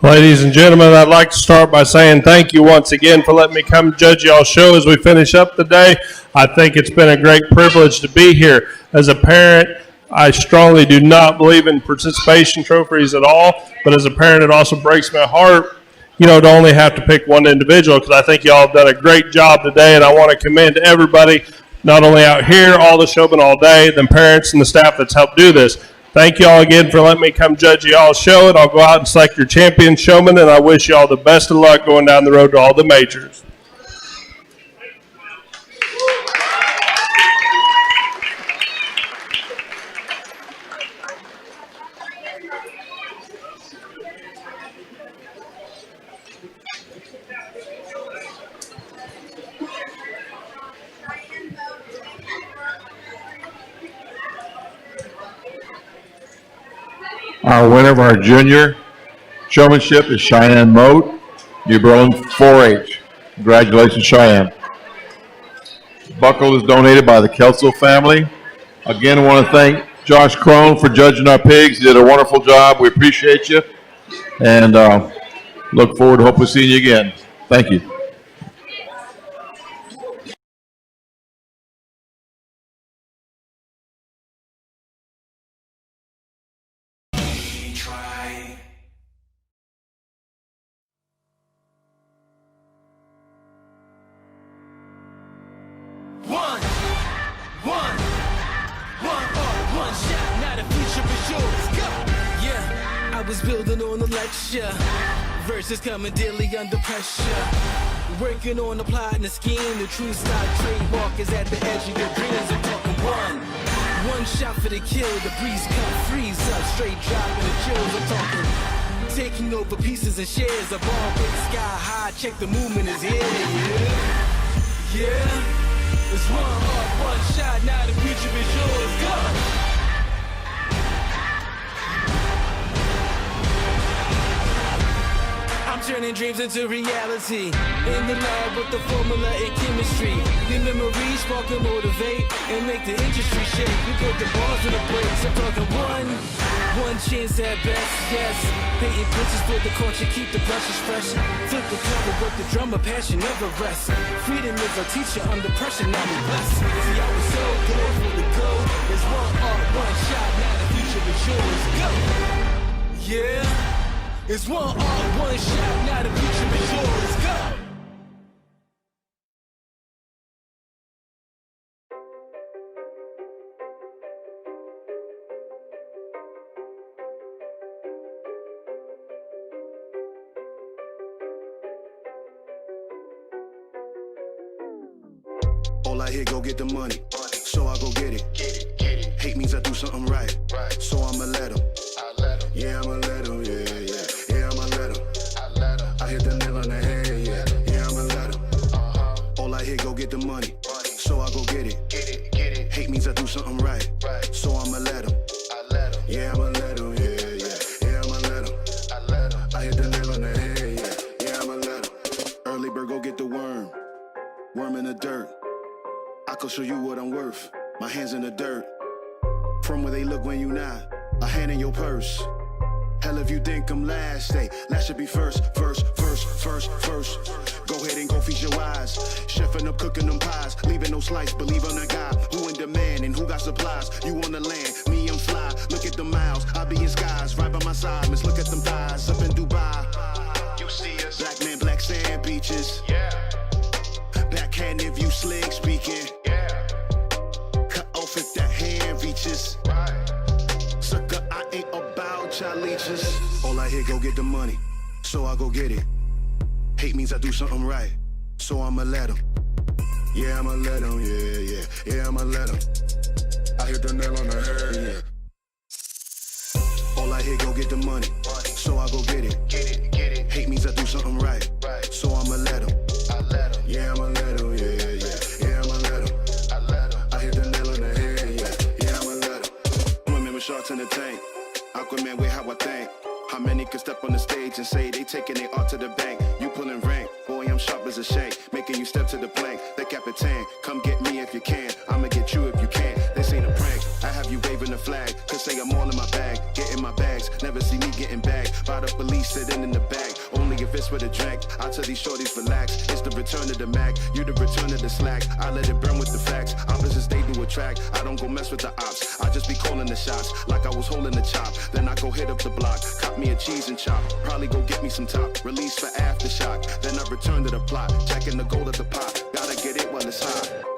Ladies and gentlemen, I'd like to start by saying thank you once again for letting me come judge y'all's show as we finish up the day. I think it's been a great privilege to be here. As a parent, I strongly do not believe in participation trophies at all, but as a parent, it also breaks my heart, to only have to pick one individual, because I think y'all have done a great job today, and I want to commend everybody, not only out here, all the showmen all day, the parents and the staff that's helped do this. Thank you all again for letting me come judge y'all's show, and I'll go out and select your champion showman, and I wish y'all the best of luck going down the road to all the majors. Our winner of our junior showmanship is Cheyenne Moat, New Berlin 4-H. Congratulations, Cheyenne. Buckle is donated by the Kelso family. Again, I want to thank Josh Crone for judging our pigs. He did a wonderful job. We appreciate you, and look forward to hopefully seeing you again. Thank you. Verses coming daily under pressure. Working on applying the scheme. The true stock trademark is at the edge of your dreams. I'm talking one shot for the kill. The breeze cut, freeze up, straight dropping the chills. I'm talking taking over pieces and shares. A ball big sky high. Check the movement is here. Yeah. It's one shot. Now the future is yours. Go. I'm turning dreams into reality. In the lab with the formula and chemistry. Your memories spark and motivate and make the industry shake. We put the bars in the brakes. I'm talking one chance at best, yes. Painting pictures for the culture, keep the brushes fresh. Flip the cover with the drummer, passion never rests. Freedom is our teacher under pressure, now we blessed. See, I was so good for the goal. There's one shot, now the future is yours. Go! Yeah. It's one shot, now the future is yours. Go! All I hear, go get the money, so I go get it. Hate means I do something right, so I'ma let him. Yeah, I'ma let him, yeah. I hit the nail on the head, yeah, I'ma let him. All I hear, go get the money, so I go get it. Hate means I do something right, so I'ma let him. Yeah, I'ma let him, yeah, I'ma let him. I hit the nail on the head, yeah, I'ma let him. Early bird, go get the worm in the dirt. I could show you what I'm worth, my hands in the dirt. From where they look when you not, a hand in your purse. Hell if you think I'm last, last should be first. Go ahead and go feast your eyes. Chefing up, cooking them pies, leaving no slice. Believe on a guy who in demand and who got supplies. You on the land, me I'm fly. Look at the miles, I be in skies. Right by my side, miss look at them thighs. Up in Dubai, you see us. Black man, black sand beaches. Yeah. Backhand if you slick speaking. Yeah. Cut off if that hand reaches. Right. Sucker, I ain't about child leeches. All I hear, go get the money, so I go get it. Hate means I do something right, so I'ma let him. Yeah, I'ma let him, yeah, I'ma let him. I hit the nail on the head, yeah. All I hear, go get the money, so I go get it. Hate means I do something right, so I'ma let him. Yeah, I'ma let him, yeah, I'ma let him. I hit the nail on the head, yeah, I'ma let him. Women with sharks in the tank, Aquaman with how I think. How many could step on the stage and say they taking their art to the bank? You pulling rank, boy, I'm sharp as a shank. Making you step to the plank, the Capitan. Come get me if you can, I'ma get you if you can't. This ain't a prank, I have you waving the flag, cause say I'm all in my bag, getting my bags. Never see me getting bagged by the police sitting in the back. Only if it's for the drink. I tell these shorties relax. It's the return of the Mac. You the return of the slack. I let it burn with the facts. Opposites they do attract. I don't go mess with the ops. I just be calling the shots like I was holding the chop. Then I go hit up the block, cop me a cheese and chop. Probably go get me some top. Release for aftershock. Then I return to the plot. Checking the gold at the pot. Gotta get it while it's hot.